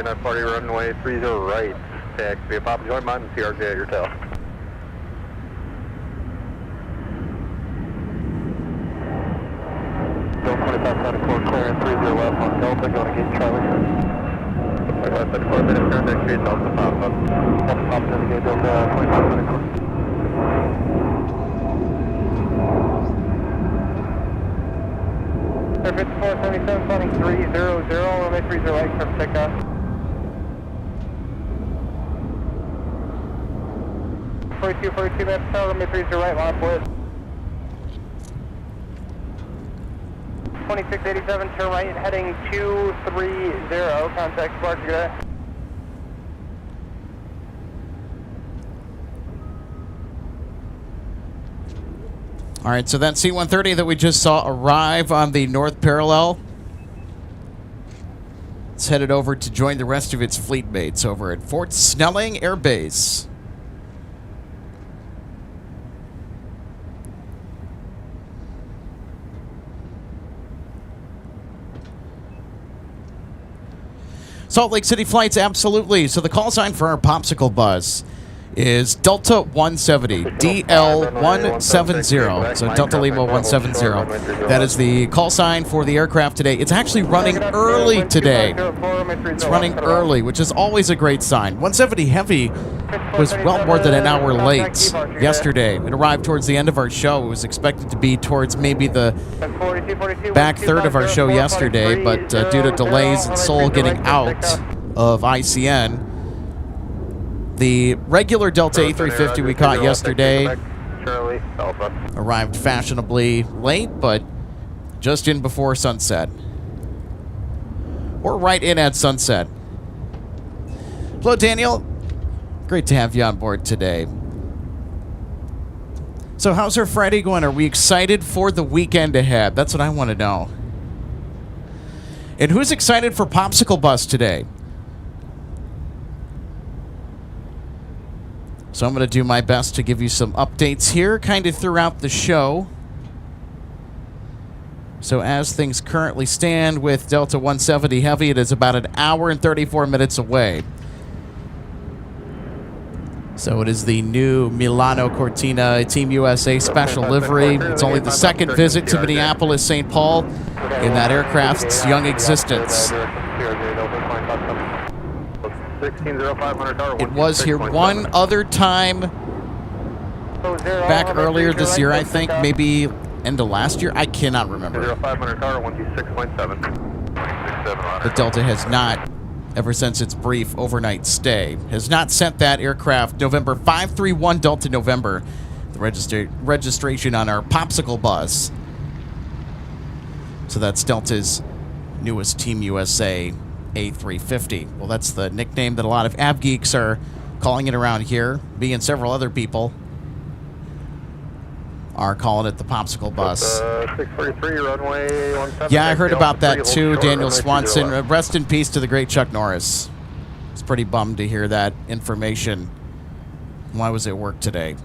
940, runway 30 right. Taxi, Papa Joint Mountain, CRJ at your tail. Bill 2574, clearing 30 left on Delta, going to gate Charlie. 2574, minutes, turn next street, Delta Papa. Delta Papa, navigate Delta 2574. Air 5477, planning 300, runway 30 right, clear for takeoff. 42 minutes, runway 30 right, line up with. 2687, turn right, heading 230, contact Spark, good day. All right, so that C-130 that we just saw arrive on the north parallel, it's headed over to join the rest of its fleet mates over at Fort Snelling Air Base. Salt Lake City flights, absolutely. So the call sign for our popsicle bus is Delta 170, DL 170. So Delta Lima 170. That is the call sign for the aircraft today. It's actually running early today. It's running early, which is always a great sign. 170 Heavy was well more than an hour late yesterday. It arrived towards the end of our show. It was expected to be towards maybe the back third of our show yesterday, but due to delays in Seoul getting out of ICN, the regular Delta A350 we caught yesterday arrived fashionably late, but just in before sunset. Or right in at sunset. Hello, Daniel. Great to have you on board today. So how's our Friday going? Are we excited for the weekend ahead? That's what I want to know. And who's excited for Popsicle Bus today? So I'm going to do my best to give you some updates here, kind of throughout the show. So as things currently stand with Delta 170 Heavy, it is about an hour and 34 minutes away. So it is the new Milano Cortina Team USA special livery. It's only the second visit to Minneapolis, St. Paul in that aircraft's young existence. It was here one other time back earlier this year, I think, maybe end of last year. I cannot remember. The Delta has not, ever since its brief overnight stay, has not sent that aircraft. November 531 Delta November, the registration on our Popsicle Bus. So that's Delta's newest Team USA A350. Well, that's the nickname that a lot of av geeks are calling it around here. Me and several other people are calling it the Popsicle Bus. 643, runway 17. Yeah, I heard about that too, Daniel Swanson. Rest in peace to the great Chuck Norris. I was pretty bummed to hear that information. Why was it work today?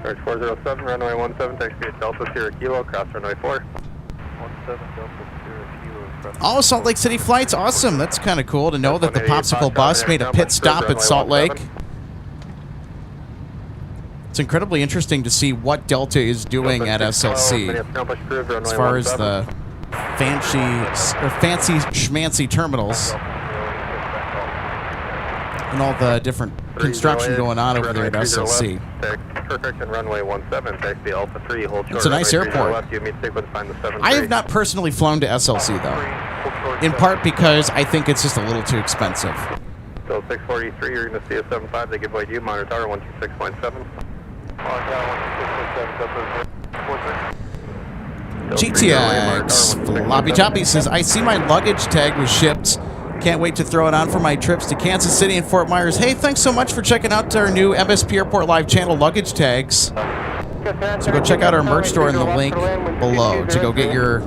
Search 407, runway 17, taxi at Delta Sierra Kilo, cross runway 4. 17 Delta Sierra Kilo. Oh, Salt Lake City flights, awesome. That's kind of cool to know that the Popsicle Bus made a pit stop at Salt Lake. It's incredibly interesting to see what Delta is doing at SLC as far as the fancy schmancy terminals and all the different construction going on over there at SLC. It's a nice airport. I have not personally flown to SLC though, in part because I think it's just a little too expensive. So 643, you're going to see a 75. They give way to you, monitor tower 126.7. GTX Floppy Choppy says, I see my luggage tag was shipped. Can't wait to throw it on for my trips to Kansas City and Fort Myers. Hey, thanks so much for checking out our new MSP Airport Live channel luggage tags. So go check out our merch store in the link below to go get your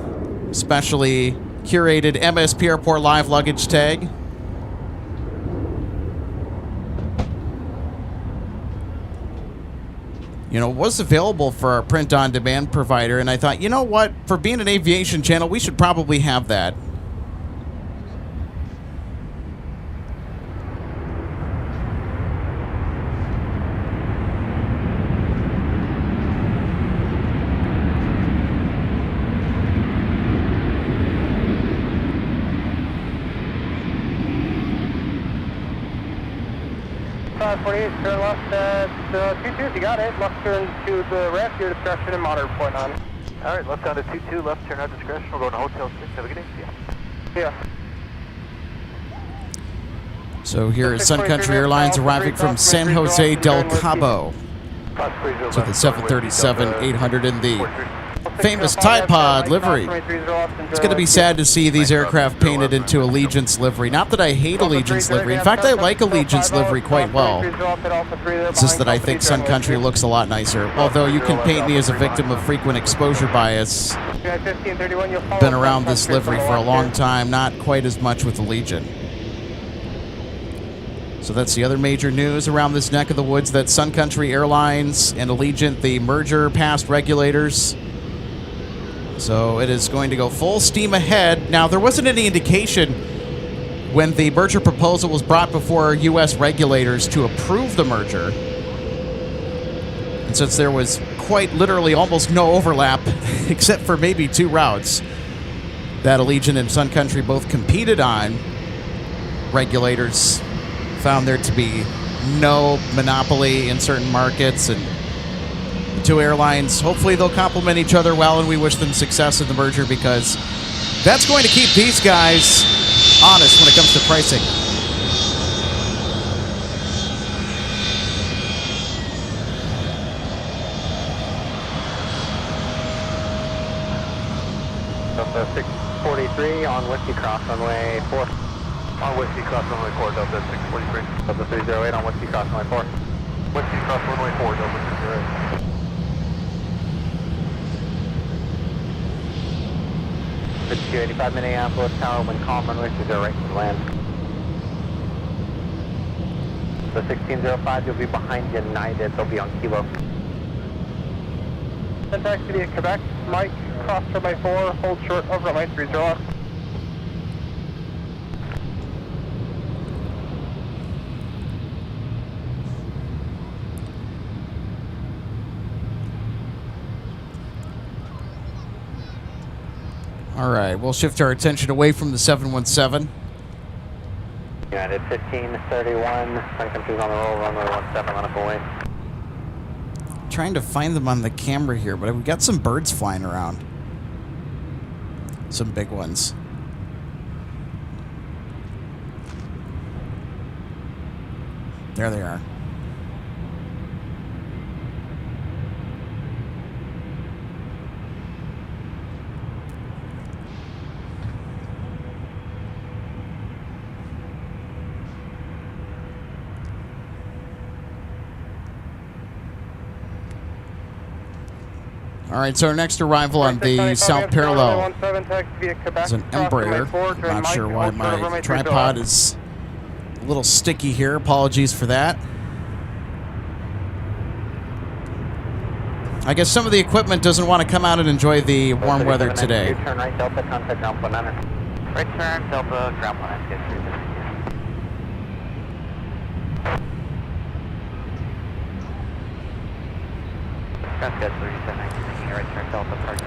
specially curated MSP Airport Live luggage tag. You know, it was available for our print-on-demand provider, and I thought, you know what? For being an aviation channel, we should probably have that. 548, turn left at 22 if you got it. Left turn to the ramp, your discretion and monitor point on. All right, left down to 22, left turn out discretion. We're going to Hotel 6. Have a good day. Yeah. So here is Sun Country Airlines arriving from San Jose del Cabo to the 737-800 in the famous Tide Pod livery. It's going to be sad to see these aircraft painted into Allegiance livery. Not that I hate Allegiance livery. In fact, I like Allegiance livery quite well. It's just that I think Sun Country looks a lot nicer. Although you can paint me as a victim of frequent exposure bias. Been around this livery for a long time, not quite as much with Allegiant. So that's the other major news around this neck of the woods, that Sun Country Airlines and Allegiant, the merger passed regulators. So it is going to go full steam ahead. Now, there wasn't any indication when the merger proposal was brought before U.S. regulators to approve the merger. And since there was quite literally almost no overlap, except for maybe 2 routes that Allegiant and Sun Country both competed on, regulators found there to be no monopoly in certain markets, and the 2 airlines, hopefully they'll complement each other well, and we wish them success in the merger, because that's going to keep these guys honest when it comes to pricing. Delta 643 on Whiskey Cross runway 4. On Whiskey Cross runway 4, Delta 643. Delta 308 on Whiskey Cross runway 4. Whiskey Cross runway 4, Delta 308. 5285 Minneapolis, tower, wind calm, runway 30 right to land. The 1605, you'll be behind United, they'll be on Kilo. Contact City of Quebec, Mike, cross runway 4, hold short over runway 30 left. All right, we'll shift our attention away from the 717. United 1531, Sun Country's on the roll, runway 17, on up away. Trying to find them on the camera here, but we've got some birds flying around. Some big ones. There they are. All right, so our next arrival on the south parallel is an Embraer. I'm not sure why my tripod is a little sticky here. Apologies for that. I guess some of the equipment doesn't want to come out and enjoy the warm weather today. Turn right, Delta, contact ground point 9. Right turn, Delta, ground point 9.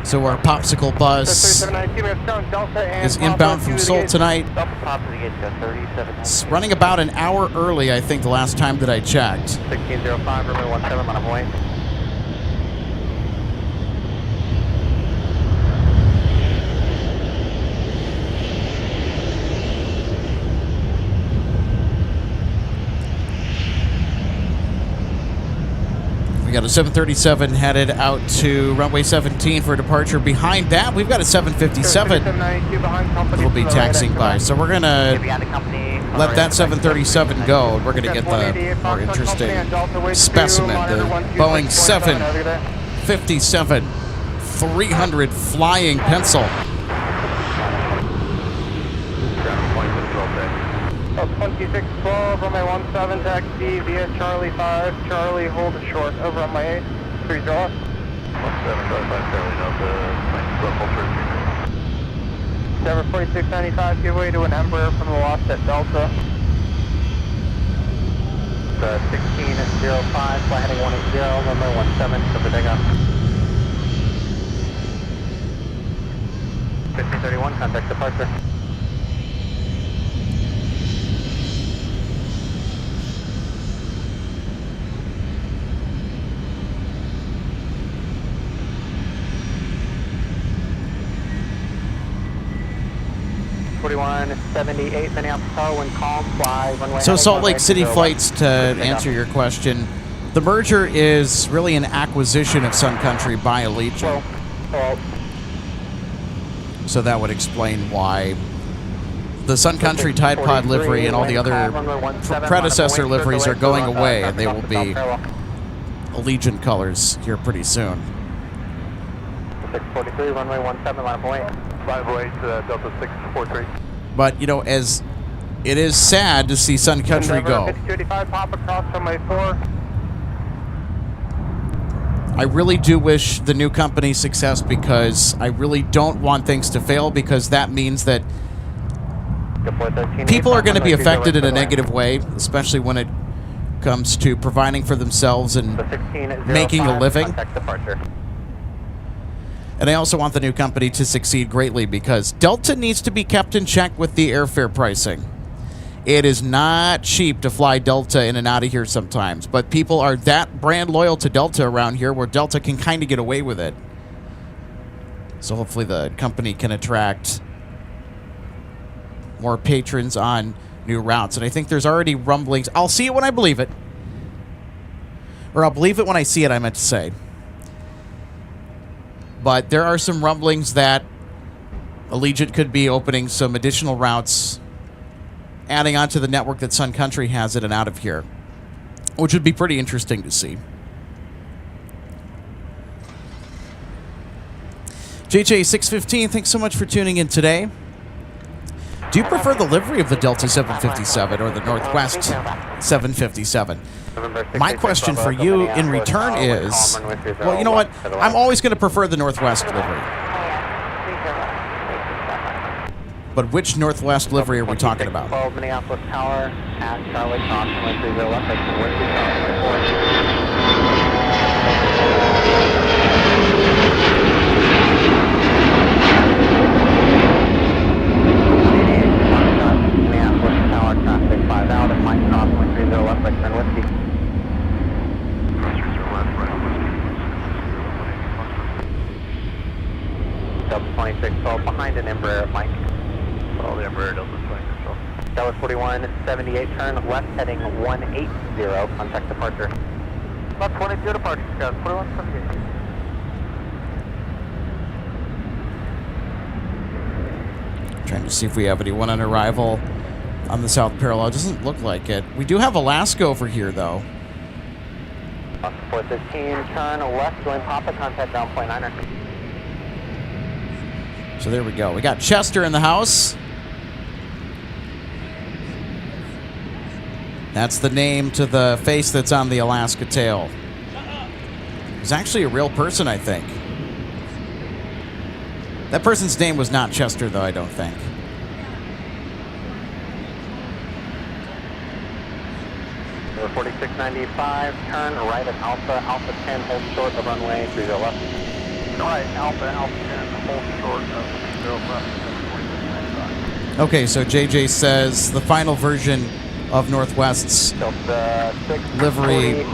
So our popsicle bus is inbound from Seoul tonight. It's running about an hour early, I think, the last time that I checked. 1605, runway 17 on Hawaii. We got a 737 headed out to runway 17 for departure. Behind that, we've got a 757 that'll be taxiing by. So we're going to let that 737 go. We're going to get the more interesting specimen, the Boeing 757-300 flying pencil. 2612, runway 17, taxi via Charlie 5, Charlie, hold short over runway 8, 30 left. 1755 Charlie, Delta, 4695, give way to an Embraer from the lost at Delta. The 1605, fly heading 180, runway 17, to Bodega. 1531, contact departure. 41, 78 Minneapolis Tower, wind calm, fly, runway. So heading, Salt runway Lake City 30 flights, to answer your question, the merger is really an acquisition of Sun Country by Aviation. Well, So that would explain why the Sun Country Tide Pod livery and all the other predecessor liveries are going away, and they will be Allegiant colors here pretty soon. 643, runway 17, line of way. Line of way to Delta 643. But, you know, as it is sad to see Sun Country go. 5285, pop across runway 4. I really do wish the new company success, because I really don't want things to fail, because that means that people are going to be affected in a negative way, especially when it comes to providing for themselves and making a living. And I also want the new company to succeed greatly, because Delta needs to be kept in check with the airfare pricing. It is not cheap to fly Delta in and out of here sometimes, but people are that brand loyal to Delta around here where Delta can kind of get away with it. So hopefully the company can attract more patrons on new routes. And I think there's already rumblings. I'll see it when I believe it. Or I'll believe it when I see it, I meant to say. But there are some rumblings that Allegiant could be opening some additional routes, adding onto the network that Sun Country has in and out of here, which would be pretty interesting to see. JJ615, thanks so much for tuning in today. Do you prefer the livery of the Delta 757 or the Northwest 757? My question for you in return is, well, you know what? I'm always going to prefer the Northwest livery. But which Northwest livery are we talking about? 12 Minneapolis Tower at Charlie Cross, runway 30 left, exit Whiskey Minneapolis Tower, traffic 5 out, at Mike Cross, runway 30 left, exit Whiskey. Delta 2612 behind an Embraer, Mike. All the Embraer Delta 2612. Delta 41, 78, turn left heading 180, contact departure. Left 22 departure, Scott, 4178. Trying to see if we have anyone on arrival on the south parallel. It doesn't look like it. We do have Alaska over here, though. 415, turn left, join Papa, contact down point 9er. So there we go. We got Chester in the house. That's the name to the face that's on the Alaska tail. He's actually a real person, I think. That person's name was not Chester, though, I don't think. Number 4695, turn right at Alpha, Alpha 10, hold short of runway 30 left. Right, Alpha, Alpha 10, hold short of 30 left. Okay, so JJ says the final version of Northwest's livery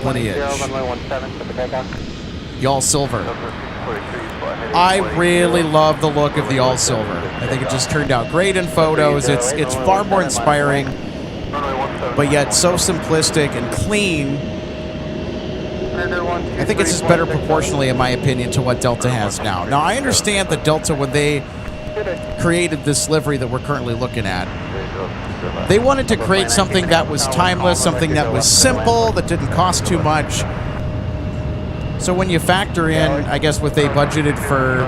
lineage. The all silver. I really love the look of the all silver. I think it just turned out great in photos. It's far more inspiring, but yet so simplistic and clean. I think it's just better proportionally, in my opinion, to what Delta has now. Now, I understand that Delta, when they created this livery that we're currently looking at, they wanted to create something that was timeless, something that was simple, that didn't cost too much. So when you factor in, I guess, what they budgeted for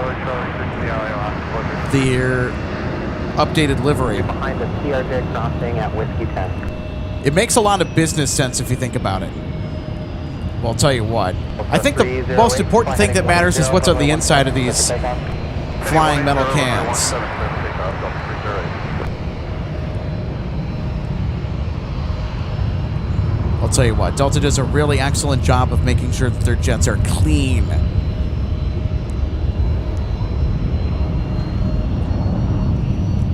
their updated livery, Behind the CRJ crossing at Whiskey 10. it makes a lot of business sense if you think about it. Well, I'll tell you what. I think the most important thing that matters is what's on the inside of these flying metal cans. I'll tell you what, Delta does a really excellent job of making sure that their jets are clean.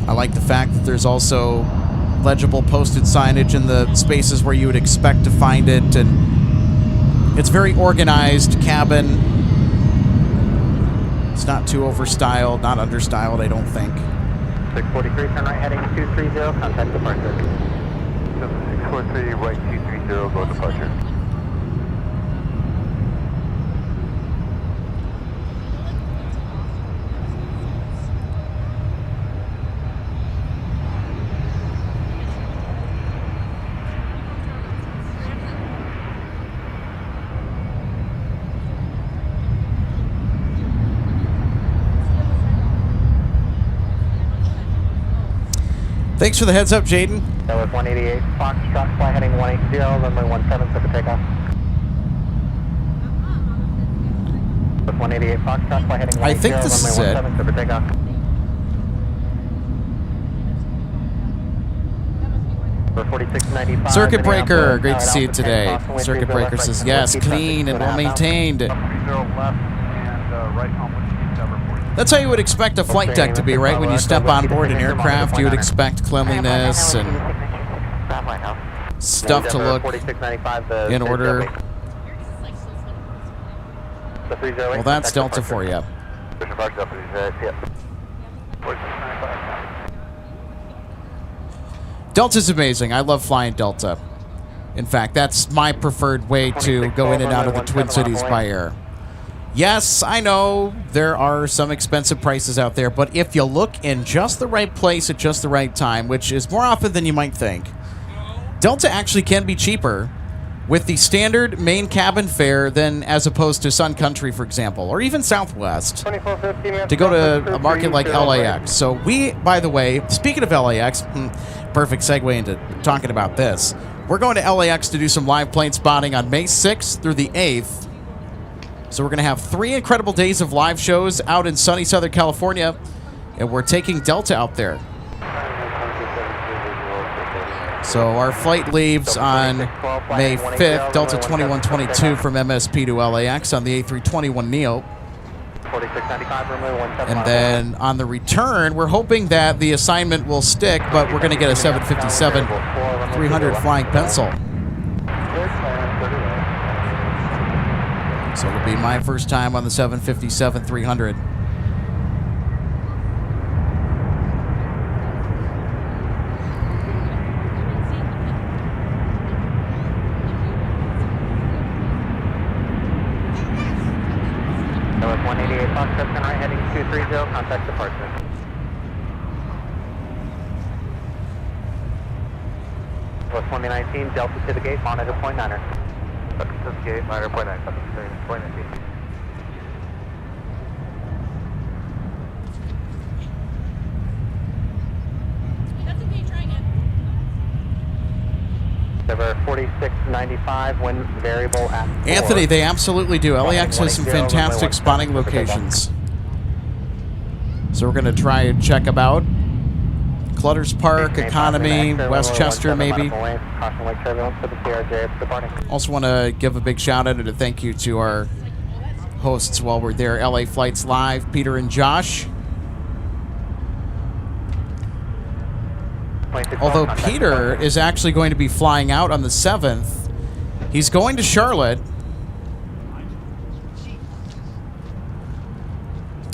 I like the fact that there's also legible posted signage in the spaces where you would expect to find it, and it's very organized cabin. It's not too overstyled, not understyled, I don't think. 643, turn right heading 230, contact departure. 643, right 230, go departure. Thanks for the heads up, Jaden. That was 188 Foxtrot, fly heading 180, runway 17 for takeoff. With 188 Foxtrot, fly heading 180, I think this is it. runway 17 for takeoff. For 4695. Circuit breaker, great to Alright, see you Alpha today. 10, crossing Circuit way breaker 30 says left, yes, right, clean and well maintained. 30 left and right on 127. That's how you would expect a flight deck to be, right? When you step on board an aircraft, you would expect cleanliness and stuff to look in order. Well, that's Delta for you. Delta's amazing. I love flying Delta. In fact, that's my preferred way to go in and out of the Twin Cities by air. Yes, I know there are some expensive prices out there, but if you look in just the right place at just the right time, which is more often than you might think, Delta actually can be cheaper with the standard main cabin fare than as opposed to Sun Country, for example, or even Southwest, to go to a market like LAX. So we, by the way, speaking of LAX, perfect segue into talking about this. We're going to LAX to do some live plane spotting on May 6th through the 8th. So we're going to have 3 incredible days of live shows out in sunny Southern California, and we're taking Delta out there. So our flight leaves on May 5th, Delta 2122 from MSP to LAX on the A321neo. And then on the return, we're hoping that the assignment will stick, but we're going to get a 757-300 flying pencil. So it'll be my first time on the 757-300. That was 188 Foxtrot, turn right heading 230, contact departure. Was 2019, Delta to the gate, monitor point 9er. Delta to the gate, monitor point 9, point 19. That's okay, try again. Number 4695, wind variable at 4. Anthony, they absolutely do. LAX has some fantastic spotting locations. So we're going to try and check them out. Clutters Park, Economy, Westchester, maybe. Also want to give a big shout out and a thank you to our hosts while we're there. LA Flights Live, Peter and Josh. Although Peter is actually going to be flying out on the 7th. He's going to Charlotte.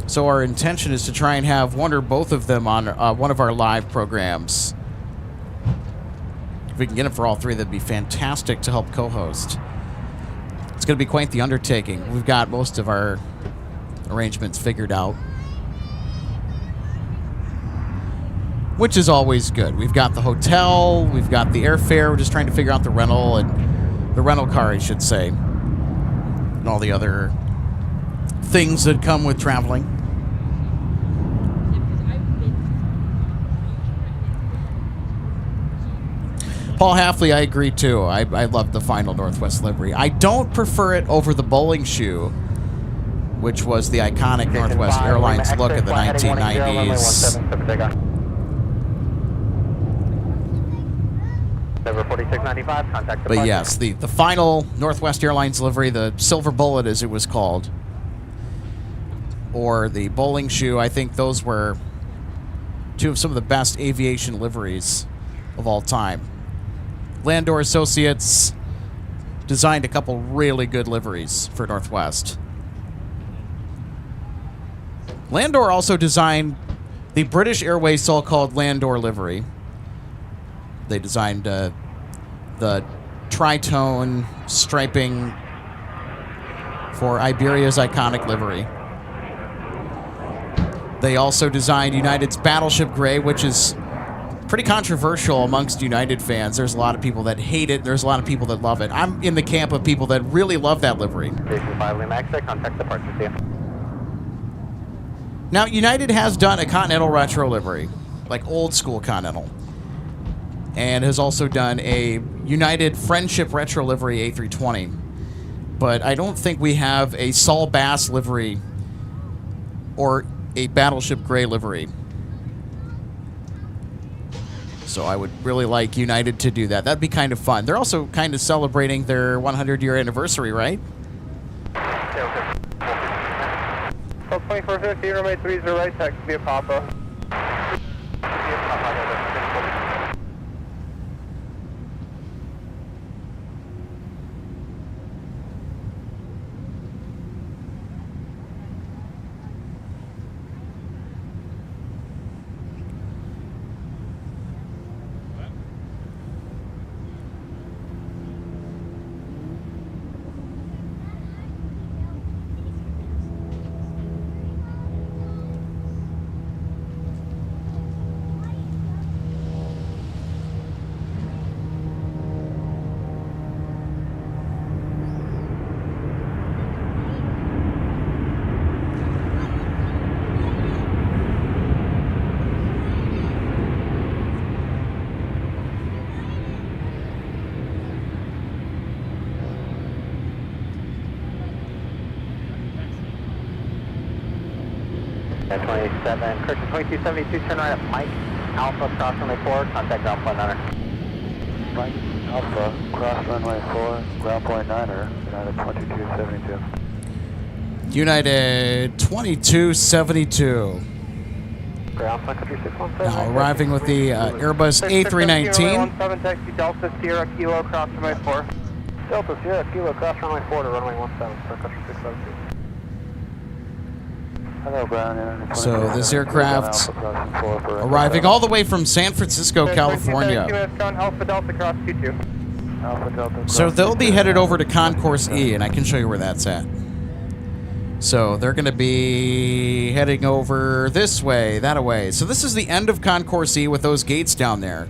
So our intention is to try and have one or both of them on one of our live programs. If we can get them for all 3, that'd be fantastic to help co-host. It's going to be quite the undertaking. We've got most of our arrangements figured out, which is always good. We've got the hotel, we've got the airfare, we're just trying to figure out the rental car, I should say, and all the other things that come with traveling. Paul Halfley, I agree too. I love the final Northwest livery. I don't prefer it over the bowling shoe, which was the iconic Northwest Airlines look of the 1990s. But yes, the final Northwest Airlines livery, the Silver Bullet as it was called, or the bowling shoe, I think those were 2 of some of the best aviation liveries of all time. Landor Associates designed a couple really good liveries for Northwest. Landor also designed the British Airways so-called Landor livery. They designed the tritone striping for Iberia's iconic livery. They also designed United's Battleship Gray, which is pretty controversial amongst United fans. There's a lot of people that hate it. There's a lot of people that love it. I'm in the camp of people that really love that livery. Station 5 Lima exit, contact departure, see you. Now, United has done a Continental retro livery, like old school Continental, and has also done a United Friendship retro livery A320. But I don't think we have a Saul Bass livery or a Battleship Gray livery. So I would really like United to do that. That'd be kind of fun. They're also kind of celebrating their 100-year anniversary, right? Okay. 2450, runway 30 right, taxi via Papa. At 27, Christian 2272, turn right at Mike Alpha, cross runway 4, contact ground point 9er. Mike Alpha, cross runway 4, ground point 9er, United 2272. United 2272. Ground Sun Country 617. Now arriving with the Airbus A319. 17 taxi Delta Sierra Kilo, cross runway 4. Delta Sierra Kilo, cross runway 4 to runway 17, Sun Country 672. Hello, Brown. So this aircraft arriving all the way from San Francisco, California. Alpha Delta cross 22. Alpha Delta. So they'll be headed over to Concourse E, and I can show you where that's at. So they're going to be heading over this way, that way. So this is the end of Concourse E with those gates down there.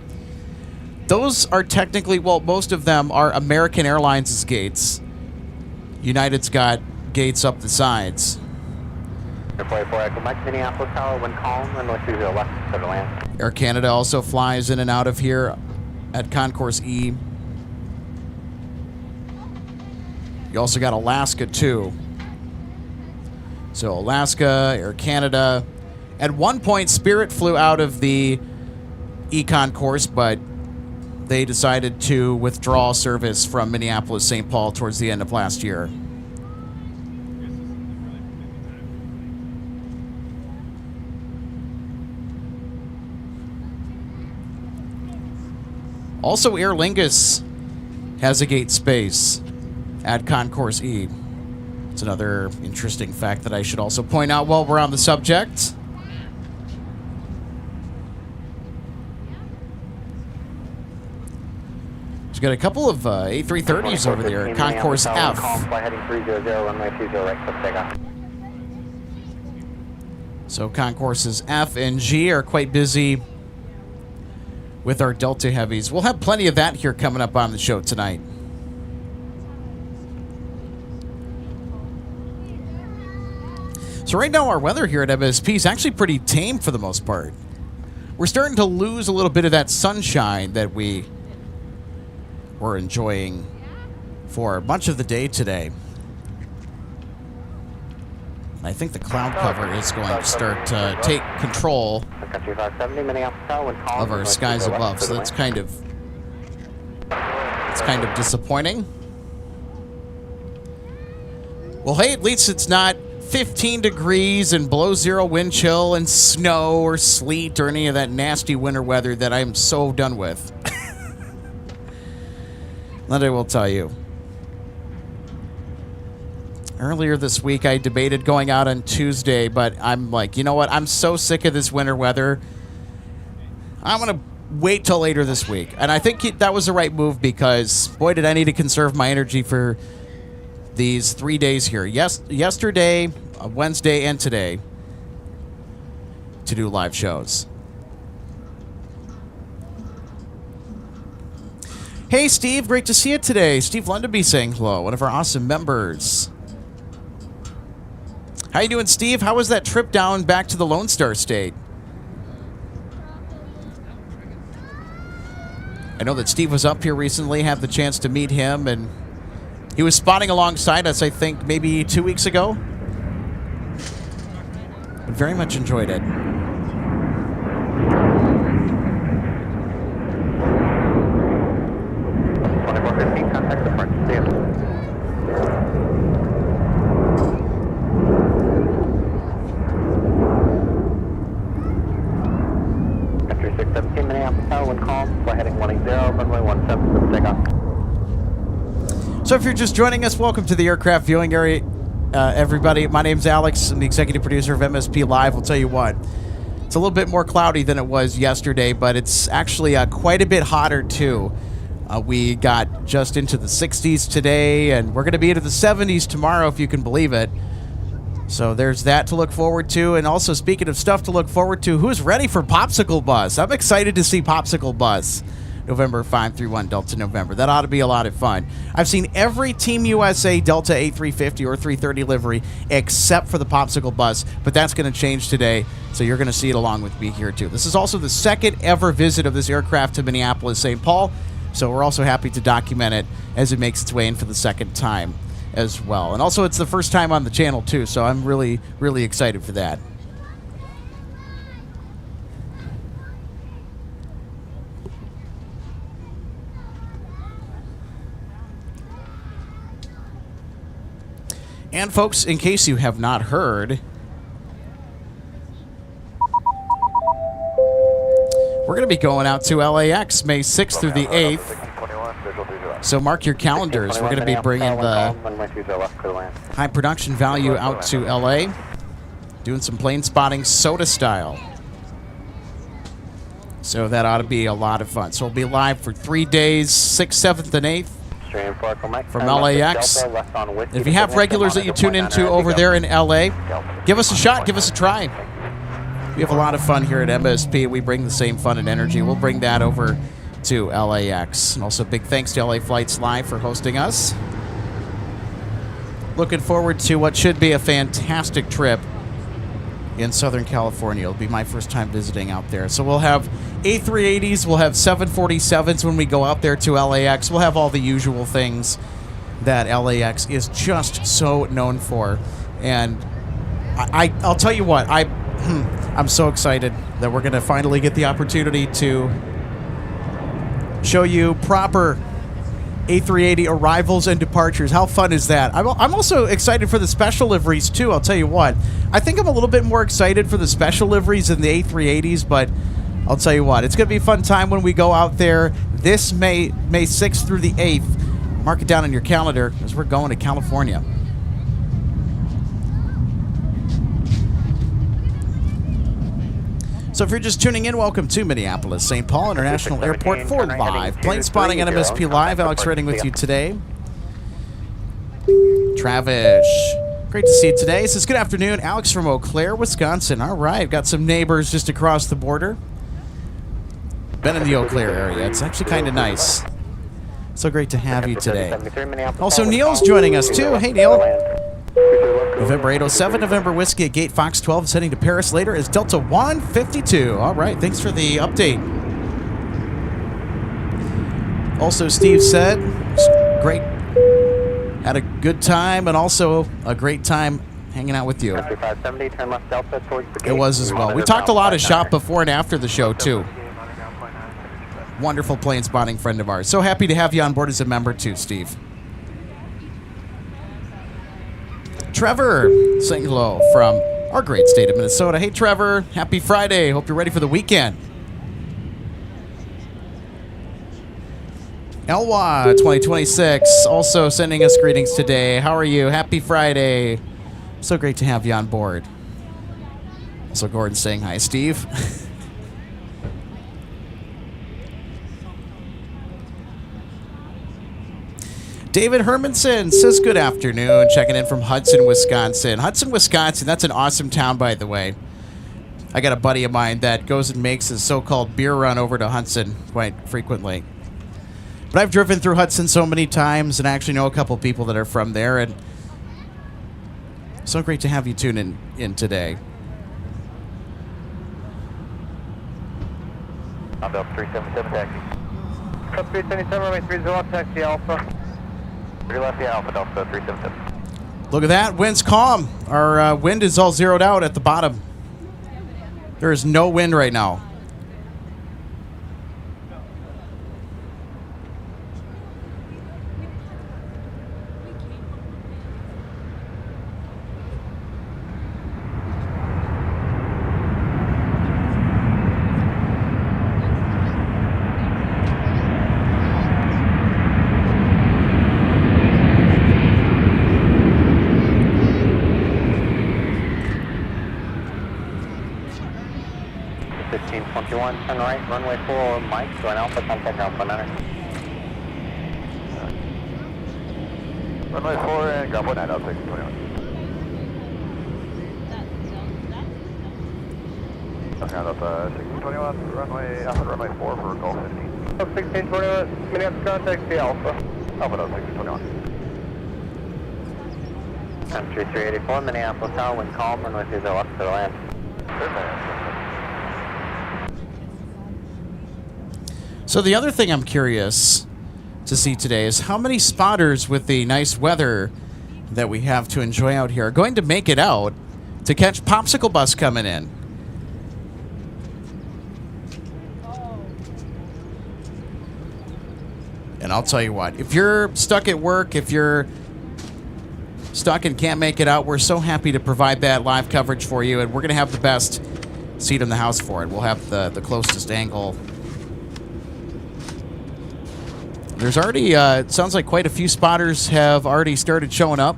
Those are technically, well, most of them are American Airlines' gates. United's got gates up the sides. Airport Echo Mike, Minneapolis Tower, wind calm, runway 30 left, center land. Air Canada also flies in and out of here at Concourse E. You also got Alaska, too. So Alaska, Air Canada. At one point, Spirit flew out of the E concourse, but they decided to withdraw service from Minneapolis, St. Paul towards the end of last year. Also, Aer Lingus has a gate space at Concourse E. It's another interesting fact that I should also point out while we're on the subject. There's got a couple of A330s over there at Concourse F. Fly heading 300, runway 20 right, clip takeoff. So Concourses F and G are quite busy with our Delta Heavies. We'll have plenty of that here coming up on the show tonight. So right now our weather here at MSP is actually pretty tame for the most part. We're starting to lose a little bit of that sunshine that we were enjoying for much of the day today. I think the cloud cover is going to start to take control of our skies above, so that's kind of disappointing. Well, hey, at least it's not 15 degrees and below zero wind chill and snow or sleet or any of that nasty winter weather that I'm so done with. That I will tell you. Earlier this week, I debated going out on Tuesday, but I'm like, you know what? I'm so sick of this winter weather. I'm going to wait till later this week. And I think that was the right move because, boy, did I need to conserve my energy for these 3 days here. Yesterday, Wednesday, and today to do live shows. Hey, Steve. Great to see you today. Steve Lundaby saying hello, one of our awesome members. How you doing, Steve? How was that trip down back to the Lone Star State? I know that Steve was up here recently, had the chance to meet him, and he was spotting alongside us, I think, maybe 2 weeks ago. Very much enjoyed it. Contact the front. See you. Country 617 Minneapolis, wind calm, fly heading 180, runway 17 for takeoff. So if you're just joining us, welcome to the aircraft viewing area, everybody. My name's Alex. I'm the executive producer of MSP Live. I'll tell you what, it's a little bit more cloudy than it was yesterday, but it's actually quite a bit hotter too. We got just into the 60s today, and we're going to be into the 70s tomorrow, if you can believe it. So there's that to look forward to. And also, speaking of stuff to look forward to, who's ready for Popsicle Bus? I'm excited to see Popsicle Bus. November 531 Delta November. That ought to be a lot of fun. I've seen every Team USA Delta A350 or 330 livery except for the Popsicle Bus, but that's going to change today, so you're going to see it along with me here too. This is also the second ever visit of this aircraft to Minneapolis, St. Paul, so we're also happy to document it as it makes its way in for the second time as well. And also, it's the first time on the channel too, so I'm really, really excited for that. And folks, in case you have not heard, we're going to be going out to LAX May 6th through the 8th. So mark your calendars. We're going to be bringing the high production value out to LA, doing some plane spotting soda style. So that ought to be a lot of fun. So we'll be live for 3 days, 6th, 7th, and 8th. From LAX. If you have regulars that you tune into over there in LA, give us a shot, give us a try. We have a lot of fun here at MSP. We bring the same fun and energy. We'll bring that over to LAX. And also big thanks to LA Flights Live for hosting us. Looking forward to what should be a fantastic trip in Southern California. It'll be my first time visiting out there. So we'll have A380s, we'll have 747s when we go out there to LAX. We'll have all the usual things that LAX is just so known for. And I'll tell you what, I'm so excited that we're going to finally get the opportunity to show you proper A380 arrivals and departures. How fun is that? I'm also excited for the special liveries too, I'll tell you what. I think I'm a little bit more excited for the special liveries than the A380s, but I'll tell you what, it's going to be a fun time when we go out there this May 6th through the 8th. Mark it down on your calendar as we're going to California. So if you're just tuning in, welcome to Minneapolis St. Paul International Airport for live plane spotting on MSP Live. Alex Redding with you today. Travis, great to see you today. It says, good afternoon, Alex from Eau Claire, Wisconsin. All right, got some neighbors just across the border. Been in the Eau Claire area. It's actually kind of nice. So great to have you today. Also, Neil's joining us too. Hey, Neil. November 807, November Whiskey at Gate Fox 12, is heading to Paris later is Delta 152. All right, thanks for the update. Also, Steve said, great, had a good time and also a great time hanging out with you. It was as well. We talked a lot of shop before and after the show, too. Wonderful plane spotting friend of ours. So happy to have you on board as a member, too, Steve. Trevor saying hello from our great state of Minnesota. Hey, Trevor. Happy Friday. Hope you're ready for the weekend. Elwa 2026 also sending us greetings today. How are you? Happy Friday. So great to have you on board. Also Gordon saying hi, Steve. David Hermanson says good afternoon, checking in from Hudson, Wisconsin. Hudson, Wisconsin, that's an awesome town, by the way. I got a buddy of mine that goes and makes his so-called beer run over to Hudson quite frequently. But I've driven through Hudson so many times and I actually know a couple people that are from there. And so great to have you tune in today. I'm up 377 taxi. Up 377, runway 30 left, taxi Alpha. 3 left, yeah, Alpha Delta 377. Look at that. Wind's calm. Our wind is all zeroed out at the bottom. There is no wind right now. Turn right, runway 4, Mike, join Alpha, contact Alpha 9. Runway 4 and grab 1 at Alpha 621. Okay, Alpha 621, runway 4 for Golf 15. Up 1621, Minneapolis, contact the Alpha. Alpha Delta 621. Country 384, Minneapolis Tower, wind calm, runway 30 left to the land. So the other thing I'm curious to see today is how many spotters with the nice weather that we have to enjoy out here are going to make it out to catch Popsicle Bus coming in. And I'll tell you what, if you're stuck at work, if you're stuck and can't make it out, we're so happy to provide that live coverage for you, and we're going to have the best seat in the house for it. We'll have the closest angle. There's already, it sounds like quite a few spotters have already started showing up.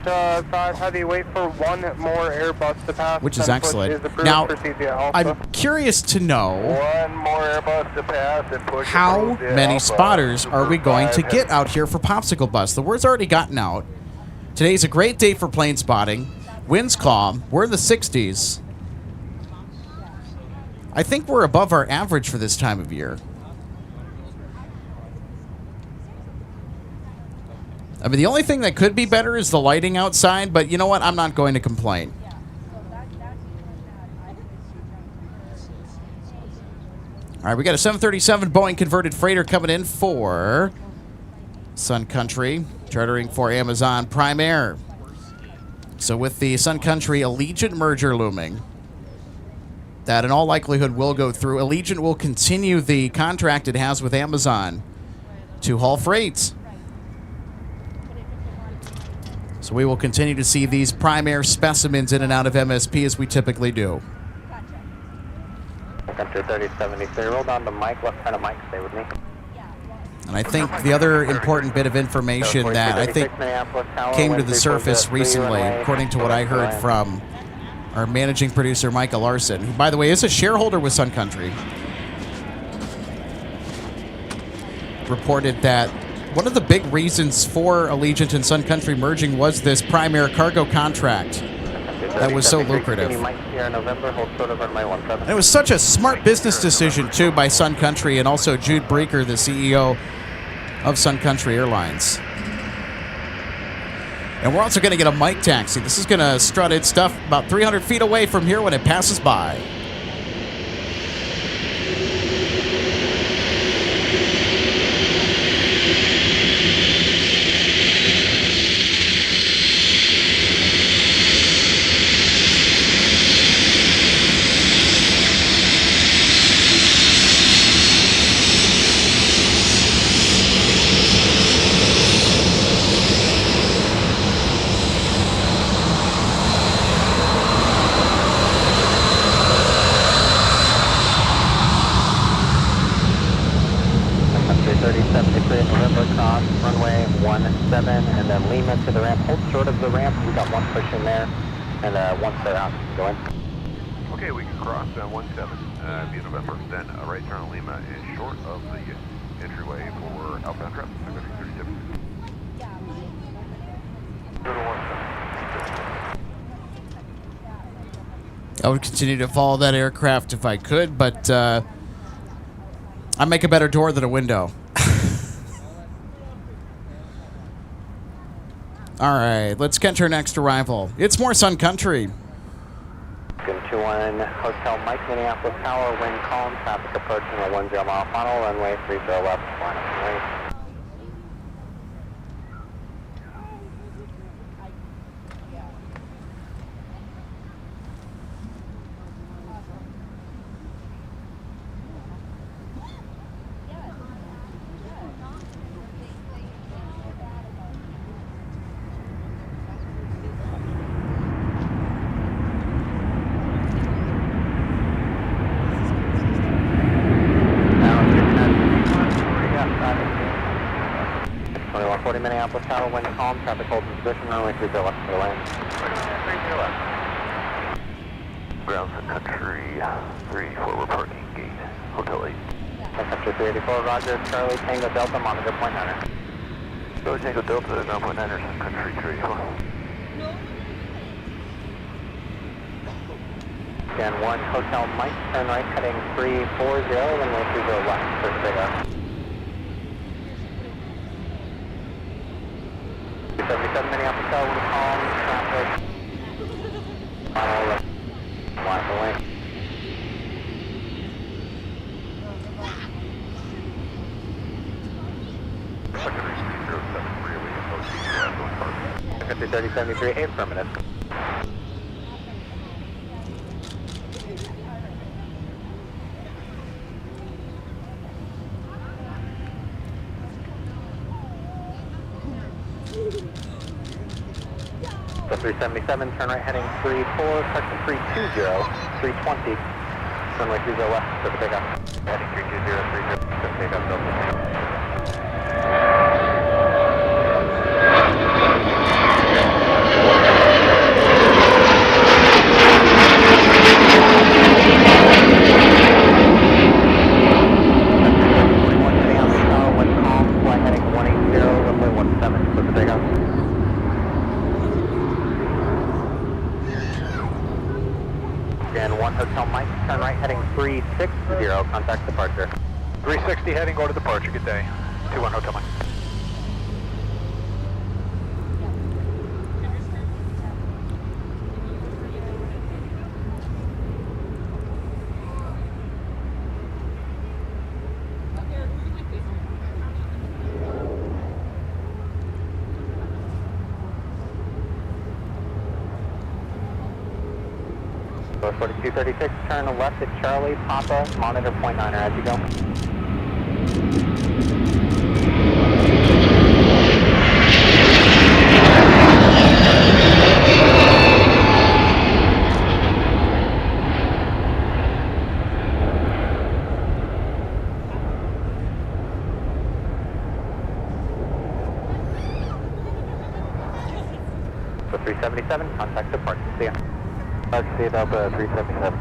5 heavy, wait for one more Airbus to pass. Which is excellent. Now, I'm curious to know One more Airbus to pass and push how many spotters are we going to get out here for Popsicle Bus? The word's already gotten out. Today's a great day for plane spotting. Wind's calm. We're in the 60s. I think we're above our average for this time of year. I mean, the only thing that could be better is the lighting outside, but you know what? I'm not going to complain. All right, we got a 737 Boeing converted freighter coming in for Sun Country, chartering for Amazon Prime Air. So with the Sun Country Allegiant merger looming, that in all likelihood will go through, Allegiant will continue the contract it has with Amazon to haul freight. So we will continue to see these Prime Air specimens in and out of MSP as we typically do. Country 3073, roll down to Mike, left turn to Mike, stay with me. And I think the other important bit of information that I think came to the surface recently, according to what I heard from our managing producer, Michael Larson, who, by the way, is a shareholder with Sun Country, reported that one of the big reasons for Allegiant and Sun Country merging was this Prime Air cargo contract that was so lucrative. And it was such a smart business decision, too, by Sun Country and also Jude Breaker, the CEO of Sun Country Airlines. And we're also going to get a mic taxi. This is going to strut its stuff about 300 feet away from here when it passes by. to the ramp. Hold short of the ramp. We got one push in there, and once they're out, go in. Okay, we can cross 17, via November, then a right turn on Lima is short of the entryway for outbound traffic, 37. I would continue to follow that aircraft if I could, but I make a better door than a window. All right, let's catch our next arrival. It's more Sun Country. 21 Hotel Mike, Minneapolis Tower, wind calm, traffic approaching a 10 mile final, runway 30 left, line up and wait. Minneapolis Tower, wind calm, traffic holds in position, runway 30 left for the lane. Ground Sun Country 3, forward parking gate, Hotel 8. Sun Country 384, Roger, Charlie, Tango Delta, monitor point 9er. Go Tango Delta, ground point 9er, Sun Country 384. Scan 1, Hotel Mike, turn right, heading 340, runway 30 left, first big up. 77 Minneapolis Tower, wind calm, traffic. Final left, line the lane. Country 3073, affirmative. So 377, turn right heading 34, correction 320, 320, runway 30 left for the pickup. Heading 320, 30, for the pickup, Delta. Hotel Mike, turn right heading 360, contact departure. 360 heading, go to departure, good day. 21 Hotel Mike. So 4236, turn left at Charlie, Papa, monitor point 9er as you go. So 377, contact departure. See ya. See Delta 377.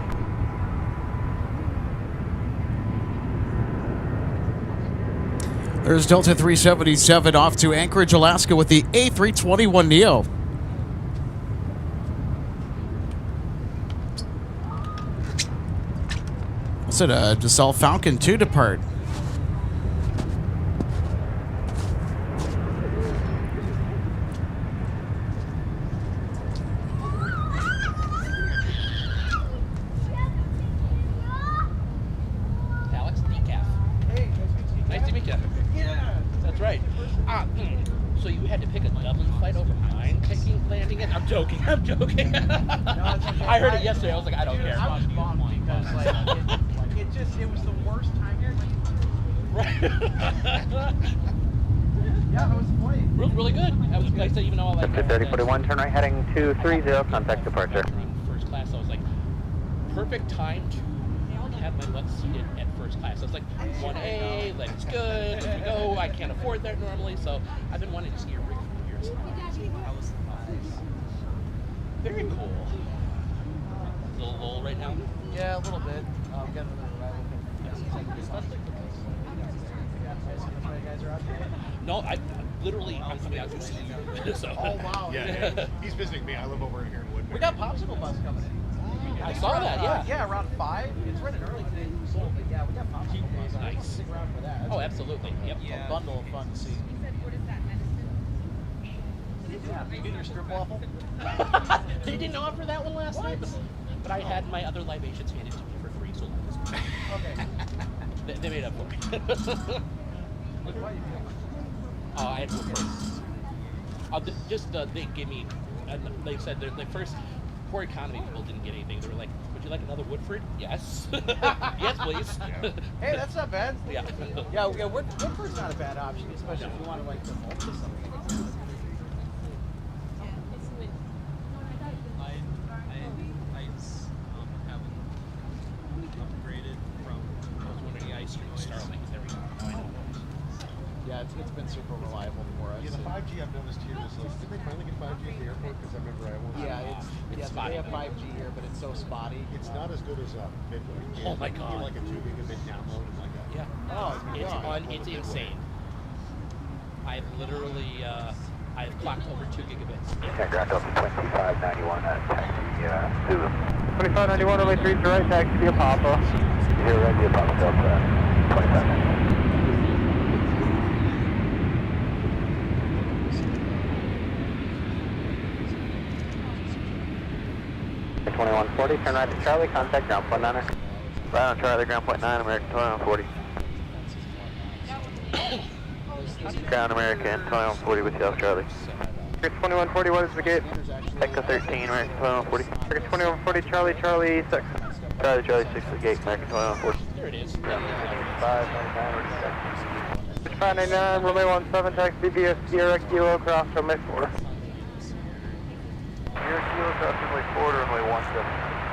There's Delta 377 off to Anchorage, Alaska with the A321neo. I said Dassault Falcon 2 depart. So you had to pick a Dublin flight over mine landing it? I'm joking. I'm joking. No, it's okay. I heard it yesterday. I was like, I don't care. I was bummed because it was the worst time here. Right. Yeah, how was the flight? Really good. I was like, even though I like 3041, turn right heading 230, contact departure. First class, so I was like, perfect time to have my butt seated at first class. I was like, 1A, like it's good, let's go. I can't afford that normally, so I've been wanting to see your rig for years. Very cool. A little lull right now. Yeah, a little bit. Got another arrival. Guys are out here. No, I'm coming out to see you. So. Oh wow. Yeah, he's visiting me. I live over here in Woodbury. We got popsicle bus coming in. I saw that. Yeah. Yeah, around 5. It's running early today. But yeah, we got popsicle bus. Nice. Stick around for that. Oh, absolutely. Yep. A bundle of fun to see. What is that, medicine? Yeah, you get your strip waffle. They didn't offer that one last night, but I had my other libations handed to me for free, so Okay. they made up for me. What about you? I had to go first. They gave me, they said the first poor economy people didn't get anything. They were like, would you like another Woodford? Yes. Yes, please. Hey, that's not bad. Yeah. Yeah, Woodford's not a bad option, especially if you want to like to mulch or something. It's been super reliable for us. Yeah, the 5G I've noticed here is like, did they finally get 5G at the airport? Because I remember I almost. It's spotty. they have 5G here, but it's so spotty. It's not as good as Midway. Oh my You God. get like a 2 gigabit download and like a. Yeah. Oh, It's insane. I've literally, I've clocked over 2 gigabits. Aircraft Delta 2591 at taxi Zulu. 2591, runway 30 right, taxi via Papa. 0 right via Papa Delta 2591. 2140, turn right to Charlie, contact ground point 9. Right on Charlie, ground point 9, American 2140. Ground American 2140 with South Charlie. 2140, what is the gate? Echo 13, American 2140. 2140, Charlie, Charlie 6. Charlie, Charlie 6 the gate, American 2140. There it is. 599, runway 17, taxi BS, direct kilo across runway 4. Your kilo across runway 4 to runway 17,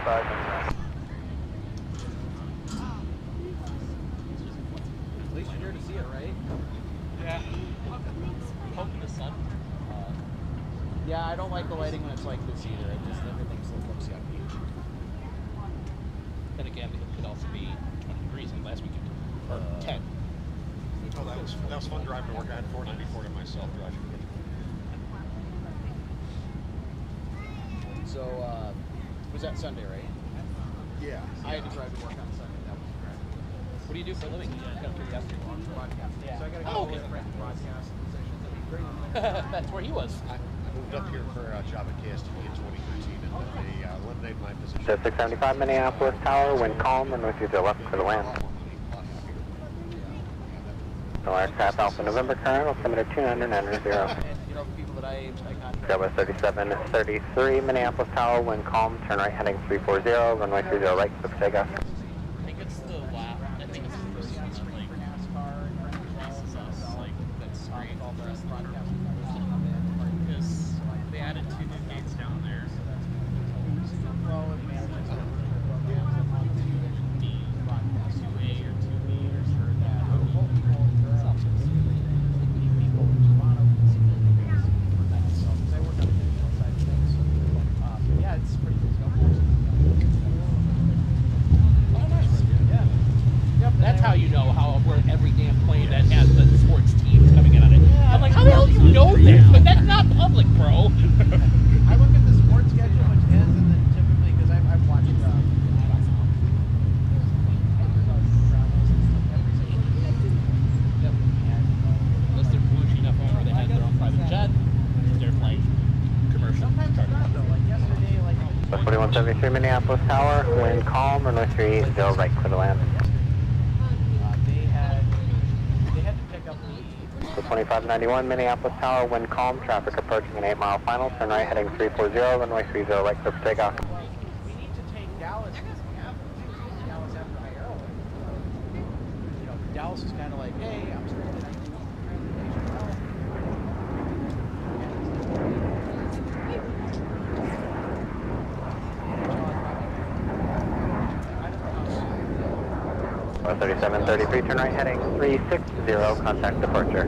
599. At least you're here to see it, right? Yeah. Poking the sun. Yeah, I don't like the lighting when it's like this either. It just everything looks yucky. Then again, it could also be 20 degrees and last weekend. Or 10. Oh, that was fun driving to work. I had 494 to myself driving. So, was that Sunday, right? Yeah. I had to drive to work on Sunday. That was correct. What do you do for a living? Out of curiosity. Broadcast. Yeah. So I got to go Oh, with okay. a friend broadcast positions. That'd be great. That's where he was. I moved up here for a job at KSTV in 2013 and they eliminated my position. So 675 Minneapolis Tower, wind calm, and with you to left for the land. No aircraft Alpha November current, altimeter 2990. And, you know, the people that I contact. Airbus 3733 Minneapolis Tower, wind calm, turn right heading 340, runway 30 right, quick takeoff. I think it's the last. I think it's the first season. Like, NASCAR and like that's great. all the broadcast. Because they added 2 new gates down there. Well, it manages the broadcast 2A or 2B or sure that. Yeah, it's pretty good. Oh, nice. Yeah. Yep, That's how you know how we're every damn plane that has the sports teams coming in on it. I'm like, how the hell do you know this? But that's not public, bro. I look at the sports schedule, which ends, and then typically, because I've watched Unless they're bougie enough where they have their own private jet, they're flying commercial. sometimes it's not, though. Like yesterday, like... Bus 4173 Minneapolis Tower, wind calm, runway 30 right, clear to land. They had to pick up So 2591 Minneapolis Tower, wind calm, traffic approaching an 8-mile final, turn right heading 340, runway 30 right, clear for takeoff. we need to take Dallas because we have to. Dallas after my airline. You know, Dallas is kind of like, hey, I'm straight to 19 Bus 3733, turn right heading 360, contact departure.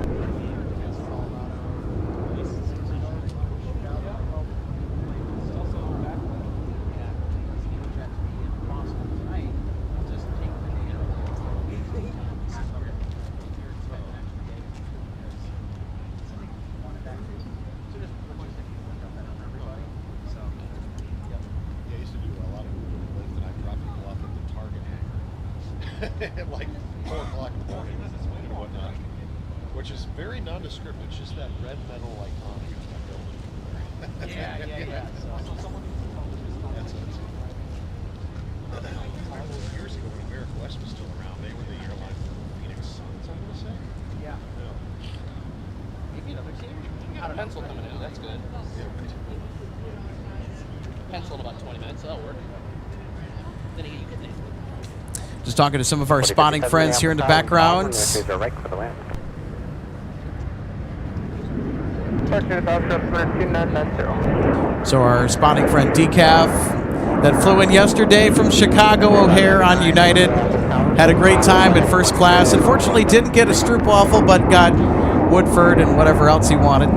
at like 4 o'clock in the morning and whatnot, which is very nondescript. It's just that red metal icon on that building. Yeah. So someone That's it. All those years ago when America West was still around, they were the airline for Phoenix Suns, I'm going to say. yeah. Maybe another team. Pencil coming in, that's good. Pencil in about 20 minutes, that'll work. Then again, you can name it. Just talking to some of our spotting friends here in the background. Right for the land. So our spotting friend Decaf that flew in yesterday from Chicago O'Hare on United had a great time in first class. Unfortunately, didn't get a stroopwafel, but got Woodford and whatever else he wanted.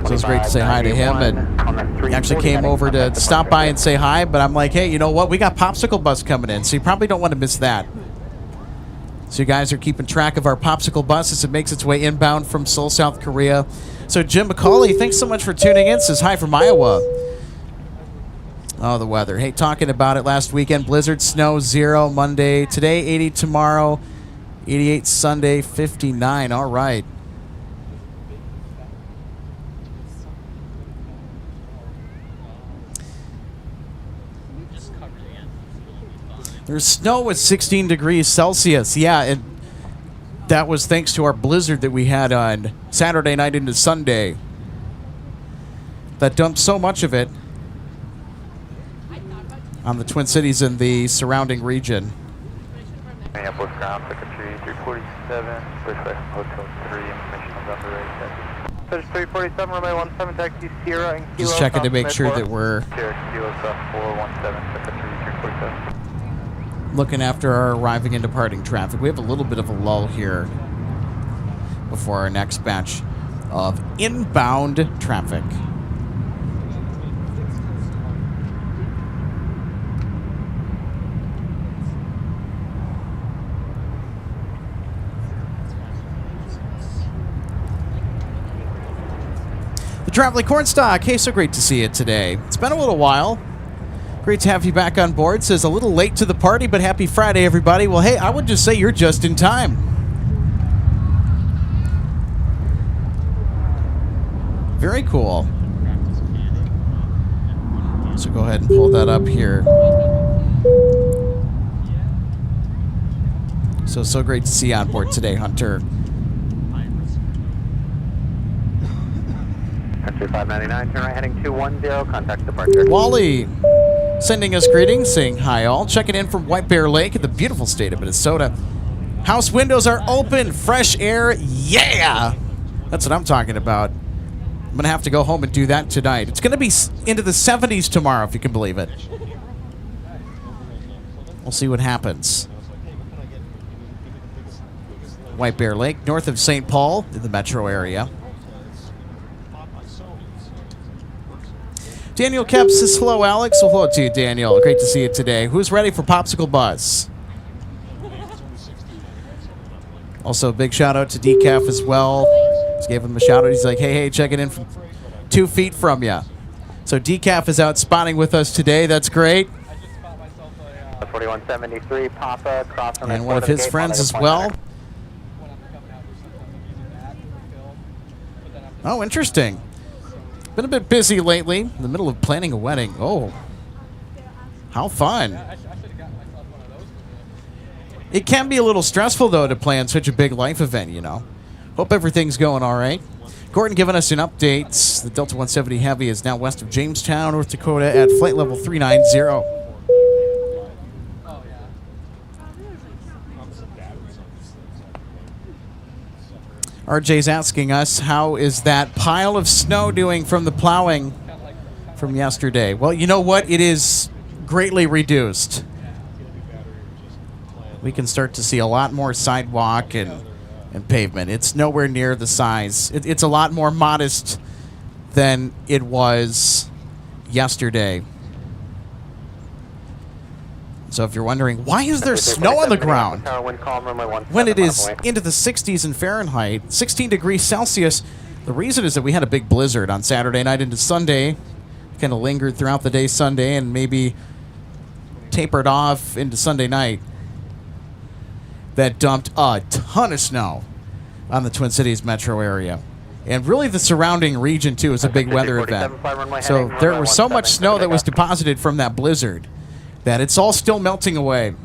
So it was great to say hi to him, and he actually came over to stop by and say hi, but I'm like, hey, you know what? We got Popsicle Bus coming in, so you probably don't want to miss that. So you guys are keeping track of our Popsicle Bus as it makes its way inbound from Seoul, South Korea. So Jim McCauley, thanks so much for tuning in. Says hi from Iowa. Oh, the weather. Hey, talking about it last weekend. Blizzard, snow, 0 Monday. Today, 80 tomorrow. 88 Sunday, 59. All right. There's snow at 16 degrees Celsius. Yeah, and that was thanks to our blizzard that we had on Saturday night into Sunday. That dumped so much of it on the Twin Cities and the surrounding region. Minneapolis ground, Secretary 347, push back Hotel 3, information November 8. Search 347, runway 17, taxi Sierra and Kilo. Just checking to make sure that we're Sierra Kilo South 417, Secretary 347. looking after our arriving and departing traffic. We have a little bit of a lull here before our next batch of inbound traffic. The Traveling Cornstalk, hey, so great to see you today. It's been a little while. Great to have you back on board. Says a little late to the party, but happy Friday, everybody. Well, hey, I would just say you're just in time. Very cool. So go ahead and pull that up here. So great to see you on board today, Hunter. Country 599, turn right heading 210, contact departure. Wally sending us greetings, saying hi all. Checking in from White Bear Lake in the beautiful state of Minnesota. House windows are open, fresh air, yeah! That's what I'm talking about. I'm going to have to go home and do that tonight. It's going to be into the 70s tomorrow, if you can believe it. We'll see what happens. White Bear Lake, north of St. Paul, in the metro area. Daniel Kemp says, hello, Alex. Well, hello to you, Daniel. Great to see you today. Who's ready for Popsicle Buzz? Also, big shout-out to Decaf as well. Just gave him a shout-out. He's like, hey, checking in from 2 feet from you. So Decaf is out spotting with us today. That's great. 4173, Papa, cross on And one of his friends as well. Oh, interesting. Been a bit busy lately, in the middle of planning a wedding. Oh, how fun. It can be a little stressful, though, to plan such a big life event, you know. Hope everything's going all right. Gordon giving us an update. The Delta 170 Heavy is now west of Jamestown, North Dakota at flight level 390. RJ's asking us, how is that pile of snow doing from the plowing from yesterday? Well, you know what? It is greatly reduced. We can start to see a lot more sidewalk and pavement. It's nowhere near the size. It's a lot more modest than it was yesterday. So if you're wondering, why is there snow on the ground when it is into the 60s in Fahrenheit, 16 degrees Celsius? The reason is that we had a big blizzard on Saturday night into Sunday, kind of lingered throughout the day Sunday and maybe tapered off into Sunday night. That dumped a ton of snow on the Twin Cities metro area. And really the surrounding region, too, is a big weather event. So there was so much snow that was deposited from that blizzard that it's all still melting away.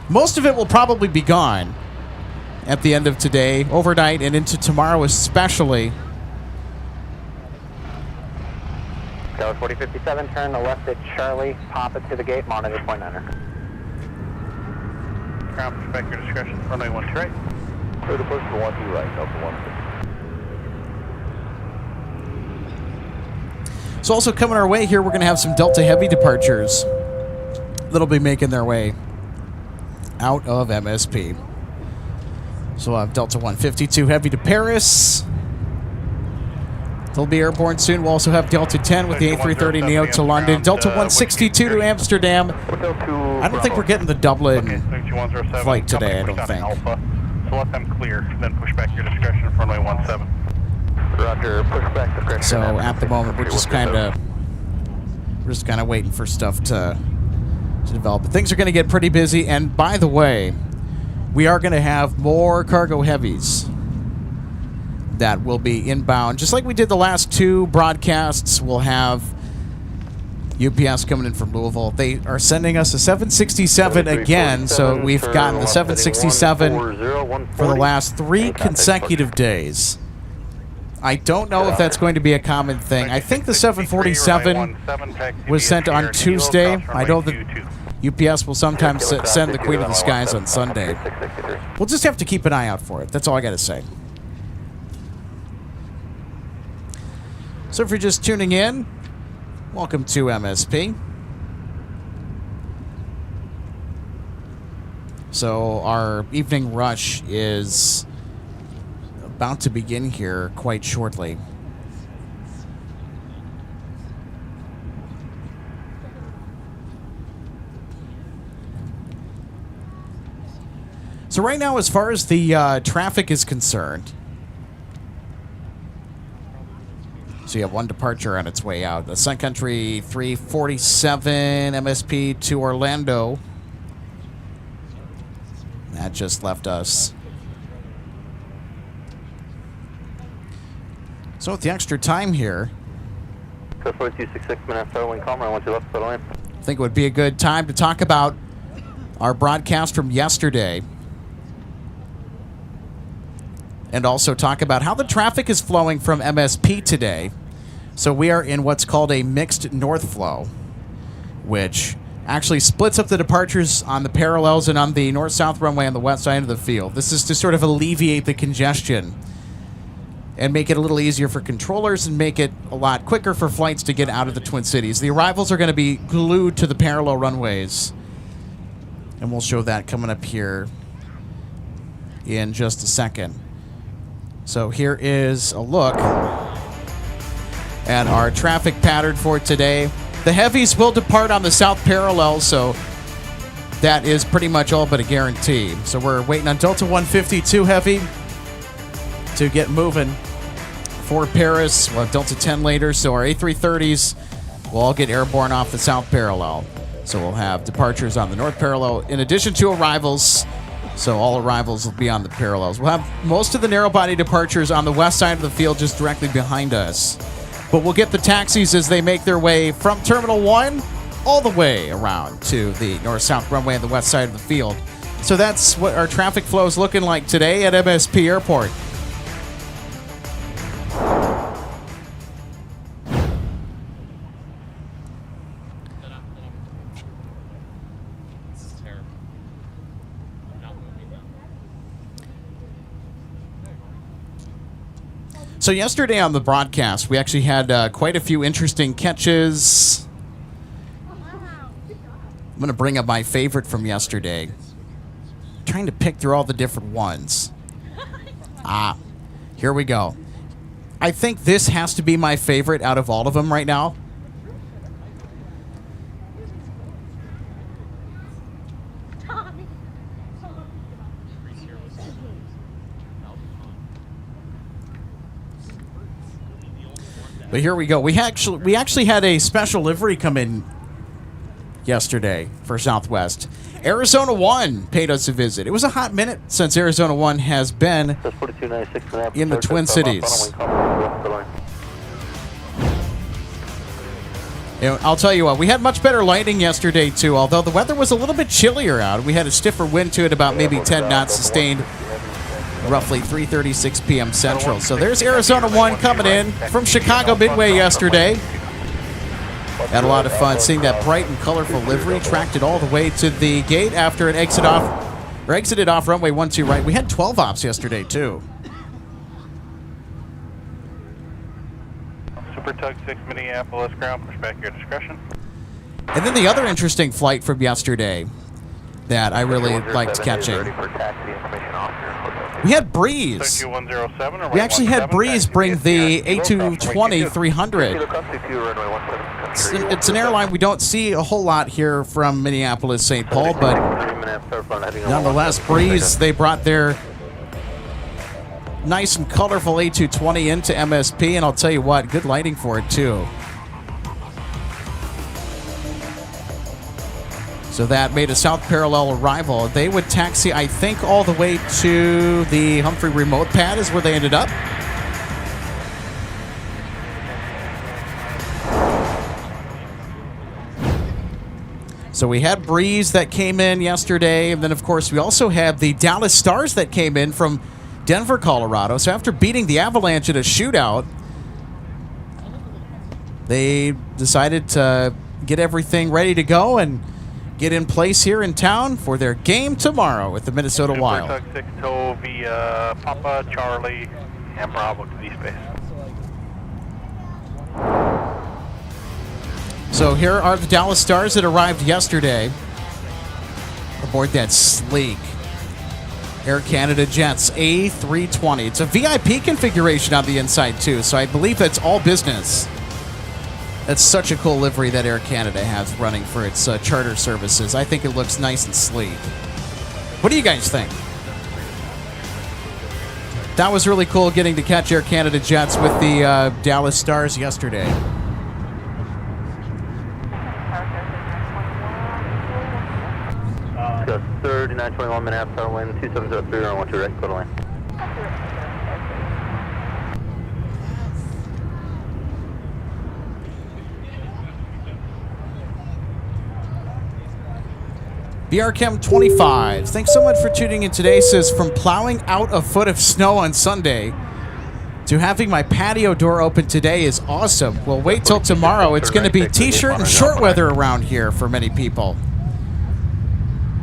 Most of it will probably be gone at the end of today, overnight, and into tomorrow especially. Dallas 4057, turn the left at Charlie, pop it to the gate, monitor point niner. Ground pushback your discretion, runway 12 right. Clear to push for 12 right, Delta 1. So also coming our way here, we're going to have some Delta Heavy departures that'll be making their way out of MSP. So we'll have Delta 152 Heavy to Paris. They'll be airborne soon. We'll also have Delta 10 with the A330 Neo to London. Delta 162 to Amsterdam. I don't think we're getting the Dublin flight today, I don't think. So let them clear, then push back your discretion for runway 17. Roger, push back discretion. So at the moment, we're just kind of waiting for stuff to develop. But things are going to get pretty busy. And by the way, we are going to have more cargo heavies that will be inbound. Just like we did the last two broadcasts, we'll have UPS coming in from Louisville. They are sending us a 767 again, so we've gotten the 767 for the last 3 consecutive days. I don't know if that's going to be a common thing. I think the 747 was sent on Tuesday. I know that UPS will sometimes send the Queen of the Skies on Sunday. We'll just have to keep an eye out for it. That's all I got to say. So if you're just tuning in, welcome to MSP. So our evening rush is about to begin here quite shortly. So right now, as far as the traffic is concerned, so you have one departure on its way out. The Sun Country 347 MSP to Orlando. That just left us. So with the extra time here, So 4266 minutes, wind calm, I want you left, settle in. I think it would be a good time to talk about our broadcast from yesterday. And also talk about how the traffic is flowing from MSP today. So we are in what's called a mixed north flow, which actually splits up the departures on the parallels and on the north-south runway on the west side of the field. This is to sort of alleviate the congestion and make it a little easier for controllers and make it a lot quicker for flights to get out of the Twin Cities. The arrivals are going to be glued to the parallel runways, and we'll show that coming up here in just a second. So here is a look at our traffic pattern for today. The heavies will depart on the south parallel, so that is pretty much all but a guarantee. So we're waiting on Delta 152 Heavy to get moving for Paris. We'll have Delta 10 later, so our A330s will all get airborne off the south parallel. So we'll have departures on the north parallel in addition to arrivals. So all arrivals will be on the parallels. We'll have most of the narrow-body departures on the west side of the field just directly behind us. But we'll get the taxis as they make their way from Terminal 1 all the way around to the north-south runway on the west side of the field. So that's what our traffic flow is looking like today at MSP Airport. So yesterday on the broadcast, we actually had quite a few interesting catches. I'm going to bring up my favorite from yesterday. I'm trying to pick through all the different ones. Here we go. I think this has to be my favorite out of all of them right now. But here we go. We actually had a special livery come in yesterday for Southwest. Arizona 1 paid us a visit. It was a hot minute since Arizona 1 has been in the Twin Cities. You know, I'll tell you what, we had much better lighting yesterday too, although the weather was a little bit chillier out. We had a stiffer wind to it, about maybe 10 knots sustained, roughly 3:36 p.m. Central. So there's Arizona 1 coming in from Chicago Midway yesterday. Had a lot of fun seeing that bright and colorful livery, tracked it all the way to the gate after it exited off runway 12 right. We had 12 ops yesterday too. Super Tug 6 Minneapolis ground, push back your discretion. And then the other interesting flight from yesterday that I really liked catching. We had Breeze. We actually had Breeze bring the A220-300. It's an airline we don't see a whole lot here from Minneapolis, St. Paul, but nonetheless, Breeze, they brought their nice and colorful A220 into MSP, and I'll tell you what, good lighting for it too. So that made a south parallel arrival. They would taxi, I think, all the way to the Humphrey remote pad is where they ended up. So we had Breeze that came in yesterday, and then of course we also had the Dallas Stars that came in from Denver, Colorado. So after beating the Avalanche in a shootout, they decided to get everything ready to go and get in place here in town for their game tomorrow with the Minnesota Wild. Super Tug 6 tow via Papa, Charlie, and Bravo to D-Space. So here are the Dallas Stars that arrived yesterday aboard that sleek Air Canada Jets A320. It's a VIP configuration on the inside too, so I believe that's all business. That's such a cool livery that Air Canada has running for its charter services. I think it looks nice and sleek. What do you guys think? That was really cool getting to catch Air Canada Jets with the Dallas Stars yesterday. Got 3921 Minneapolis, wind 2703 on 12 right, quarter line. BRChem 25. Thanks so much for tuning in today. Says, from plowing out a foot of snow on Sunday to having my patio door open today is awesome. We'll wait till tomorrow. It's going to be t-shirt and short weather around here for many people.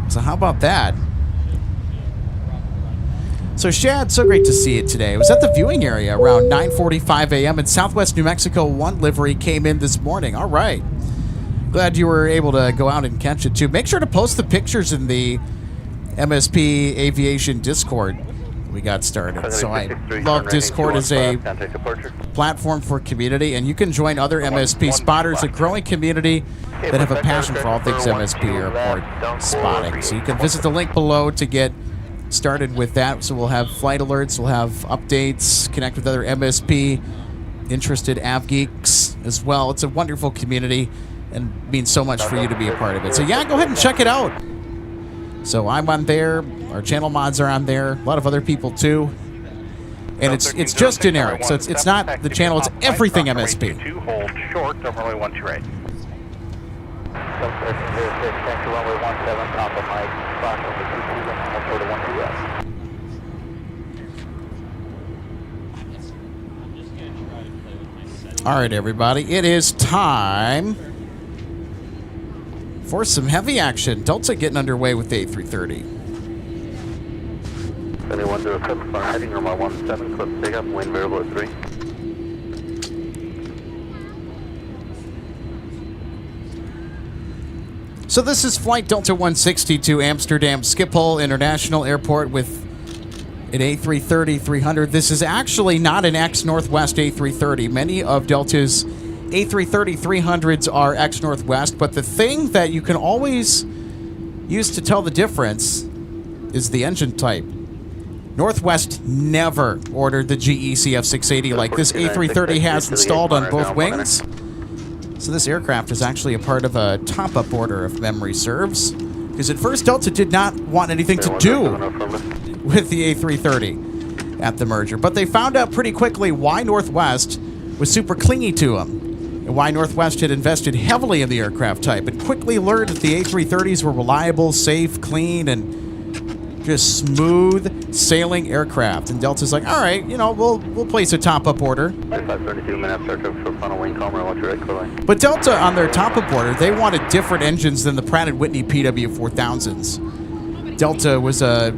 So how about that? So Shad, so great to see you today. I was at the viewing area around 9:45 a.m. and Southwest New Mexico 1 livery came in this morning. All right. Glad you were able to go out and catch it too. Make sure to post the pictures in the MSP Aviation Discord we got started. So I love Discord as a platform for community, and you can join other MSP spotters, a growing community that have a passion for all things MSP Airport spotting. So you can visit the link below to get started with that. So we'll have flight alerts, we'll have updates, connect with other MSP interested av geeks as well. It's a wonderful community and means so much for you to be a part of it. So yeah, go ahead and check it out. So I'm on there, our channel mods are on there, a lot of other people too. And it's just generic, so it's not the channel, it's everything MSP. Hold short, runway 12 right. Thank you, runway 17, Papa Mike, cross over 22, almost 12 All right, everybody, it is time for some heavy action. Delta getting underway with the A330. 7107, far heading, runway 17, clip big up, wind variable at 3. So this is Flight Delta 160 to Amsterdam Schiphol International Airport with an A330-300. This is actually not an ex-Northwest A330. Many of Delta's A330-300s are ex-Northwest, but the thing that you can always use to tell the difference is the engine type. Northwest never ordered the GE CF680 like this A330 has installed on both wings. So this aircraft is actually a part of a top-up order, if memory serves. Because at first, Delta did not want anything to do with the A330 at the merger. But they found out pretty quickly why Northwest was super clingy to them, and why Northwest had invested heavily in the aircraft type, and quickly learned that the A330s were reliable, safe, clean, and just smooth sailing aircraft. And Delta's like, all right, you know, we'll place a top-up order. 532 minutes, search for final wing calmer, watch your right clearly. But Delta, on their top-up order, they wanted different engines than the Pratt & Whitney PW4000s. Delta was a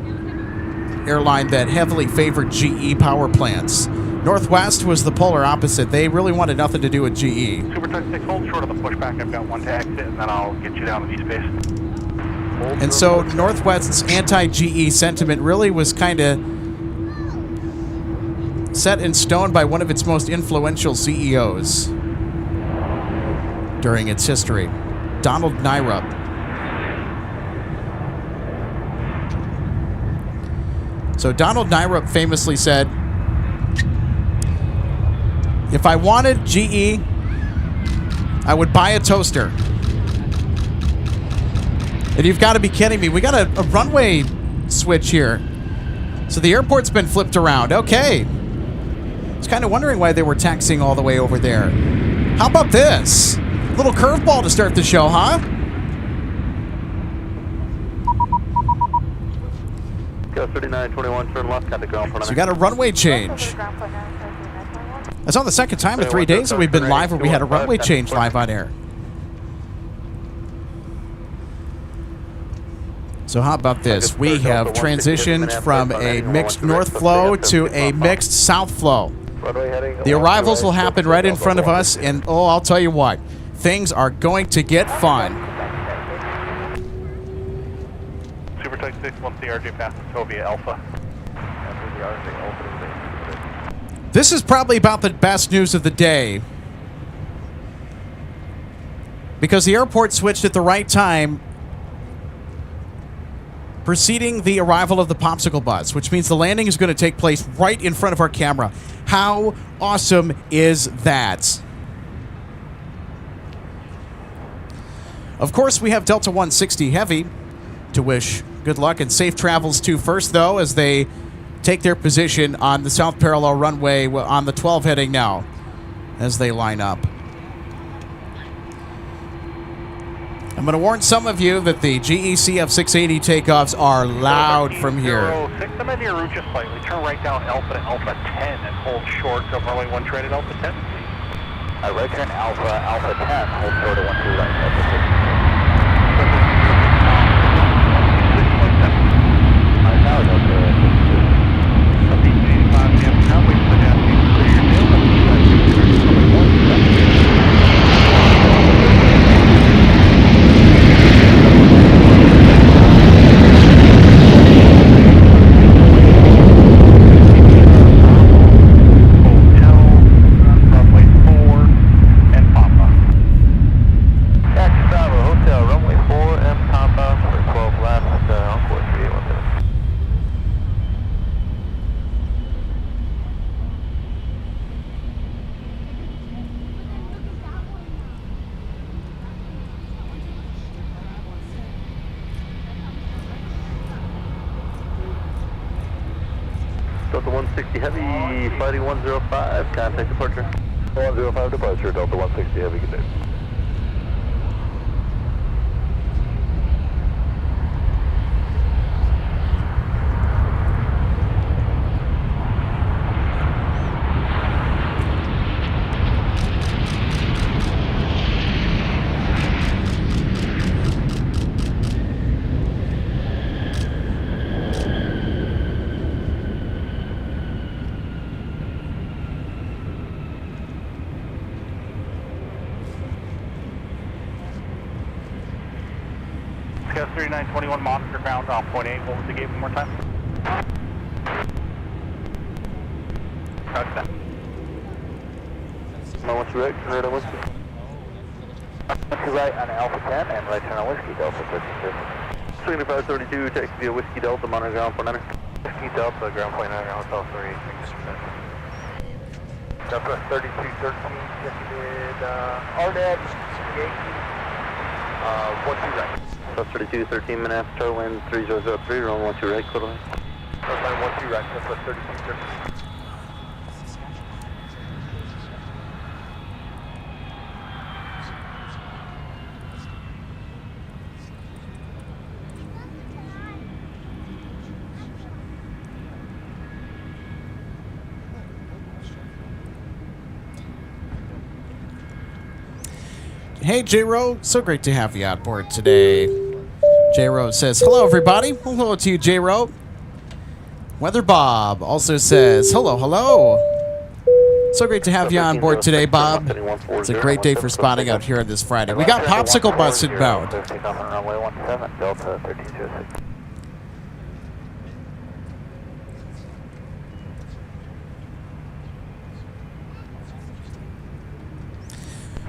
airline that heavily favored GE power plants. Northwest was the polar opposite. They really wanted nothing to do with GE. Super Tuck 6, hold short of the pushback. I've got one to exit, and then I'll get you down to V-space. And so Northwest's anti-GE sentiment really was kind of set in stone by one of its most influential CEOs during its history, Donald Nyrup. So Donald Nyrup famously said, if I wanted GE, I would buy a toaster. And you've got to be kidding me. We got a runway switch here. So the airport's been flipped around. Okay. I was kind of wondering why they were taxiing all the way over there. How about this? Little curveball to start the show, huh? Go 3921, turn left, got the ground front. So we got a runway change. That's on the second time in 3 days that we've been live where we had a runway change live on air. So how about this? We have transitioned from a mixed north flow to a mixed south flow. The arrivals will happen right in front of us, and oh, I'll tell you what, things are going to get fun. Super Tuck 6, once the RJ passes Tovia Alpha. This is probably about the best news of the day, because the airport switched at the right time, preceding the arrival of the popsicle bus, which means the landing is going to take place right in front of our camera. How awesome is that? Of course, we have Delta 160 Heavy to wish good luck and safe travels to first, though, as they take their position on the south parallel runway on the 12 heading now as they line up. I'm going to warn some of you that the GE CF680 takeoffs are loud from here. 06, I'm in your route just slightly. Turn right down Alpha to Alpha 10 and hold short of runway 1 traded Alpha 10. Right turn Alpha 10, hold short of 1 2 right, Alpha 6. Alright, now we go to 85, now wait for the gas to clear your tail. Delta 160 Heavy, fighting 105, contact departure. 105 departure, Delta 160 Heavy, good day. Gas 3921, monitor ground on point 8. What was the gate one more time? Roger that. What's your right, turn right on Whiskey. To right on Alpha 10 and right turn on Whiskey, Delta 36. 2532, taxi via Whiskey Delta, monitor ground for 9. Whiskey Delta, ground point 9, Hotel 3. Delta 3213, shifted RDAD, Yankee, 12 right. Delta 3213, Minneapolis, Star wind 3003, runway 12 right, clear to land. Runway 12 right, Delta 3213. Hey, J-Ro. So great to have you on board today. J-Ro says, hello, everybody. Well, hello to you, J-Ro. Weather Bob also says, hello, hello. So great to have you on board today, Bob. It's a great day for spotting out here on this Friday. We got Popsicle Bus inbound. Runway 17, Delta 1306.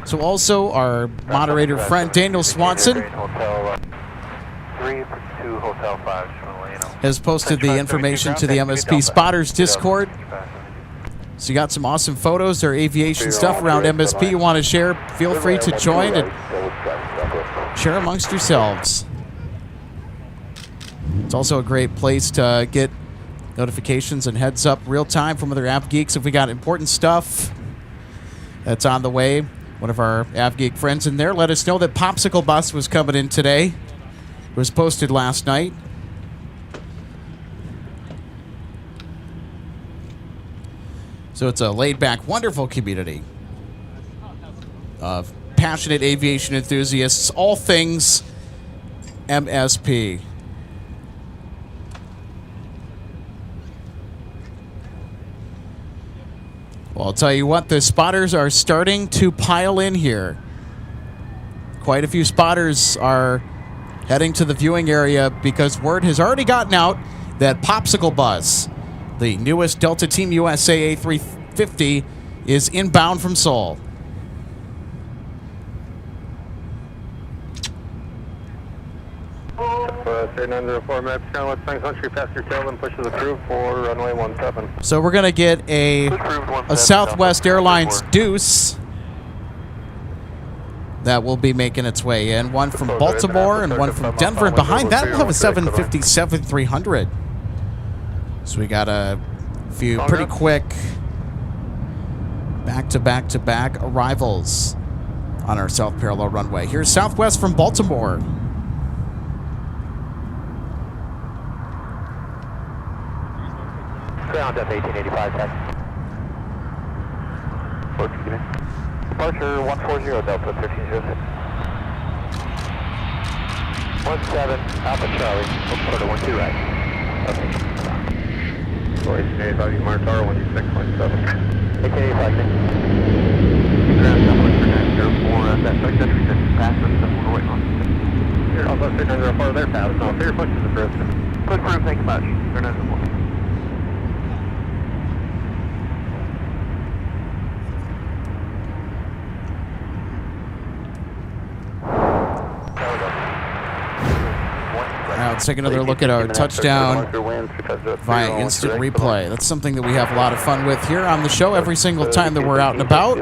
So also our moderator friend Daniel Swanson has posted the information to the MSP Spotters Discord. So you got some awesome photos or aviation stuff around MSP you want to share. Feel free to join and share amongst yourselves. It's also a great place to get notifications and heads up real time from other app geeks if we got important stuff that's on the way. One of our AvGeek friends in there let us know that Popsicle Bus was coming in today. It was posted last night. So it's a laid-back, wonderful community of passionate aviation enthusiasts, all things MSP. Well, I'll tell you what, the spotters are starting to pile in here. Quite a few spotters are heading to the viewing area because word has already gotten out that Popsicle Bus, the newest Delta Team USA A350, is inbound from Seoul. Straight 904 maps, Sun Country, pass your tail and pushes approved for runway 17. So we're going to get a Southwest Airlines Deuce that will be making its way in. One from Baltimore and one from Denver. And behind that, we'll have a 757-300. So we got a few pretty quick back-to-back-to-back arrivals on our south parallel runway. Here's Southwest from Baltimore. Ground up 1885, taxi. Departure 140, Delta 1306. 17, Alpha Charlie, Florida 12 right. Okay. Sorry, 1885, Martar 126.7. 1885, ground down 1904, that Sun Country just passed us, that's what we're waiting on. Here, Alpha 904, they're passed, so figure pushes approved. Good proof, thank you much. They're 904. Now let's take another look at our touchdown via instant replay. That's something that we have a lot of fun with here on the show every single time that we're out and about.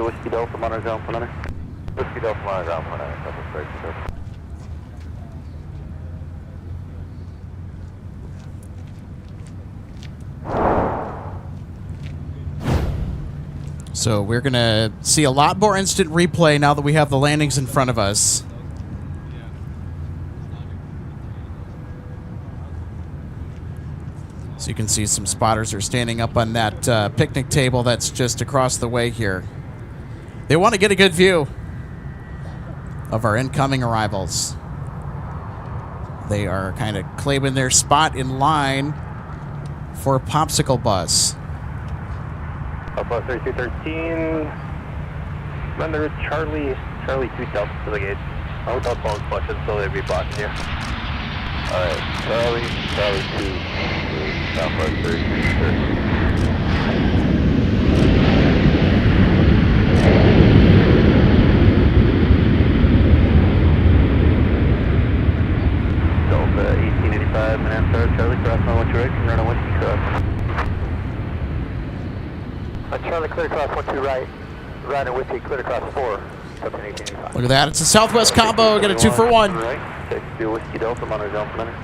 So we're going to see a lot more instant replay now that we have the landings in front of us. So you can see some spotters are standing up on that picnic table that's just across the way here. They want to get a good view of our incoming arrivals. They are kind of claiming their spot in line for Popsicle Bus. Alpha 3213, render Charlie 2 Delta to the gate. Hotel phone's flushing, so they'll be blocking you. Alright, Charlie 2, Southwest 3213. Delta 1885, Minneapolis, Charlie, cross on 1 right, run on whiskey cross. Charlie, clear across 12 right. Right and Whiskey, clear across 4. Something 1885. Look at that. It's a Southwest combo. Got a 2 for 1. Right. Take your Whiskey Delta, monitor down for minute.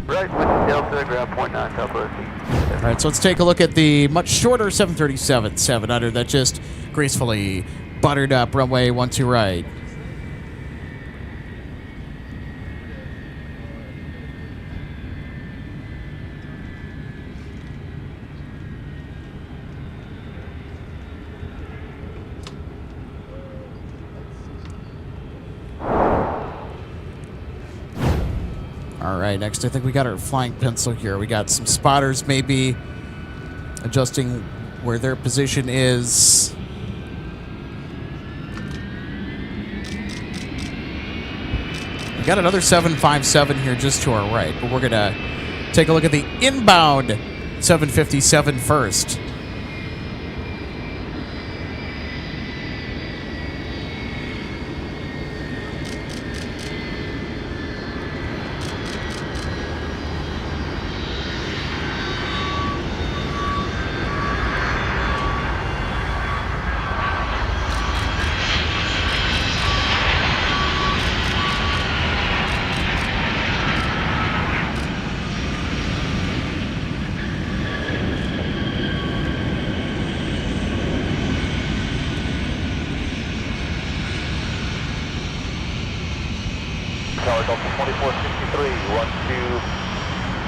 Right, Whiskey Delta, grab .9 Southwest. All right, so let's take a look at the much shorter 737-700 that just gracefully buttered up runway 12 right. All right, next I think we got our flying pencil here. We got some spotters maybe adjusting where their position is. We got another 757 here just to our right, but we're going to take a look at the inbound 757 first. Tower Delta 2463, 12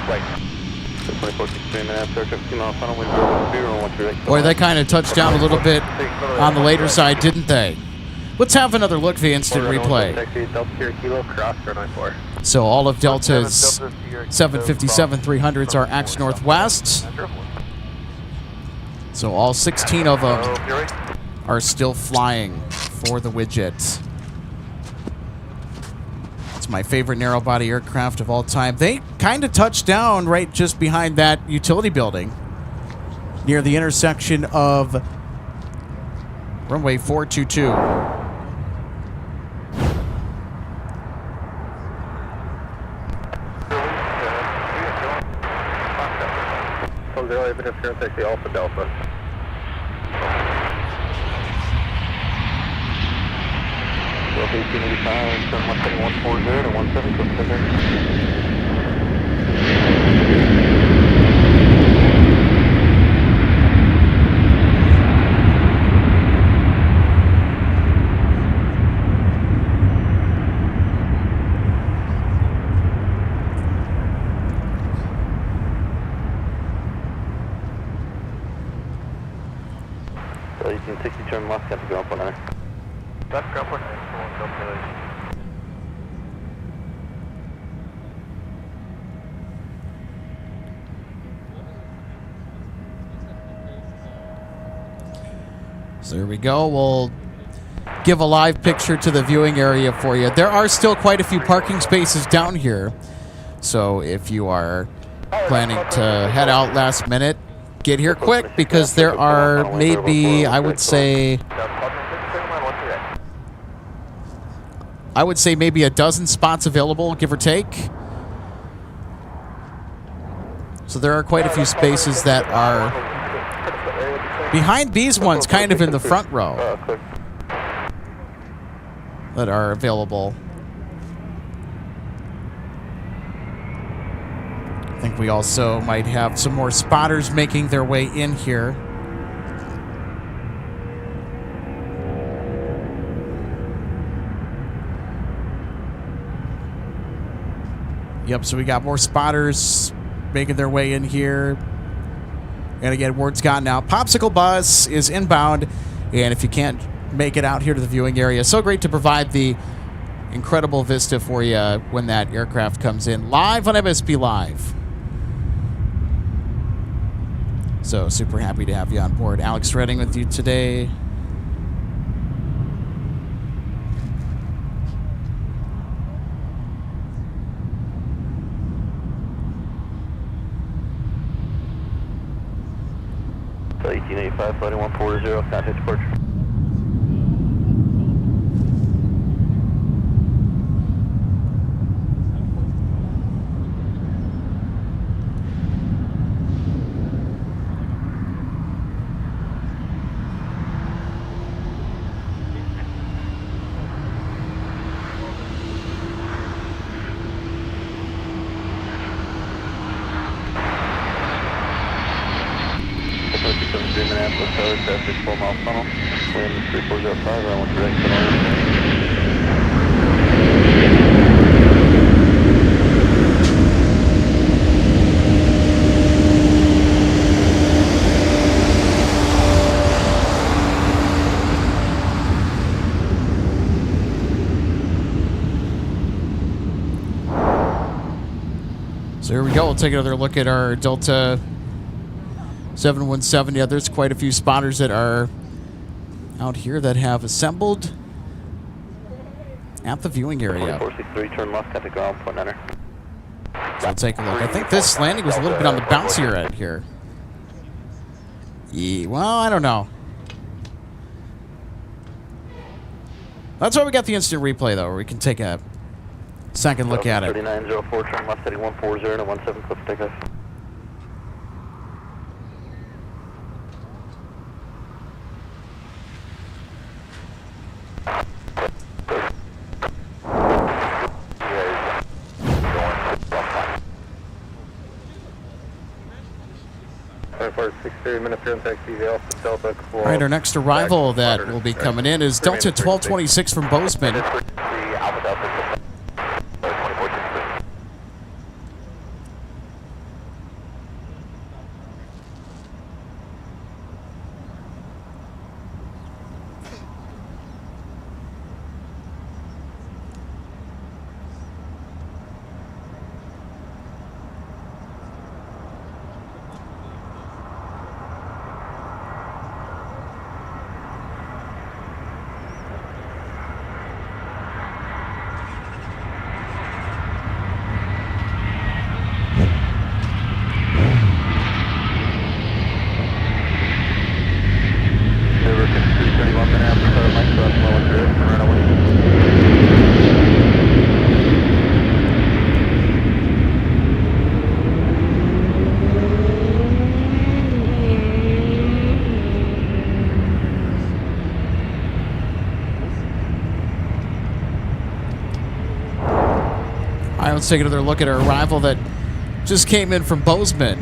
right. 2463 Minneapolis Aircraft, 2 mile final, wind 010, 12 right. Boy, they kind of touched down a little bit on the later side, didn't they? Let's have another look via instant replay. Delta Sierra Kilo, cross 94. So all of Delta's 757-300s are axe northwest. So all 16 of them are still flying for the widget. It's my favorite narrow-body aircraft of all time. They kind of touched down right just behind that utility building near the intersection of runway 422. So 0, interference, taxi Alpha Delta. Delta 1885, turn 17140 to 17, So 1860, turn left, got to go up on I. Left, go up on I. So there we go. We'll give a live picture to the viewing area for you. There are still quite a few parking spaces down here. So if you are planning to head out last minute, get here quick because there are maybe, I would say maybe a dozen spots available, give or take. So there are quite a few spaces that are behind these ones, kind of in the front row, that are available. I think we also might have some more spotters making their way in here. Yep, so we got more spotters making their way in here. And again, word's gotten out. Popsicle Bus is inbound, and if you can't make it out here to the viewing area, so great to provide the incredible vista for you when that aircraft comes in live on MSP Live. So super happy to have you on board. Alex Redding with you today. So 1885, flight 140, contact departure. 463 Minneapolis, tower, traffic 4 mile funnel. Wind 3405, I want direct to So here we go. We'll take another look at our Delta 717. Yeah, there's quite a few spotters that are out here that have assembled at the viewing area. 463, turn left, got the ground, point enter. So we'll take a look. I think this landing was a little bit on the bouncier end here. Yeah, well, I don't know. That's why we got the instant replay, though, where we can take a second look at it. 3904, turn left, heading 140 to 17, cliff takeoff. All right, our next arrival that will be coming in is Delta 1226 from Bozeman. All right, let's take another look at our arrival that just came in from Bozeman.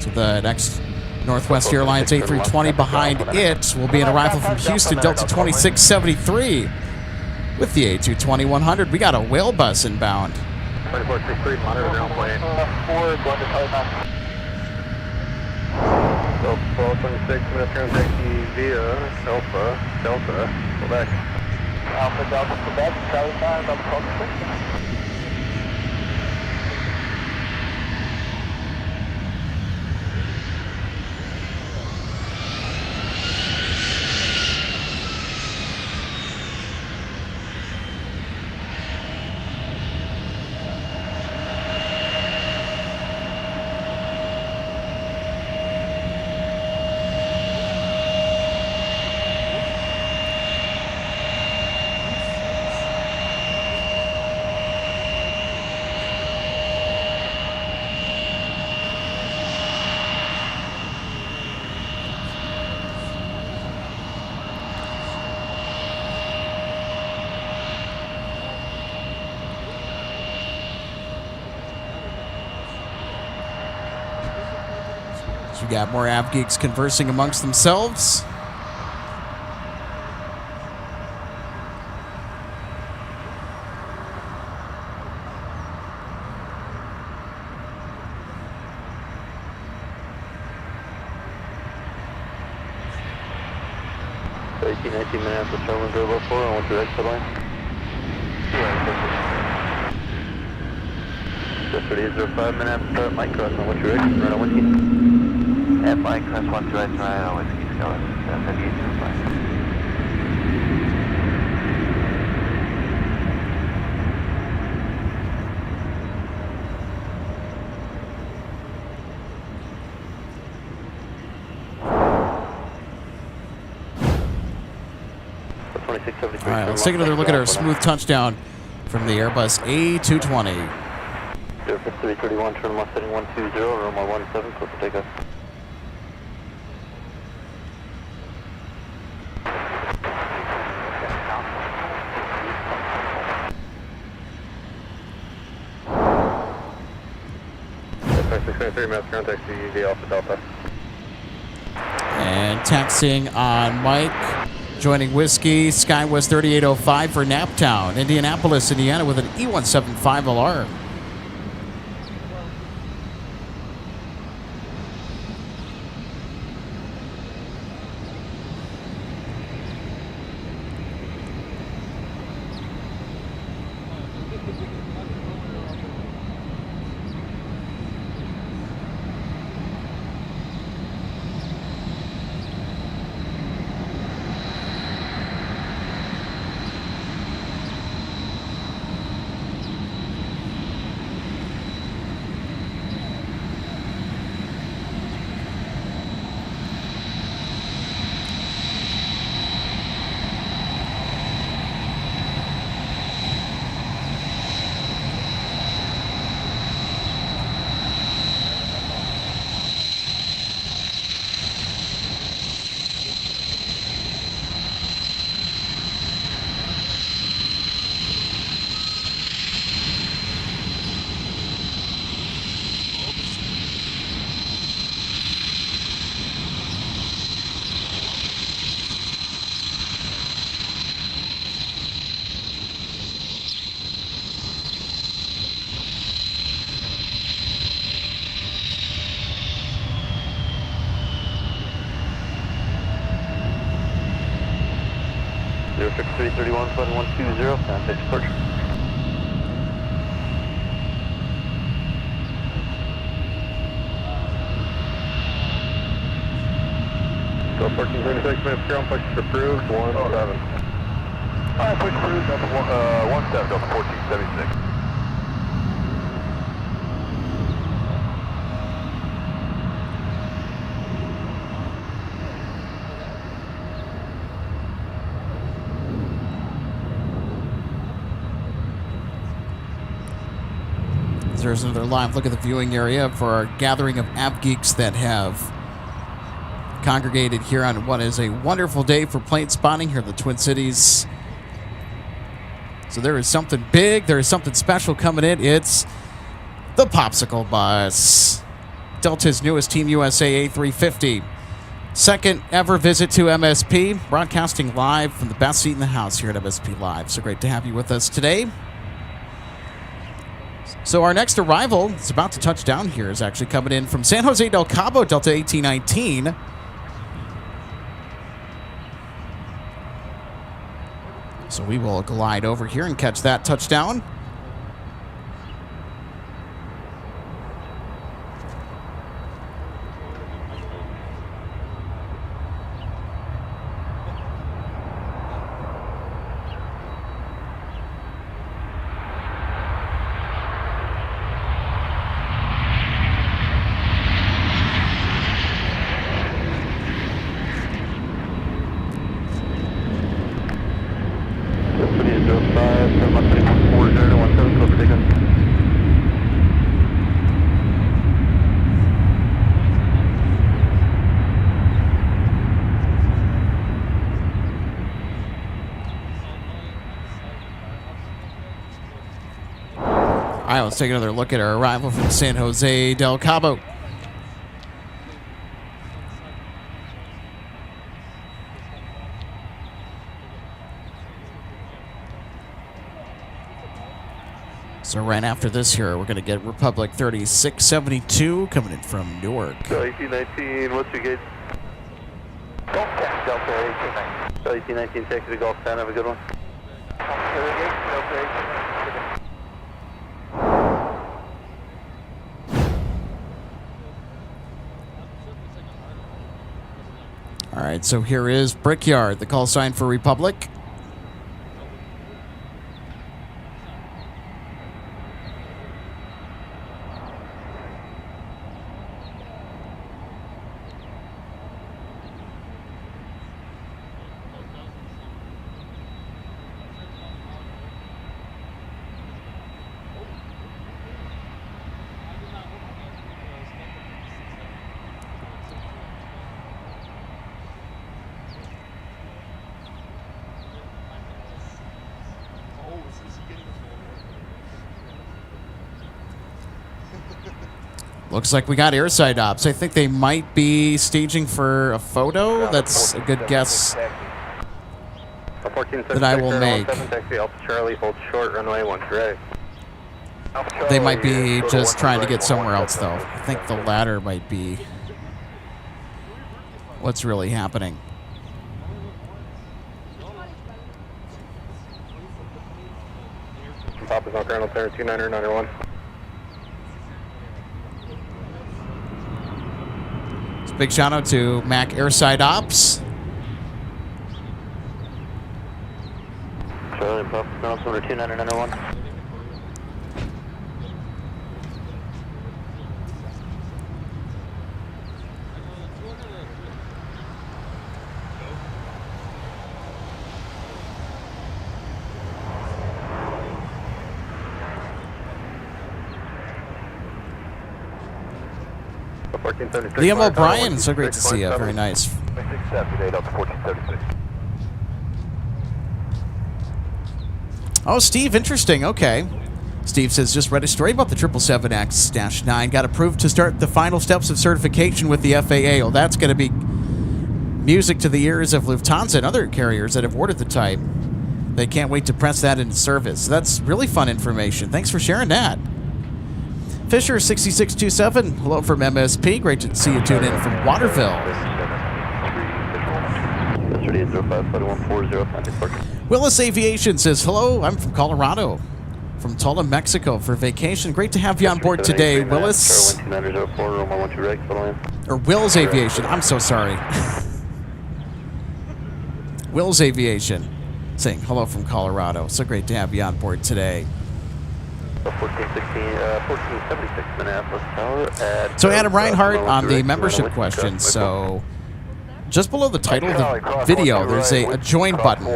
So the next Northwest Airlines A320 behind it will be an arrival from Houston, Delta 2673 with the A220-100. We got a whale bus inbound. 2463, monitor ground plane. 4, going to Thailand. Delta 1226, minutes ground taxi via Alpha, Delta, Quebec. Alpha, Delta, Quebec, Charlie 5, Delta 1226. We got more av geeks conversing amongst themselves. So 1819 Minneapolis, Charlie 004, I want direct to line. Just 3805 Minneapolis, Mike Cross, I want direct, right on whiskey. At Mike Cross, 1 direct, right on whiskey, Skyline, 7805. All right, let's take another look at our smooth touchdown from the Airbus A220. 331, turn left heading 120, runway 17, close to takeoff. 3 minutes, contact CEV Alpha Delta. And taxiing on Mike, joining Whiskey, SkyWest 3805 for Naptown, Indianapolis, Indiana, with an E175LR. Zero 6331, flight 120, contact departure. Go 1436 minutes, ground push approved, 17. Alright, push approved, Delta 17, Delta 1476. There's another live look at the viewing area for our gathering of app geeks that have congregated here on what is a wonderful day for plane spotting here in the Twin Cities. So there is something big, there is something special coming in. It's the Popsicle Bus, Delta's newest Team USA A350. Second ever visit to MSP, broadcasting live from the best seat in the house here at MSP Live. So great to have you with us today. So our next arrival is about to touch down here is actually coming in from San Jose del Cabo, Delta 1819. So we will glide over here and catch that touchdown. All right, let's take another look at our arrival from San Jose del Cabo. So right after this here, we're going to get Republic 3672 coming in from Newark. Delta 1819, what's your gate? Delta 1819. Delta 1819, taxi to Gulf 10, have a good one. All right, so here is Brickyard, the call sign for Republic. Looks like we got airside ops. I think they might be staging for a photo. That's a good guess that I will make. Taxi Alpha Charlie, hold short, runway 13 ready. They might be just trying to get somewhere else, though. I think the latter might be what's really happening. Papa's on Colonel Center 2991. Big shout out to Mac Airside Ops. Charlie, Papa, Colonel Center 2991. Liam O'Brien, so great to see you. Very nice. Oh, Steve, interesting. Okay. Steve says, just read a story about the 777X-9. Got approved to start the final steps of certification with the FAA. Well, that's going to be music to the ears of Lufthansa and other carriers that have ordered the type. They can't wait to press that into service. That's really fun information. Thanks for sharing that. Fisher6627, hello from MSP. Great to see you tune in from Waterville. Willis Aviation says, hello, I'm from Colorado, from Tula, Mexico for vacation. Great to have you on board today, Willis. Or Will's Aviation, I'm so sorry. Will's Aviation saying hello from Colorado. So great to have you on board today. 1476 Minneapolis Tower at So Adam Reinhardt on the membership question. So just below the title of the video, there's a join button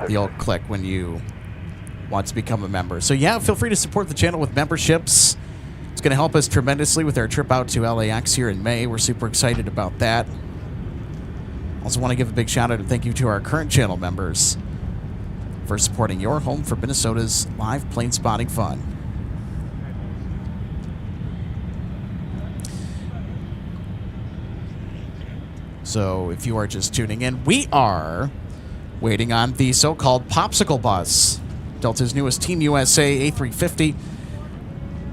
you'll click when you want to become a member. So yeah, feel free to support the channel with memberships. It's going to help us tremendously with our trip out to LAX here in May. We're super excited about that. Also want to give a big shout out and thank you to our current channel members for supporting your home for Minnesota's live plane spotting fun. So if you are just tuning in, we are waiting on the so-called popsicle bus, Delta's newest Team USA A350,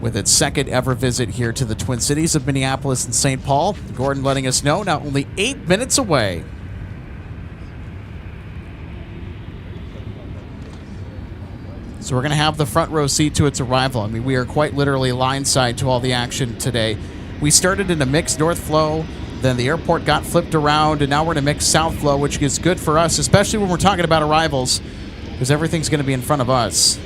with its second ever visit here to the Twin Cities of Minneapolis and St. Paul. Gordon letting us know now only 8 minutes away. So we're going to have the front row seat to its arrival. I mean, we are quite literally line side to all the action today. We started in a mixed north flow, then the airport got flipped around, and now we're in a mixed south flow, which is good for us, especially when we're talking about arrivals, because everything's going to be in front of us.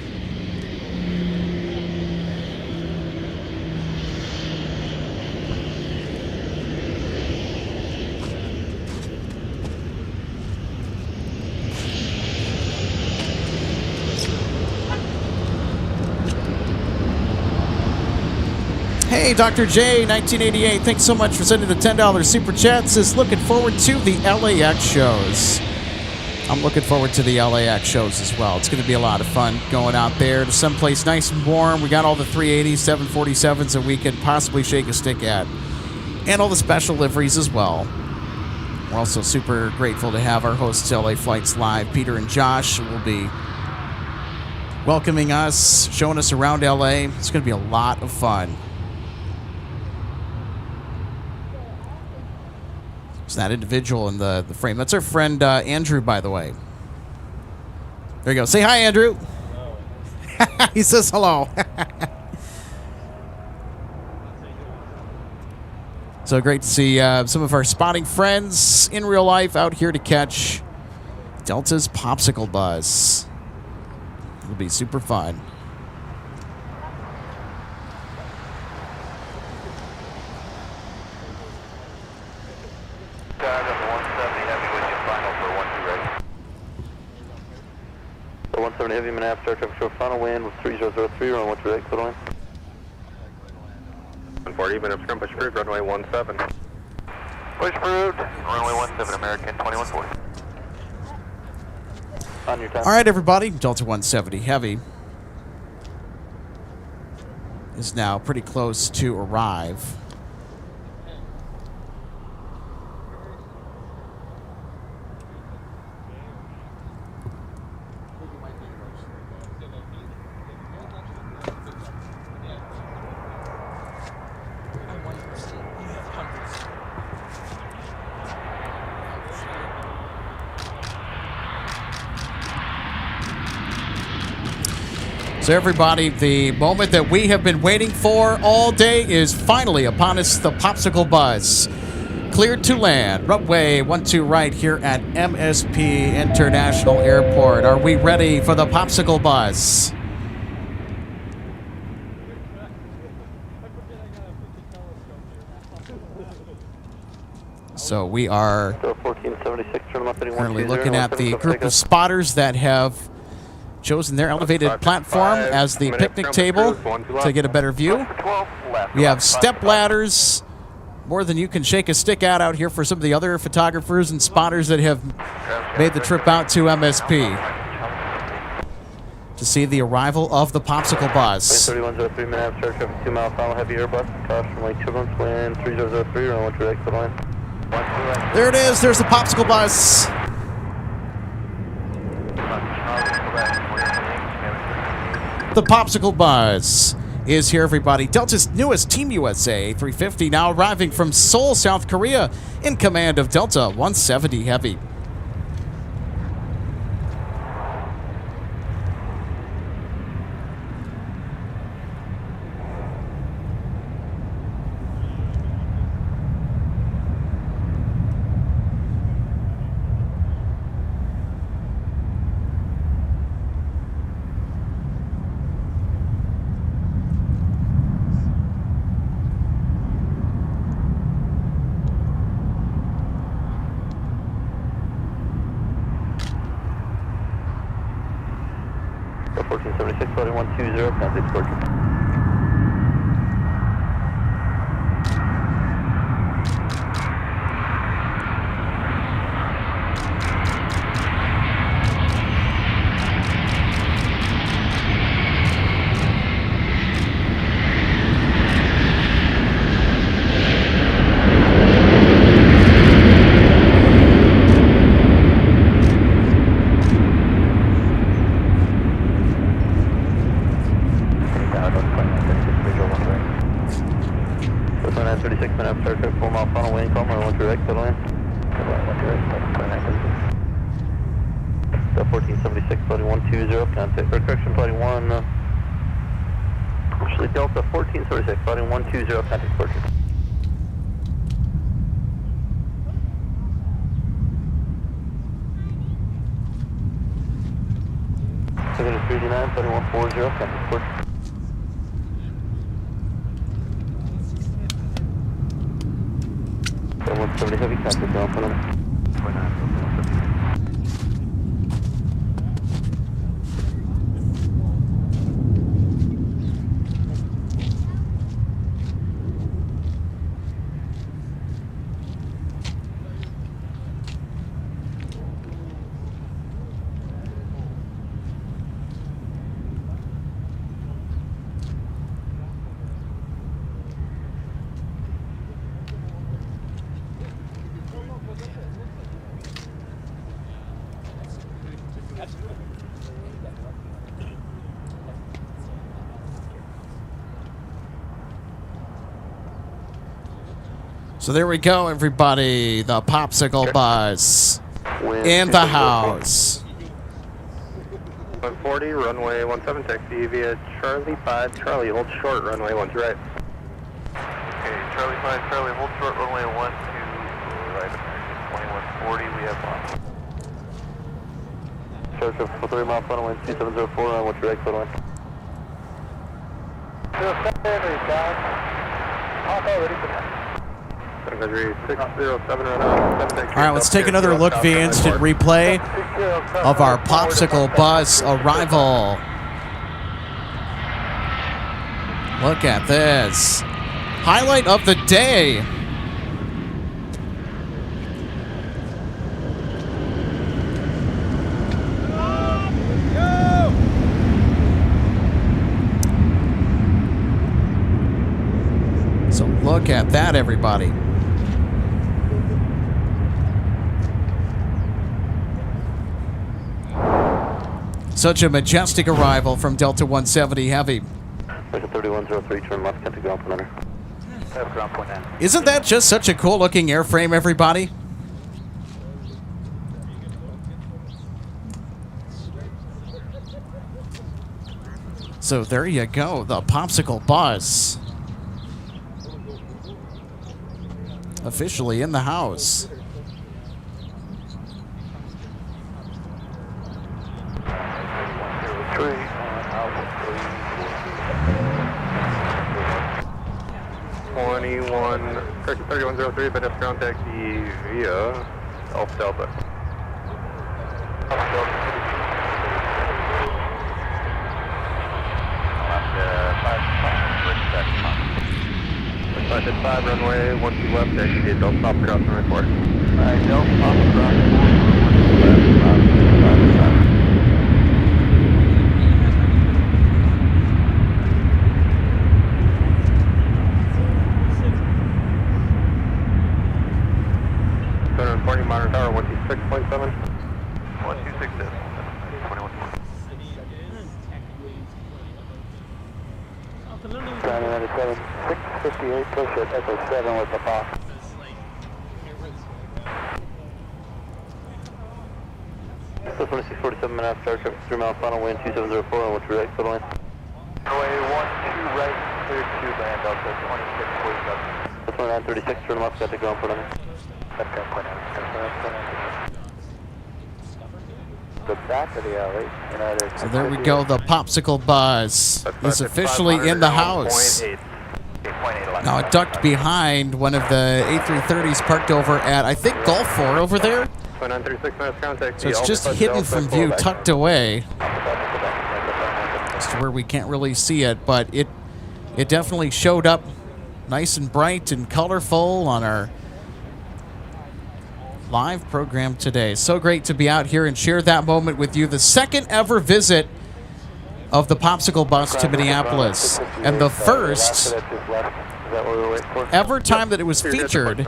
Hey, Dr. J, 1988, thanks so much for sending the $10 super chat. Says, looking forward to the LAX shows. I'm looking forward to the LAX shows as well. It's going to be a lot of fun going out there to someplace nice and warm. We got all the 380s, 747s that we can possibly shake a stick at. And all the special liveries as well. We're also super grateful to have our hosts, LA Flights Live, Peter and Josh, who will be welcoming us, showing us around LA. It's going to be a lot of fun. It's that individual in the frame. That's our friend Andrew, by the way. There you go. Say hi, Andrew. Hello. He says hello. So great to see some of our spotting friends in real life out here to catch Delta's Popsicle Bus. It'll be super fun. Heavy Minneapolis air traffic show final wind with 3003 runway 28, clear line. 140 minutes scrum push approved, runway 17. Push approved, runway 17, American 2140. On your time. All right, everybody, Delta 170 Heavy is now pretty close to arrive. So everybody, the moment that we have been waiting for all day is finally upon us. The Popsicle Bus cleared to land. Runway 12 right here at MSP International Airport. Are we ready for the Popsicle Bus? So we are 1476, currently looking at the group of spotters that have chosen their elevated platform as the picnic table to get a better view. We have step ladders, more than you can shake a stick out here for some of the other photographers and spotters that have made the trip out to MSP to see the arrival of the Popsicle Bus. 3103 Minneapolis, traffic 2 mile final heavy Airbus, caution lake turbulence, wind 3003, runway 2 exit line. There it is, there's the Popsicle Bus. The Popsicle Bus is here, everybody. Delta's newest Team USA 350 now arriving from Seoul, South Korea, in command of Delta 170 Heavy. So 1476, flight 120, contact departure. So 1476, flight 120, contact, or correction, flight 1, actually Delta 1476, flight 120, contact departure. Second 389, flight 140, contact departure. So 170 heavy, contact Alpha number. So there we go, everybody. The Popsicle Bus in the house. 140, runway 17 taxi via Charlie 5, Charlie, hold short, runway 12 right. Okay, Charlie 5, Charlie, hold short, runway 12 right, 2140, we have lost. Charge of 3 mile final wind 2704, on what's your exit line? 07 down, Papa ready for that. All right, let's take another look via instant replay of our Popsicle Bus arrival. Look at this. Highlight of the day. So look at that, everybody. Such a majestic arrival from Delta 170 Heavy. 3103, turn left, contact ground point enter. Ground point enter. Isn't that just such a cool looking airframe, everybody? So there you go, the popsicle bus. Officially in the house. Correction, 3103, but that's ground taxi via Alpha Delta. Left at 5 runway, 12 left, taxi, don't stop across runway 4. Alright, don't stop across runway 4, 5. Monitor tower 126.7. 126 is 21. Grounding 97, 658, push it, Echo 7 with the box. So 2647 minutes, start traffic 3 mile final wind 2704 on what's right, foot line. Runway 12 right, clear 2 land Delta 2647. That's 2936, turn left, got the ground foot on it. The back of the alley. So there we go. The popsicle bus is officially in the house. Now it ducked behind one of the A330s parked over at, I think, Gulf 4 over there. So it's just hidden from view, tucked away. Just to where we can't really see it, but it definitely showed up nice and bright and colorful on our live program today. So great to be out here and share that moment with you. The second ever visit of the popsicle bus to Minneapolis, and the first ever time that it was featured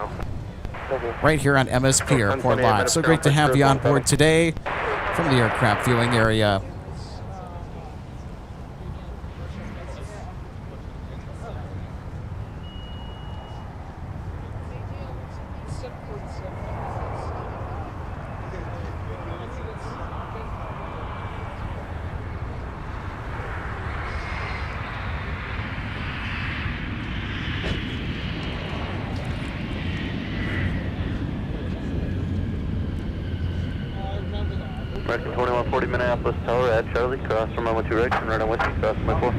right here on MSP Airport Live. So great to have you on board today from the aircraft viewing area. American 2140 Minneapolis Tower at Charlie, cross from runway 2 right, turn right on Whiskey, cross runway 4.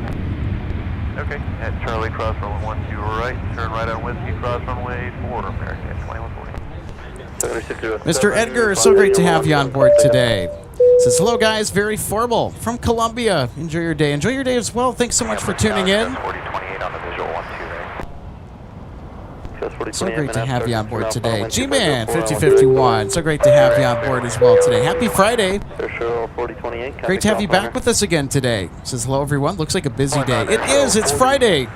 Okay, at Charlie, cross runway 12 right, turn right on Whiskey, cross runway 4, American 2140. Mr. Edgar, so great to have you on board today. Says, hello guys, very formal from Columbia. Enjoy your day. Enjoy your day as well. Thanks so much for tuning in. So great to have you on board today. G-Man 5051. So great to have you on board as well today. Happy Friday. Great to have you back with us again today. Says hello everyone. Looks like a busy day. It is. It's Friday.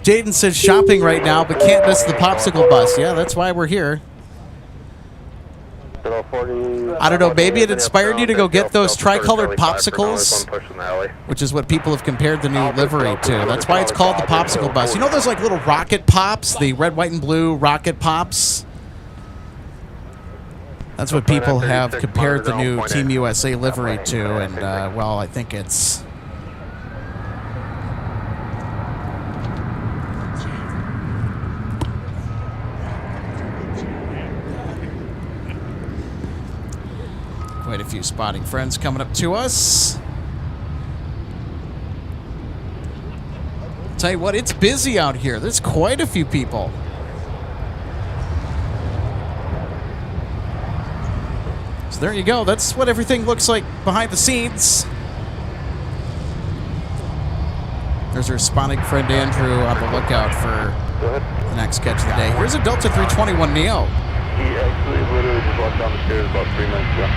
Jaden says shopping right now, but can't miss the popsicle bus. Yeah, that's why we're here. I don't know, maybe it inspired you to go get those tricolored popsicles, which is what people have compared the new livery to. That's why it's called the popsicle bus. You know those like little rocket pops, the red, white, and blue rocket pops? That's what people have compared the new Team USA livery to, and well, I think it's... quite a few spotting friends coming up to us. Tell you what, it's busy out here. There's quite a few people. So there you go. That's what everything looks like behind the scenes. There's our spotting friend Andrew on the lookout for the next catch of the day. Here's a Delta 321 Neo. He actually literally just walked down the stairs about 3 minutes ago.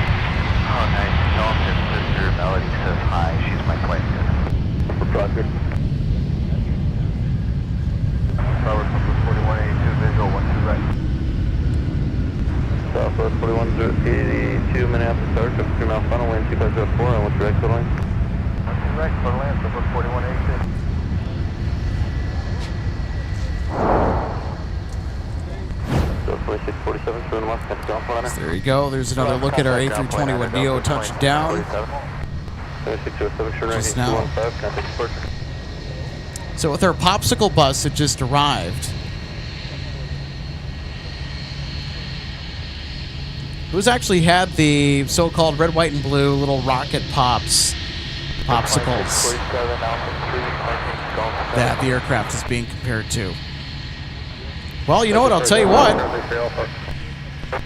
Oh, nice. Tell him his sister Melody says hi. She's my flight attendant. For Proctor. Southwest 4182, visual 12 right. Southwest 4182, Minneapolis Tower, 3 mile final, wind 2504, on what's direct foot line? 12 right, foot line, Southwest 4182. There you go. There's another look at our A321neo touchdown. Just now. So with our popsicle bus that just arrived, who's actually had the so-called red, white, and blue little rocket pops, popsicles that the aircraft is being compared to? Well, you know what? I'll tell you what.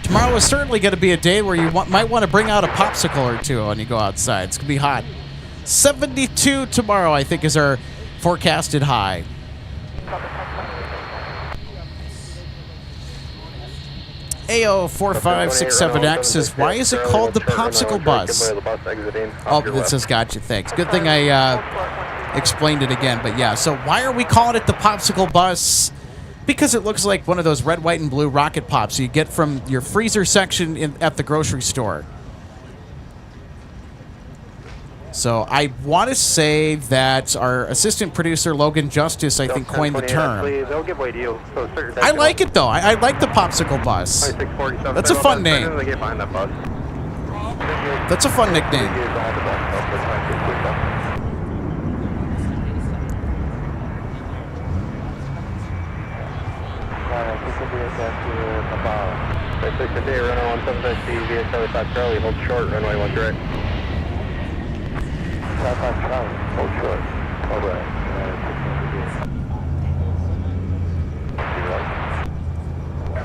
Tomorrow is certainly going to be a day where you might want to bring out a popsicle or two when you go outside. It's going to be hot. 72 tomorrow, I think, is our forecasted high. AO4567X says, why is it called the popsicle bus? Oh, that says gotcha, thanks. Good thing I explained it again. But yeah, so why are we calling it the popsicle bus? Because it looks like one of those red, white, and blue rocket pops you get from your freezer section at the grocery store. So I want to say that our assistant producer, Logan Justice, I think, coined the term. I like it, though. I like the popsicle bus. That's a fun name. That's a fun nickname. Charlie, hold short, runway 1 direct. Hold short. All right.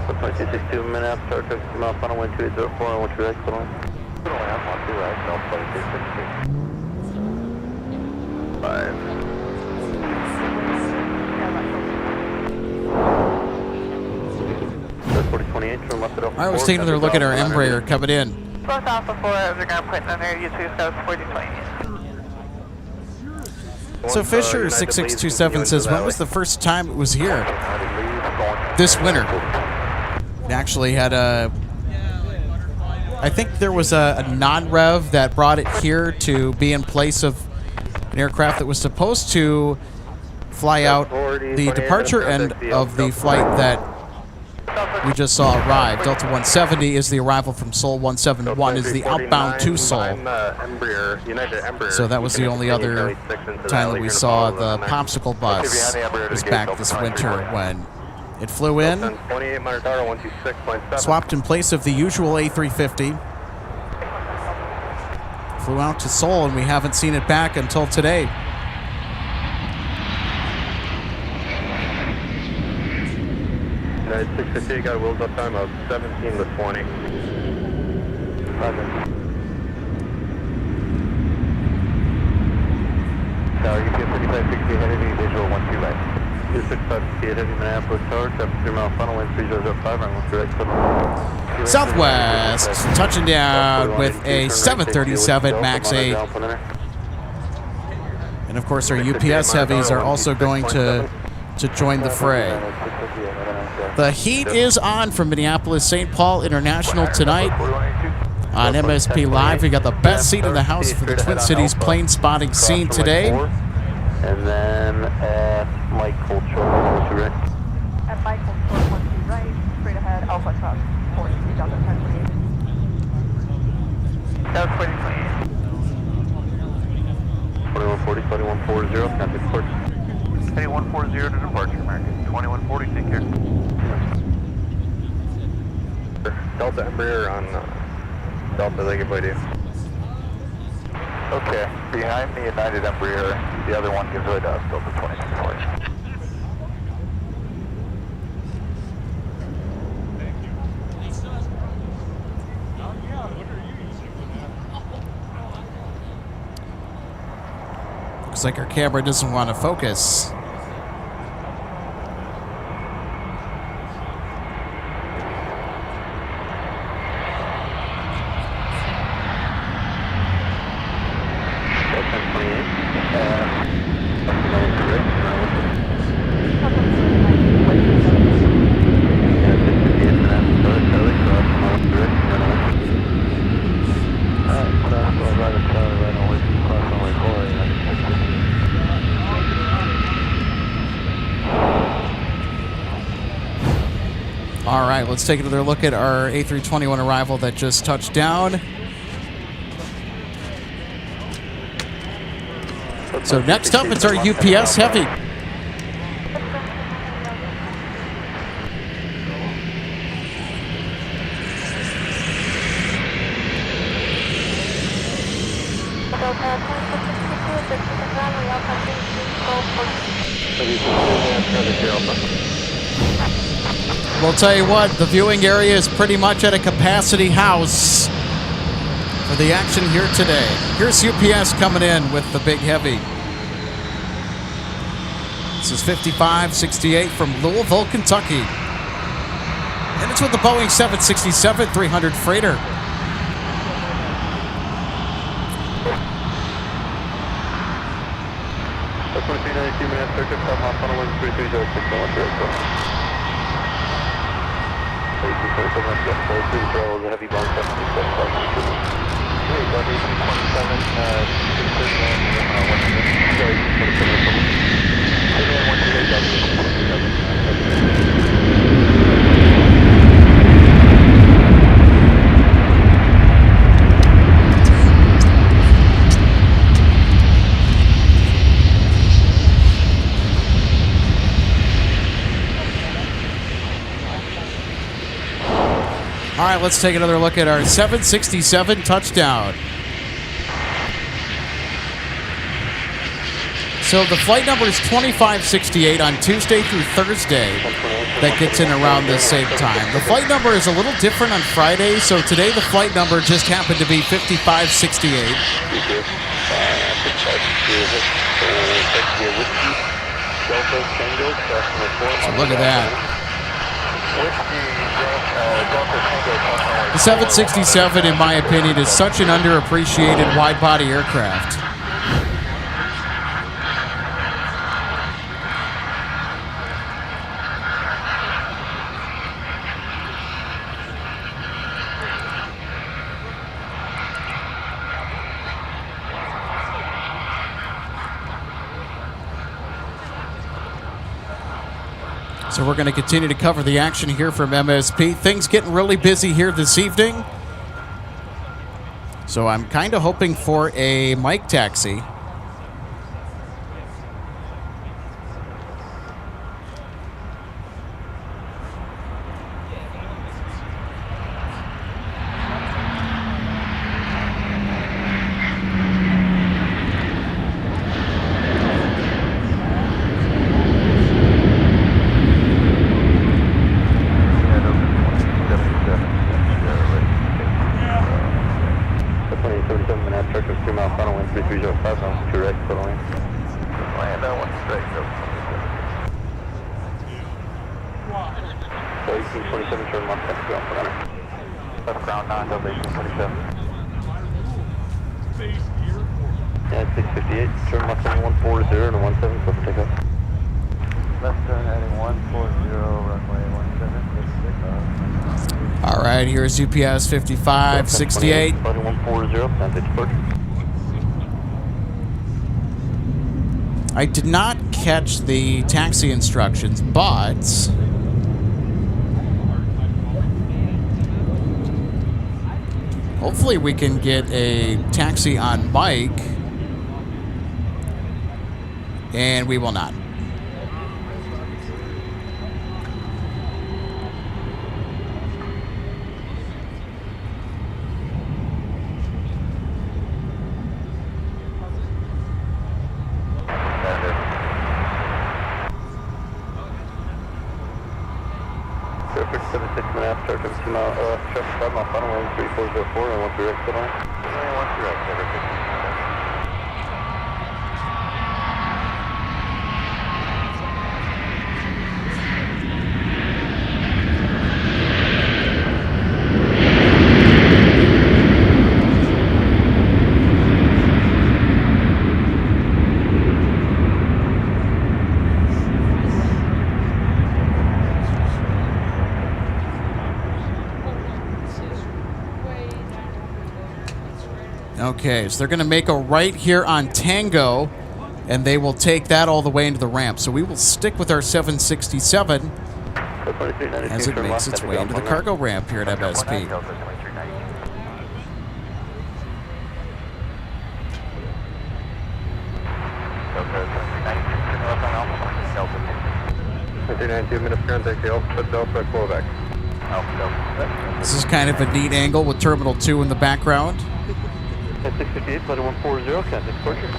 262 Minneapolis, start 50 mile final, wind 2804, and 1 direct, put on. Put on, I'm on 2 right, South 2260. 5. All right, let's take another look at our Embraer coming in. Both Alpha 4, they're going to put in there, you 2 Scouts 4020. So Fisher 6627 says, when was the first time it was here? This winter. It actually had I think there was a non-rev that brought it here to be in place of an aircraft that was supposed to fly out the departure end of the flight that we just saw arrive. Delta 170 is the arrival from Seoul. 171 is the outbound to Seoul. So that was the only other time that we saw the popsicle bus was back this winter when it flew in, swapped in place of the usual A350, flew out to Seoul, and we haven't seen it back until today. United 650, got a wheels up time of 17 to 20. Tower, you feel 5560 headed, visual 12 right. 265 heavy Minneapolis Tower, traffic 3 mile funnel, wind 3005, and 1 direct. Southwest, touching down with a 737 MAX 8. And of course, our UPS heavies are also going to join the fray. The heat is on from Minneapolis St. Paul International tonight. On MSP Live, we got the best seat in the house for the Twin Cities plane spotting scene today. And then at Mike Cold Shore, 1 right. At Mike Cold Shore, 1 right, straight ahead, Alpha Truck, 43, Delta 1028. Delta 2028. 2140, 2140, contact port. 2140 to departure, American. 2140, take care. Delta Embraer on Delta, they get by you. Okay, behind the United Embraer, the other one gives way to us, Delta 2024. Looks like our camera doesn't want to focus. All right, let's take another look at our A321 arrival that just touched down. So next up, it's our UPS Heavy. We'll tell you what, the viewing area is pretty much at a capacity house for the action here today. Here's UPS coming in with the big Heavy. This is 5568 from Louisville, Kentucky. And it's with the Boeing 767-300 freighter. All right, let's take another look at our 767 touchdown. So the flight number is 2568 on Tuesday through Thursday. That gets in around the same time. The flight number is a little different on Friday, so today the flight number just happened to be 5568. So look at that. The 767, in my opinion, is such an underappreciated wide-body aircraft. So we're going to continue to cover the action here from MSP. Things getting really busy here this evening. So I'm kind of hoping for a mic taxi. Yeah, 658, turn left heading 140 to 17, close to takeoff. Left turn heading 140, runway 17, takeoff. All right, here's UPS 5568. Heading 140, plan pitch approach. I did not catch the taxi instructions, but hopefully we can get a taxi on mic, and we will not. Perfect, 76.5, start 15 mile, traffic 5 mile final, runway 3404, and 1 direct, sit on. 1 direct, over 15 minutes. Okay, so they're going to make a right here on Tango, and they will take that all the way into the ramp. So we will stick with our 767 as it makes its way into the cargo ramp here at MSP. 392 minutes ground, take the Alpha Delta, Quebec. Alpha Delta. This is kind of a neat angle with Terminal 2 in the background. At 658, flight 140, contact departure.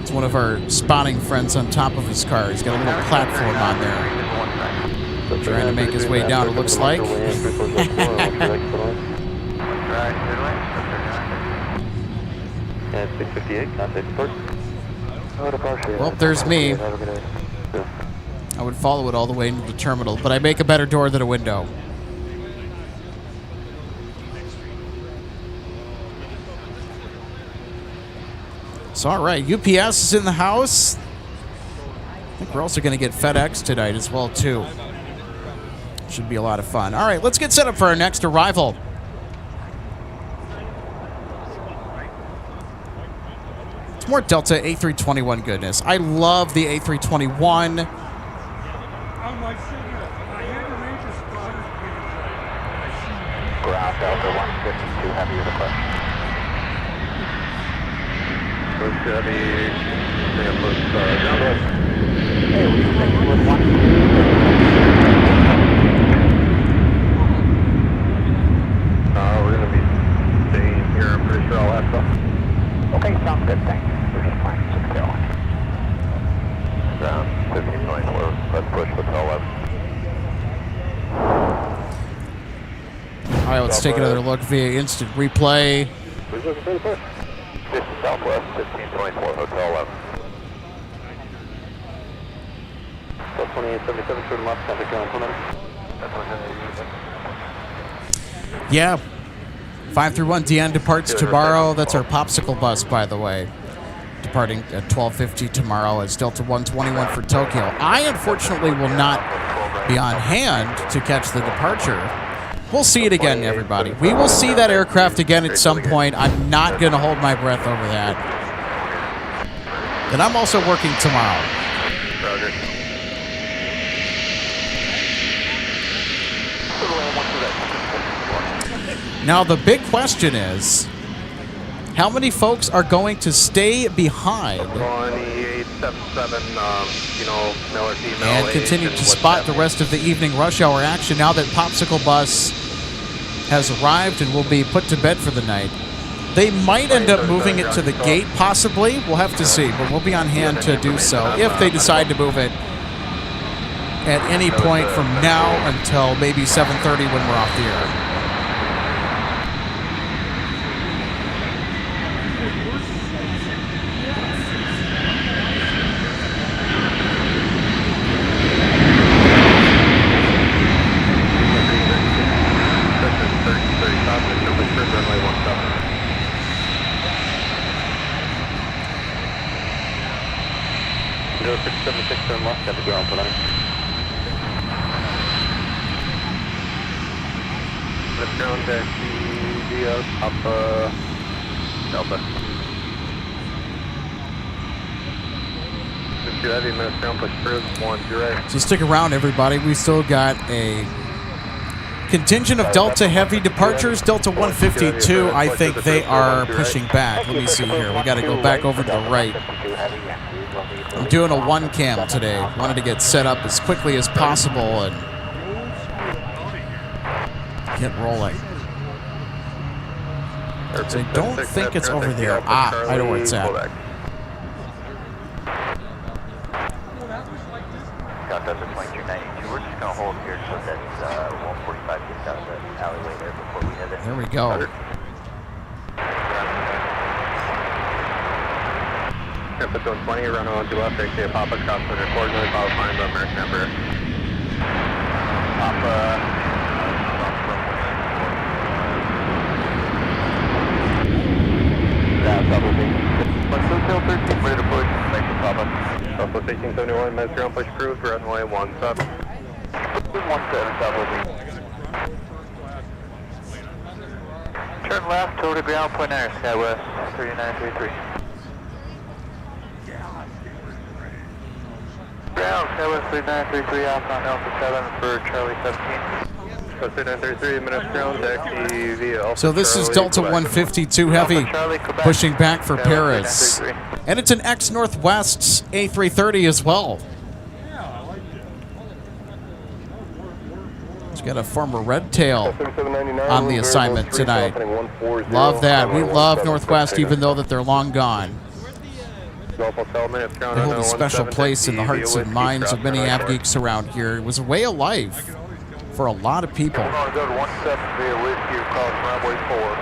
It's one of our spotting friends on top of his car. He's got a little platform on there. Trying to make his way down, it looks like. At 658, contact departure. Well, there's me. I would follow it all the way into the terminal, but I make a better door than a window. So, all right, UPS is in the house. I think we're also going to get FedEx tonight as well, too. Should be a lot of fun. All right, let's get set up for our next arrival. It's more Delta A321 goodness. I love the A321. Ground Delta 152, heavy request. Push heavy, Minneapolis, ground west. Hey, we can take with 1. We're going to be staying here, I'm pretty sure all that stuff. Okay, sounds good, thanks. We're just flying 601. Ground 15.4, let's push hotel left. All right, let's take another look via instant replay. Who's looking for the push? This is Southwest 15.4, hotel left. So 2877, turn left, contact ground implemented. Yeah. 531 DN departs tomorrow. That's our popsicle bus, by the way. Departing at 12:50 tomorrow. It's Delta 121 for Tokyo. I, unfortunately, will not be on hand to catch the departure. We'll see it again, everybody. We will see that aircraft again at some point. I'm not going to hold my breath over that. And I'm also working tomorrow. Now, the big question is, how many folks are going to stay behind 2877, male or female, and continue to spot the rest of the evening rush hour action now that Popsicle Bus has arrived and will be put to bed for the night? They might end up moving it to the gate, possibly. We'll have to see, but we'll be on hand to do so if they decide to move it at any point from now until maybe 7:30 when we're off the air. Turn left, got the ground for that. Let's ground taxi via Papa Delta. Mr. Heavy, minutes ground, push through, 1-0. So stick around, everybody. We still got a contingent of Delta Heavy departures. Delta 152, I think they are pushing back. Let me see here. We got to go back over to the right. I'm doing a one cam today. Wanted to get set up as quickly as possible and get rolling. So I don't think it's over there. Ah, I know where it's at. Got Delta 2292. We're just going to hold here so that 145 gets out of the alleyway there before we hit it. There we go. Put 120, run on to left, XA Papa, cross under coordinate, follow fine, but American number. Papa. That's double B. Let's Hotel 13, ready to push, thank you, Papa. Southwest 1871, minutes ground, push approved, runway 17. 17, double B. Turn left, total ground, point air, Southwest 3933. Ground, Southwest 3933, Alpha Alpha 7 for Charlie 17. Delta 933, minutes ground, taxi via Alpha So this is Charlie, Delta Quebec. 152 Heavy Alpha Charlie, Quebec. pushing back for Delta Paris. 933. And it's an ex-Northwest A330 as well. It's got a former Red Tail on the assignment tonight. Love that. We love Northwest even though that they're long gone. They hold a special place in the hearts and minds of many av geeks around here. It was a way of life for a lot of people. We're going to go to 17 via Whiskey across runway 4,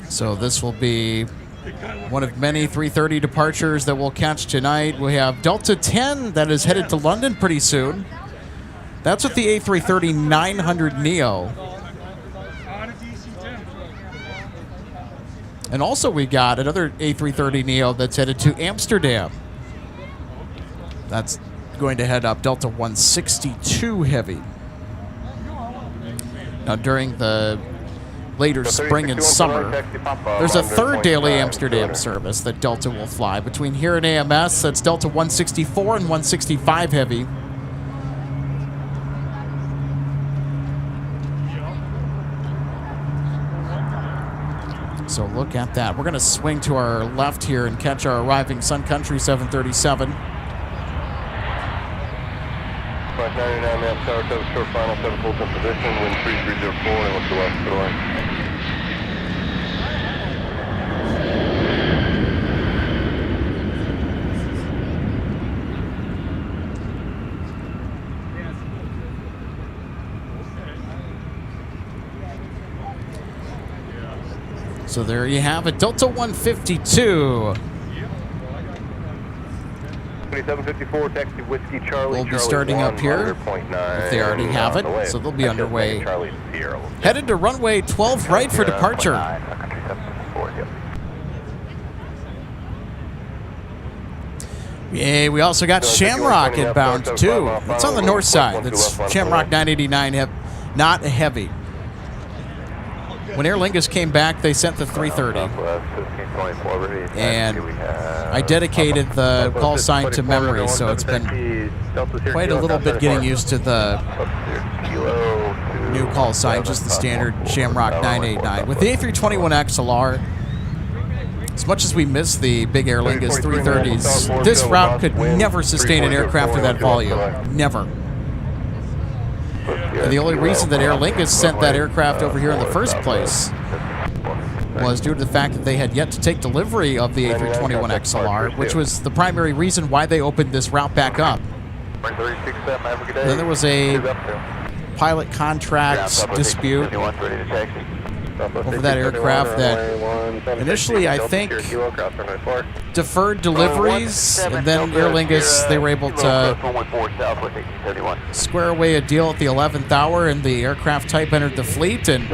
362, So this will be one of many 330 departures that we'll catch tonight. We have Delta 10 that is headed to London pretty soon. That's with the A330-900 Neo. And also we got another A330 Neo that's headed to Amsterdam. That's going to head up Delta 162 Heavy. Now during the later spring and summer, there's a third daily Amsterdam service that Delta will fly. Between here and AMS, that's Delta 164 and 165 Heavy. So look at that. We're going to swing to our left here and catch our arriving Sun Country 737. Flight 99, man, tower 7 short final, 7 full in position, wind 3304, and look to the left of the line. So there you have it, Delta 152. 2754, taxi Whiskey Charlie. We'll be Charlie starting 1, up here, if they already have it, so they'll be underway. Headed to runway 12 right for departure. Yeah, we also got Shamrock inbound too. That's on the north side. That's Shamrock 989, not a heavy. When Aer Lingus came back, they sent the 330. And I dedicated the call sign to memory, so it's been quite a little bit getting used to the new call sign, just the standard Shamrock 989. With the A321 XLR, as much as we miss the big Aer Lingus 330s, this route could never sustain an aircraft of that volume. Never. And the only reason that Aer Lingus sent that aircraft over here in the first place was due to the fact that they had yet to take delivery of the A321 XLR, which was the primary reason why they opened this route back up. Then there was a pilot contract dispute over that aircraft that initially, I think, deferred deliveries, and then Aer Lingus, they were able to square away a deal at the 11th hour, and the aircraft type entered the fleet, and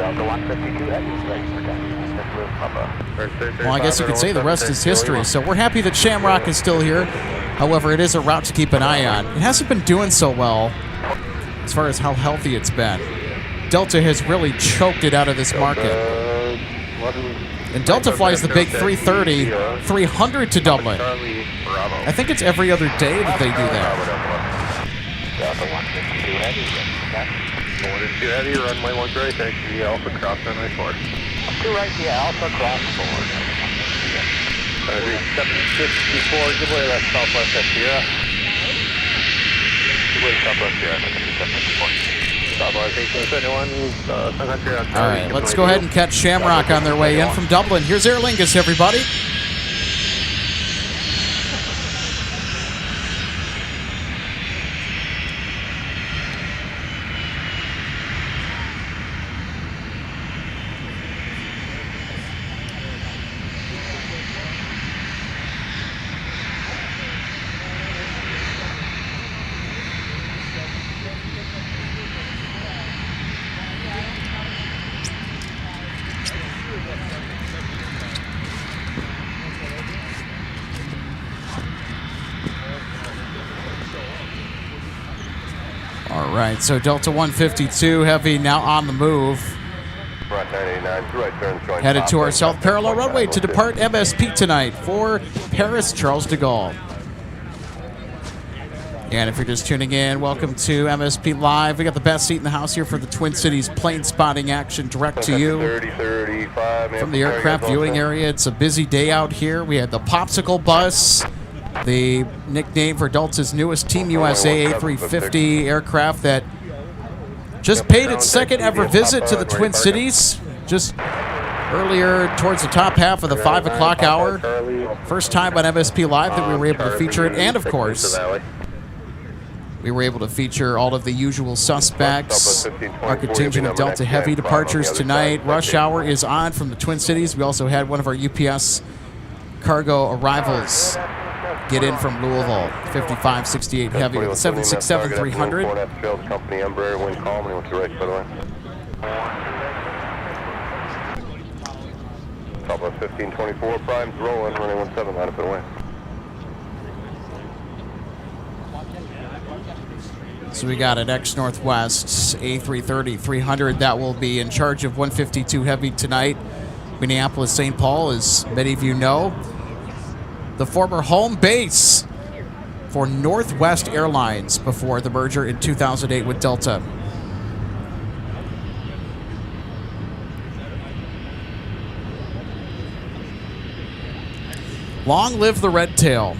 well, I guess you could say the rest is history. So we're happy that Shamrock is still here. However, it is a route to keep an eye on. It hasn't been doing so well as far as how healthy it's been. Delta has really choked it out of this market. And Delta flies the big 330, 300 to Dublin. I think it's every other day that they do that. Going into heavy, runway 1 right, taxi Alpha cross runway 4. 2 right, yeah, Alpha cross 4. 764, give way left southwest at Sierra. Give way southwest Sierra, 764. All right, let's go ahead and catch Shamrock on their way in from Dublin. Here's Aer Lingus, everybody. All right, so Delta 152 Heavy now on the move. Headed to our south parallel runway to depart MSP tonight for Paris Charles de Gaulle. And if you're just tuning in, welcome to MSP Live. We got the best seat in the house here for the Twin Cities plane spotting action direct to you 30-35 from the aircraft viewing area. It's a busy day out here. We had the Popsicle Bus, the nickname for Delta's newest Team USA A350 aircraft that just paid its second ever visit to the Twin Cities just earlier towards the top half of the 5 o'clock hour. First time on MSP Live that we were able to feature it. And, of course, we were able to feature all of the usual suspects. Our contingent of Delta Heavy departures tonight. Rush hour is on from the Twin Cities. We also had one of our UPS cargo arrivals get in from Louisville. 5568 Heavy with 767-300. Company Embraer, wind calm, and went to right, by the way. Top of 1524, primes rolling, running 17, line up and away. So we got an ex-Northwest A330-300 that will be in charge of 152 Heavy tonight. Minneapolis, St. Paul, as many of you know, the former home base for Northwest Airlines before the merger in 2008 with Delta. Long live the red tail.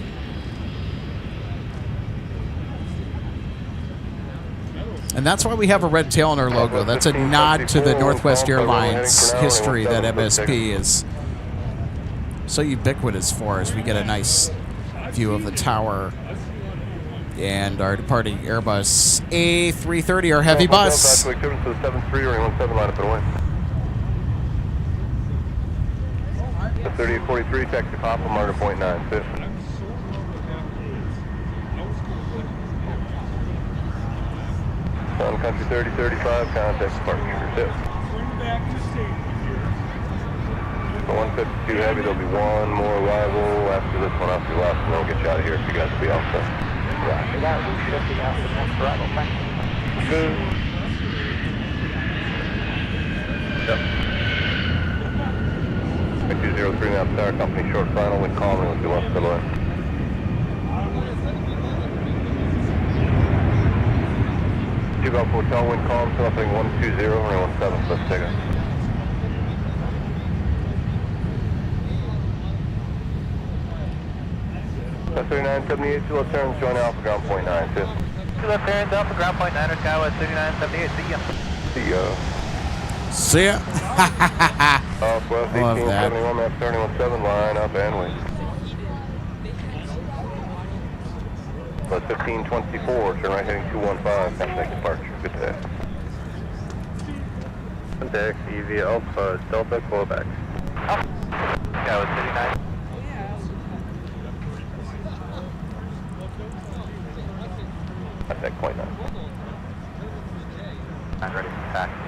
And that's why we have a red tail in our logo. That's a nod to the Northwest Airlines history that MSP is so ubiquitous for, as we get a nice view of the tower and our departing Airbus A330, our heavy bus. 73 or 17, line up and away. 3843, taxi Papa, Marta point 9, fifth. Sun Country 3035, contact departure, fifth. For 152 Heavy, there'll be one more arrival after this one, after the last one. I'll get you out of here if you guys will be all set. Roger that. We're shifting out the next arrival. Thank you. Good. Yep. 203 now, Star Company, short final, wind calm, and we'll do left, by the way. Golf Hotel, wind calm, something 120, running 17, let's take it. That's 3978, 2 left turns, join Alpha, ground point 9, 5th. 2 left turns, Alpha, ground point 9, Skywest 3978, see ya. See ya. See ya. Southwest 1871, map 317, line up and wing. But 1524, turn right heading 215, contact departure, good day. Taxi via Alpha, Delta, Quebec. Yeah, with 39. Contact point 9. I'm ready for taxi,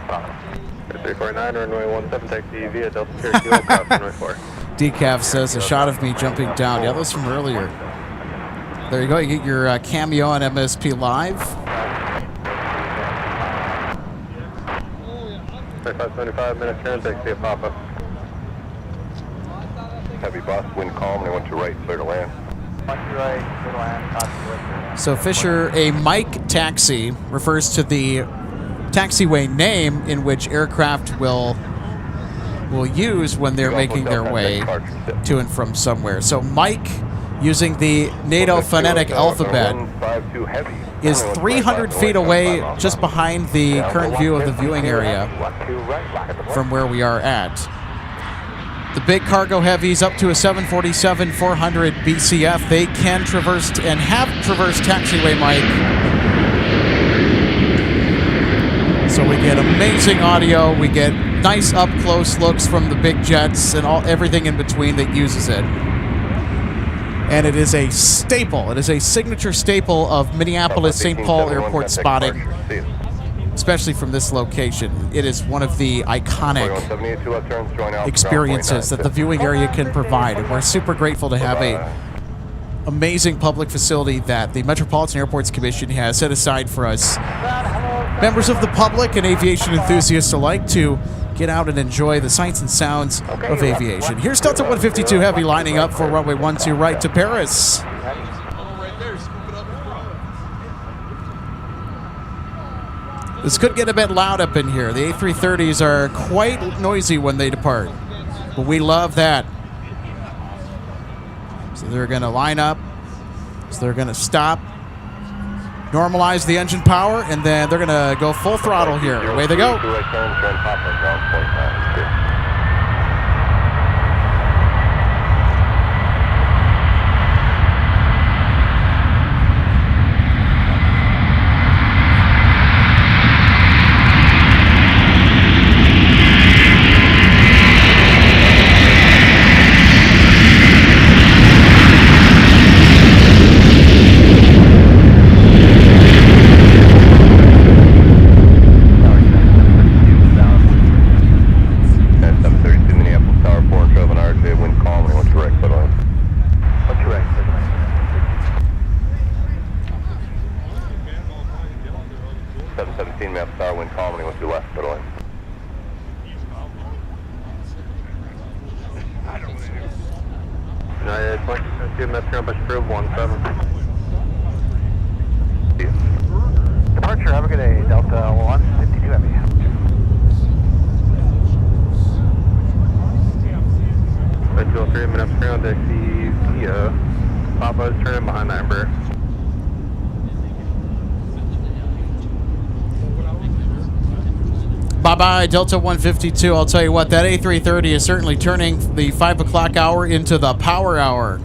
349, runway 17, taxi via Delta, Cherokee, cross runway 4. Decaf says a shot of me jumping down. Yeah, that was from earlier. There you go. You get your cameo on MSP Live. 3575 minutes turn, taxi at Papa. Heavy bus, wind calm, and they went to right, clear to land. Went to right, clear to land, So Fisher, a mic taxi refers to the taxiway name in which aircraft will use when they're making their way to and from somewhere. So Mike, using the NATO phonetic alphabet, is 300 feet away just behind the current view of the viewing area from where we are at. The big cargo heavies up to a 747-400 BCF, they can traverse and have traversed taxiway, Mike. So we get amazing audio, we get nice up-close looks from the big jets and everything in between that uses it. And it is a staple. It is a signature staple of Minneapolis St. Paul Airport spotting, especially from this location. It is one of the iconic experiences that the viewing area can provide. And we're super grateful to have a amazing public facility that the Metropolitan Airports Commission has set aside for us, members of the public and aviation enthusiasts alike, to get out and enjoy the sights and sounds of aviation. Here's Delta 152 Heavy lining up for runway 12 right to Paris. This could get a bit loud up in here. The A330s are quite noisy when they depart, but we love that. So they're going to line up. So they're going to stop, normalize the engine power, and then they're going to go full throttle here. Away they go. Departure, have a good day, Delta 152 Heavy. Right 203, minutes ground, taxi via Papa is turning behind the Embraer. Bye-bye, Delta 152. I'll tell you what, that A330 is certainly turning the 5 o'clock hour into the power hour.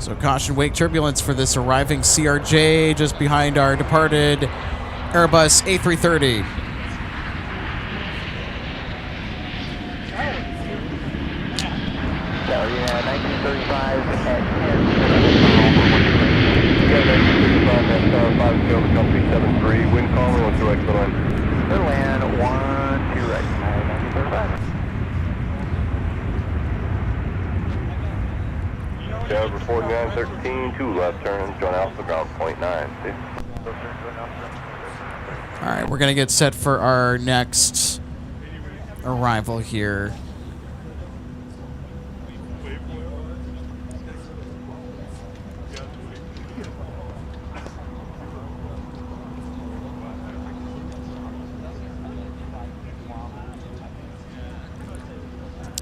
So caution wake turbulence for this arriving CRJ just behind our departed Airbus A330. So, yeah, 1935 at 10. Wind calling, 1 2 exit line. Good land, 1 2 right, 1935. Over 4913, 2 left turns, join Alpha ground point 9. All right, we're going to get set for our next arrival here.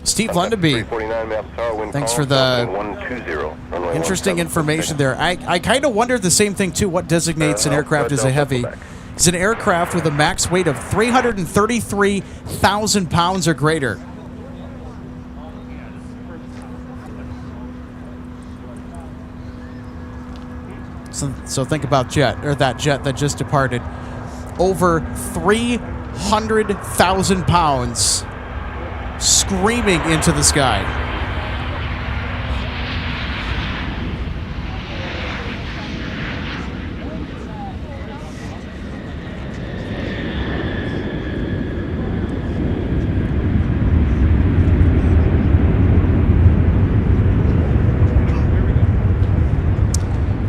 Steve Lundaby, thanks for the interesting information there. I kind of wondered the same thing, too. What designates an aircraft as a heavy? It's an aircraft with a max weight of 333,000 pounds or greater. So think about that jet that just departed. Over 300,000 pounds screaming into the sky.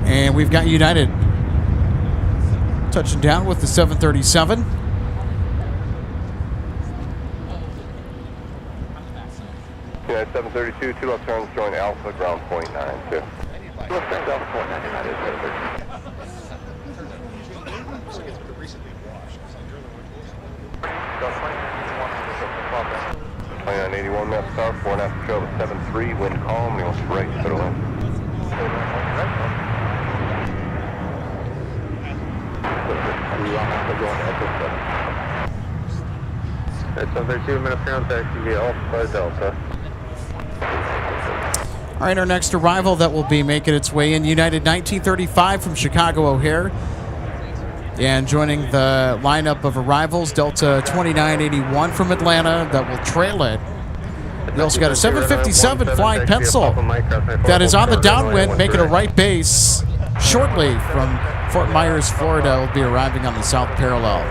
And we've got United touching down with the 737. United 732, 2 left turns, join Alpha, ground point 9, 2. 2 left turns, Alpha, point 9, United 2981 Mass Tower, 4.5 trail to 73, wind calm, we want to right, settle in. It's 732, minutes ground taxi via Alpha Delta. All right, our next arrival that will be making its way in, United 1935 from Chicago O'Hare. And joining the lineup of arrivals, Delta 2981 from Atlanta that will trail it. We also got a 757 flying pencil that is on the downwind, making a right base shortly from Fort Myers, Florida. Will be arriving on the south parallel.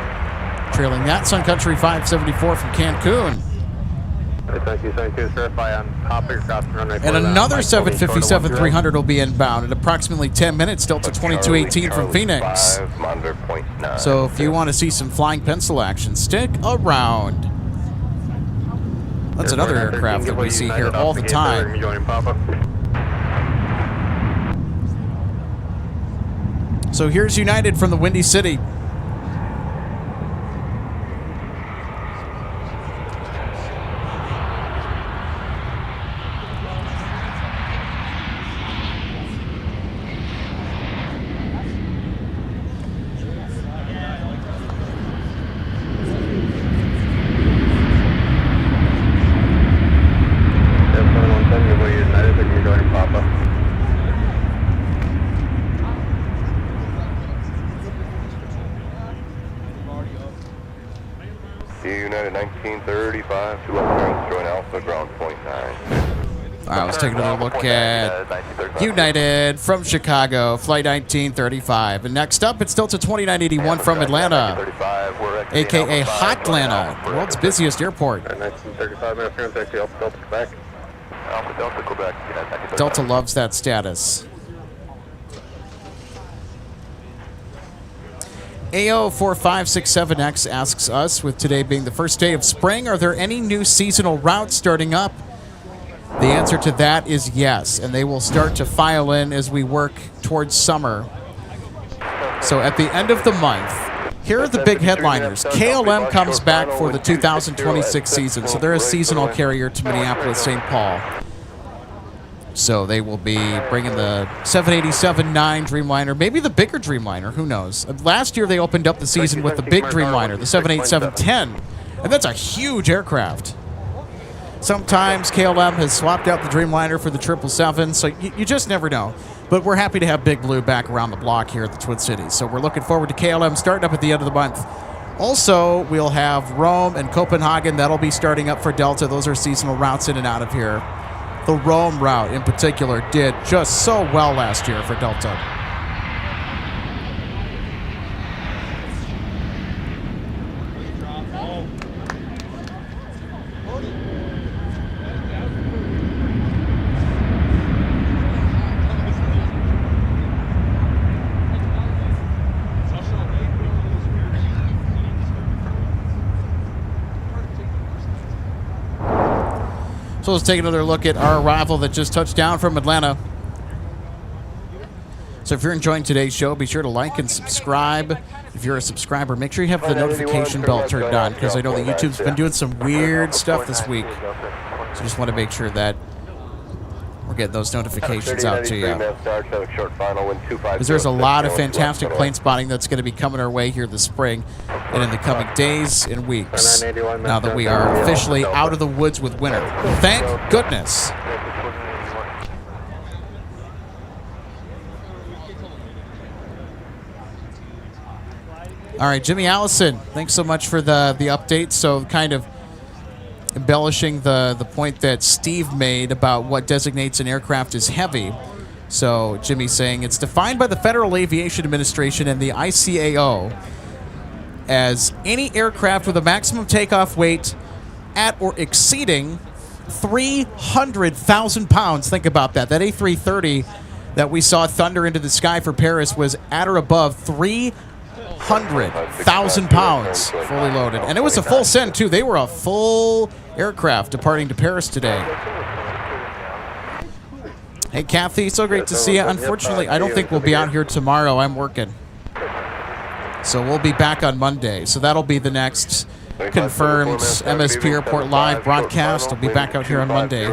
Trailing that, Sun Country 574 from Cancun. And another 757-300 will be inbound in approximately 10 minutes, Delta 2218 from Phoenix. So if you want to see some flying pencil action, stick around. That's another aircraft that we see here all the time. So here's United from the Windy City. United 1935, 2 up join Alpha, ground point 9. All right, let's take another look at United from Chicago, flight 1935. And next up, it's Delta 2981 from Atlanta, a.k.a. Hotlanta, the world's busiest airport. 1935, interference, taxi Alpha Delta Quebec. Alpha Delta Quebec. Delta loves that status. AO4567X asks us, with today being the first day of spring, are there any new seasonal routes starting up? The answer to that is yes, and they will start to file in as we work towards summer. So at the end of the month, here are the big headliners. KLM comes back for the 2026 season, so they're a seasonal carrier to Minneapolis, St. Paul. So they will be bringing the 787-9 Dreamliner, maybe the bigger Dreamliner, who knows. Last year they opened up the season with the big Dreamliner, the 787-10, and that's a huge aircraft. Sometimes KLM has swapped out the Dreamliner for the 777, so you just never know. But we're happy to have Big Blue back around the block here at the Twin Cities, so we're looking forward to KLM starting up at the end of the month. Also, we'll have Rome and Copenhagen. That'll be starting up for Delta. Those are seasonal routes in and out of here. The Rome route, in particular, did just so well last year for Delta. So let's take another look at our arrival that just touched down from Atlanta. So if you're enjoying today's show, be sure to like and subscribe. If you're a subscriber, make sure you have the notification bell turned on, because I know that YouTube's been doing some weird stuff this week. So just want to make sure that we're getting those notifications out to you. Because there's a lot of fantastic plane spotting that's going to be coming our way here this spring and in the coming days and weeks, now that we are officially out of the woods with winter. Thank goodness. All right, Jimmy Allison, thanks so much for the update. So kind of embellishing the point that Steve made about what designates an aircraft as heavy. So Jimmy's saying it's defined by the Federal Aviation Administration and the ICAO as any aircraft with a maximum takeoff weight at or exceeding 300,000 pounds. Think about that. That A330 that we saw thunder into the sky for Paris was at or above 300,000 pounds fully loaded. And it was a full send, too. They were a full aircraft departing to Paris today. Hey, Kathy, so great to see you. Unfortunately, I don't think we'll be out here tomorrow. I'm working. So we'll be back on Monday. So that'll be the next confirmed MSP Airport live broadcast. We'll be back out here on Monday.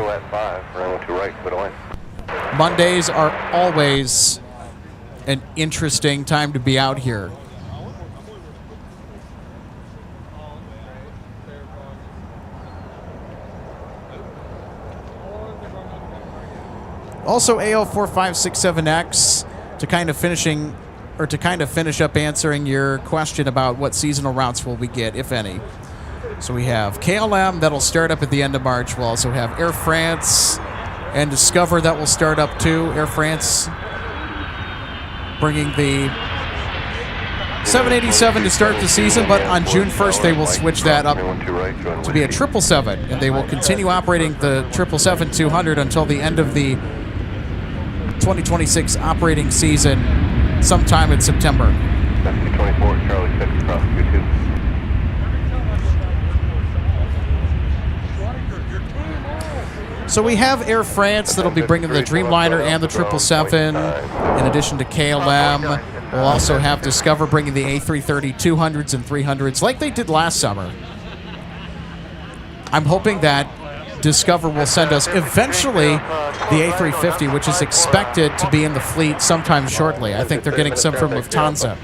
Mondays are always an interesting time to be out here. Also, AO4567X to kind of finish up answering your question about what seasonal routes will we get, if any. So we have KLM that'll start up at the end of March. We'll also have Air France and Discover that will start up too. Air France bringing the 787 to start the season, but on June 1st they will switch that up to be a 777, and they will continue operating the 777-200 until the end of the 2026 operating season sometime in September. 24, Charlie 6 across Q2. So we have Air France that'll be bringing the Dreamliner and the 777, in addition to KLM. We'll also have Discover bringing the A330 200s and 300s like they did last summer. I'm hoping that Discover will send us eventually the A350, which is expected to be in the fleet sometime shortly. I think they're getting some from Lufthansa.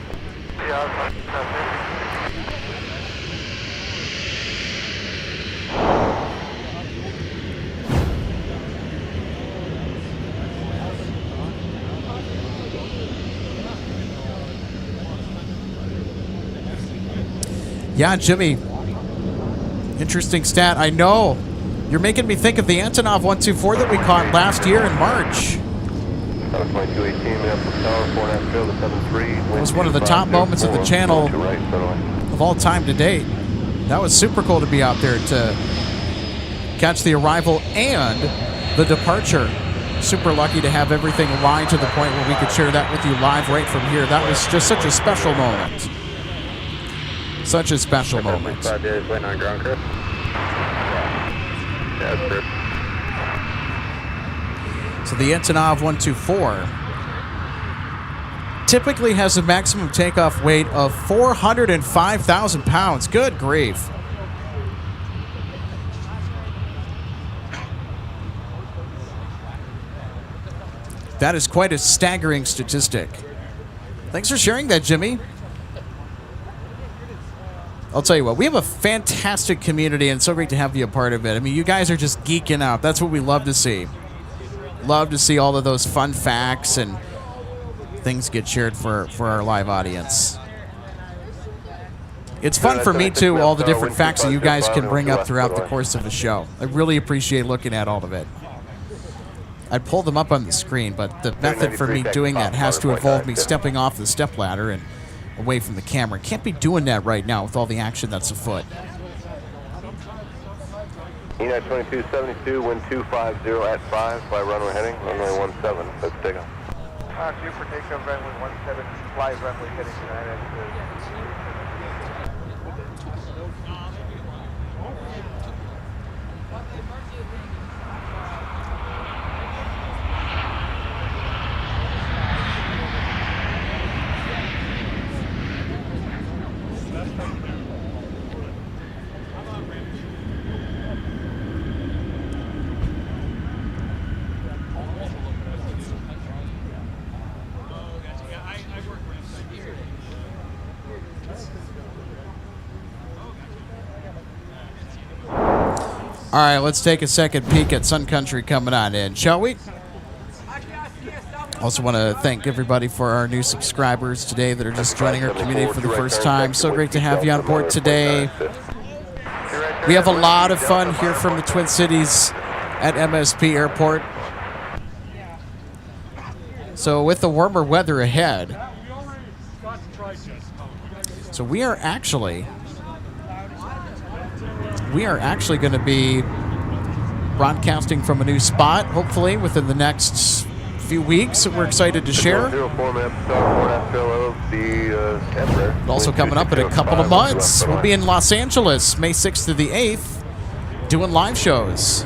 Yeah, Jimmy. Interesting stat. I know. You're making me think of the Antonov 124 that we caught last year in March. It was one of the top moments of the channel of all time to date. That was super cool to be out there to catch the arrival and the departure. Super lucky to have everything aligned to the point where we could share that with you live right from here. That was just such a special moment. Such a special moment. So the Antonov 124 typically has a maximum takeoff weight of 405,000 pounds. Good grief. That is quite a staggering statistic. Thanks for sharing that, Jimmy. I'll tell you what, we have a fantastic community, and it's so great to have you a part of it. I mean, you guys are just geeking out. That's what we love to see. Love to see all of those fun facts and things get shared for our live audience. It's fun for me, too, all the different facts that you guys can bring up throughout the course of the show. I really appreciate looking at all of it. I'd pull them up on the screen, but the method for me doing that has to involve me stepping off the stepladder and away from the camera. Can't be doing that right now with all the action that's afoot. United 2272, wind 250 at 5 by runway heading, runway 17, let's take off. Due for takeoff, runway 17, live runway heading United. All right, let's take a second peek at Sun Country coming on in, shall we? Also want to thank everybody for our new subscribers today that are just joining our community for the first time. So great to have you on board today. We have a lot of fun here from the Twin Cities at MSP Airport. So with the warmer weather ahead, so we are actually going to be broadcasting from a new spot, hopefully within the next few weeks that we're excited to share. Also coming up in a couple of months, we'll be in Los Angeles, May 6th to the 8th, doing live shows.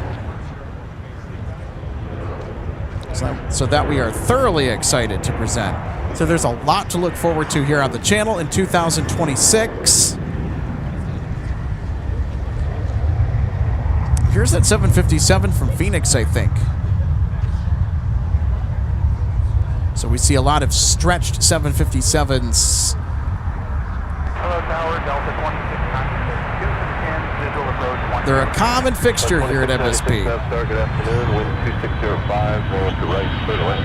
So that we are thoroughly excited to present. So there's a lot to look forward to here on the channel in 2026. Here's that 757 from Phoenix, I think. So we see a lot of stretched 757s. Hello, Tower, Delta 2692 visual approach. They're a common fixture here at MSP. Good afternoon, wind 2605, going to right, clear to land.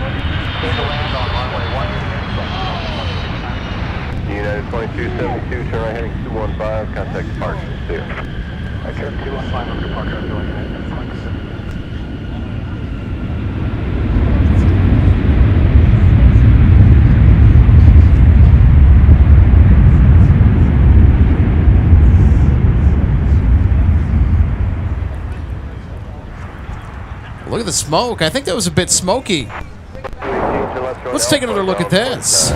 Clear to land on runway 1. United 2272, turn right heading 215, contact departure, see you. I turn 215 over departure, I'm doing it. Look at the smoke. I think that was a bit smoky. Let's take another look at this.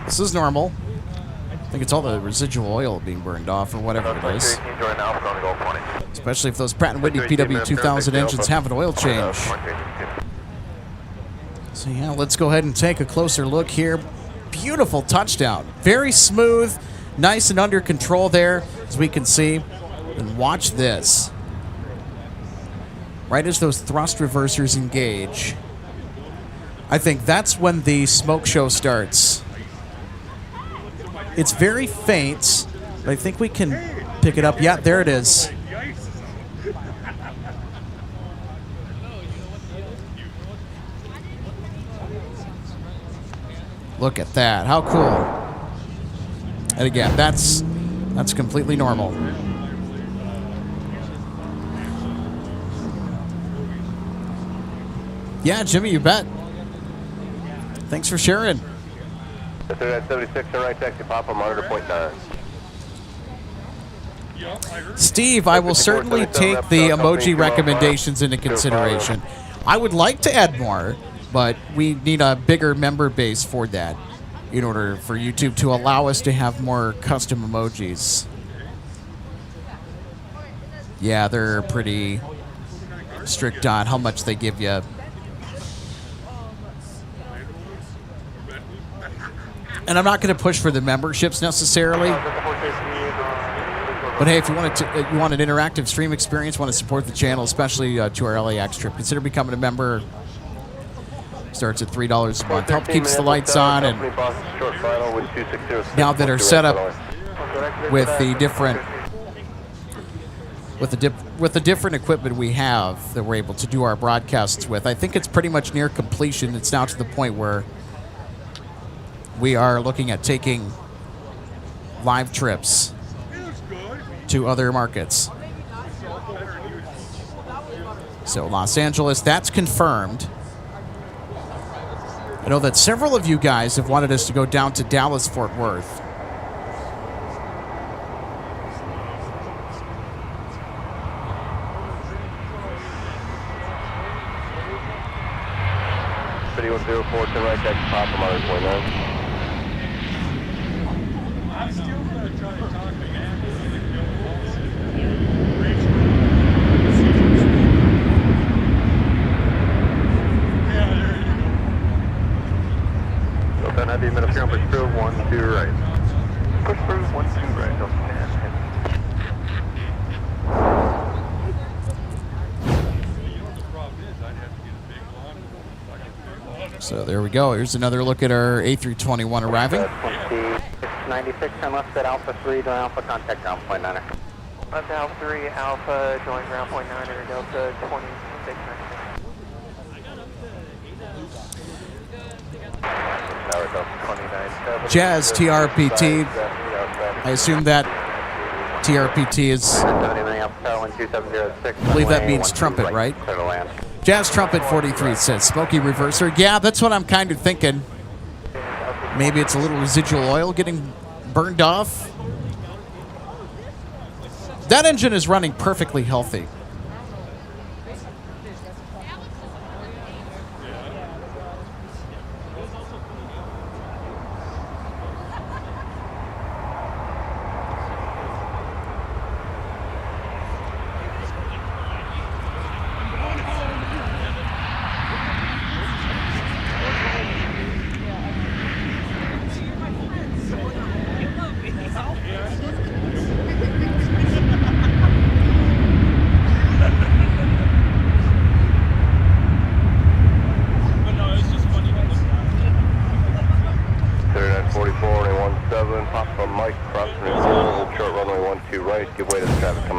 This is normal. I think it's all the residual oil being burned off or whatever it is. Especially if those Pratt & Whitney PW2000 engines have an oil change. So yeah, let's go ahead and take a closer look here. Beautiful touchdown. Very smooth, nice and under control there, as we can see. And watch this. Right as those thrust reversers engage, I think that's when the smoke show starts. It's very faint, but I think we can pick it up. Yeah, there it is. Look at that. How cool. And again, that's completely normal. Yeah, Jimmy, you bet. Thanks for sharing. 76, right taxi, Papa, monitor point 9. Steve, I will certainly take the emoji recommendations into consideration. I would like to add more, but we need a bigger member base for that in order for YouTube to allow us to have more custom emojis. Yeah, they're pretty strict on how much they give you. And I'm not going to push for the memberships necessarily. But hey, if you want an interactive stream experience, want to support the channel, especially to our LAX trip, consider becoming a member. Starts at $3 a month. Help keeps the lights on, and now that are set up with the different equipment we have that we're able to do our broadcasts with, I think it's pretty much near completion. It's now to the point where we are looking at taking live trips to other markets. So Los Angeles, that's confirmed. I know that several of you guys have wanted us to go down to Dallas, Fort Worth. Video 04 to right taxi, Papa, monitor point 9. I'm still going to try to talk to Heavy interference, push through 1-2 right. Push through 1-2 right. Don't stand. So there we go. Here's another look at our A321 arriving. 96, turn left at Alpha 3, join Alpha, contact ground point 9er. Left Alpha 3, Alpha, join ground point 9er, Delta 26. Jazz TRPT. I assume that TRPT is, I believe that means trumpet, right? Jazz Trumpet 43 says Smoky Reverser. Yeah, that's what I'm kind of thinking. Maybe it's a little residual oil getting burned off. That engine is running perfectly healthy.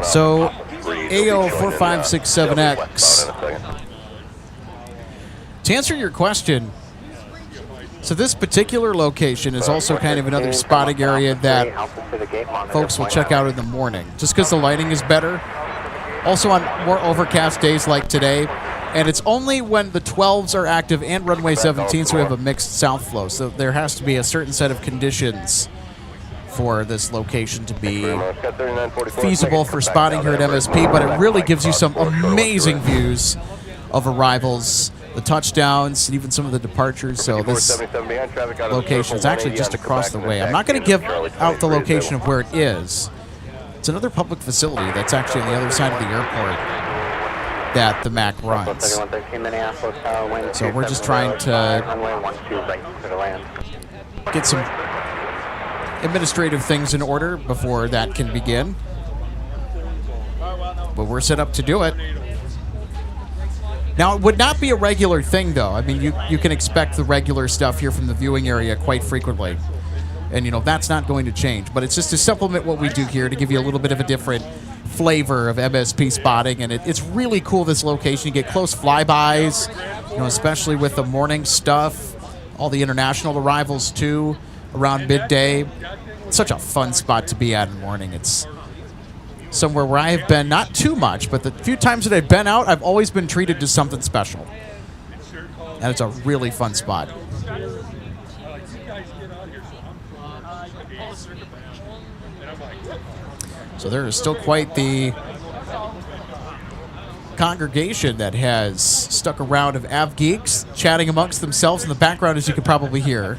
So, AO4567X. To answer your question, so this particular location is also kind of another spotting area that folks will check out in the morning, just because the lighting is better. Also on more overcast days like today, and it's only when the 12s are active and runway 17, so we have a mixed south flow. So there has to be a certain set of conditions for this location to be feasible for spotting here at MSP, but it really gives you some amazing views of arrivals, the touchdowns, and even some of the departures. So this location is actually just across the way. I'm not going to give out the location of where it is. It's another public facility that's actually on the other side of the airport. that the MAC runs. 3113 Minneapolis, wind So we're just trying to runway 12 right, clear to land. get some administrative things in order before that can begin. But we're set up to do it. Now, it would not be a regular thing, though. I mean, you can expect the regular stuff here from the viewing area quite frequently. And, that's not going to change. But it's just to supplement what we do here to give you a little bit of a different flavor of MSP spotting. And it's really cool, this location. You get close flybys, especially with the morning stuff. All the international arrivals, too, around midday. It's such a fun spot to be at in the morning. It's somewhere where I have been, not too much, but the few times that I've been out, I've always been treated to something special. And it's a really fun spot. So there is still quite the congregation that has stuck around of Av geeks chatting amongst themselves in the background, as you could probably hear.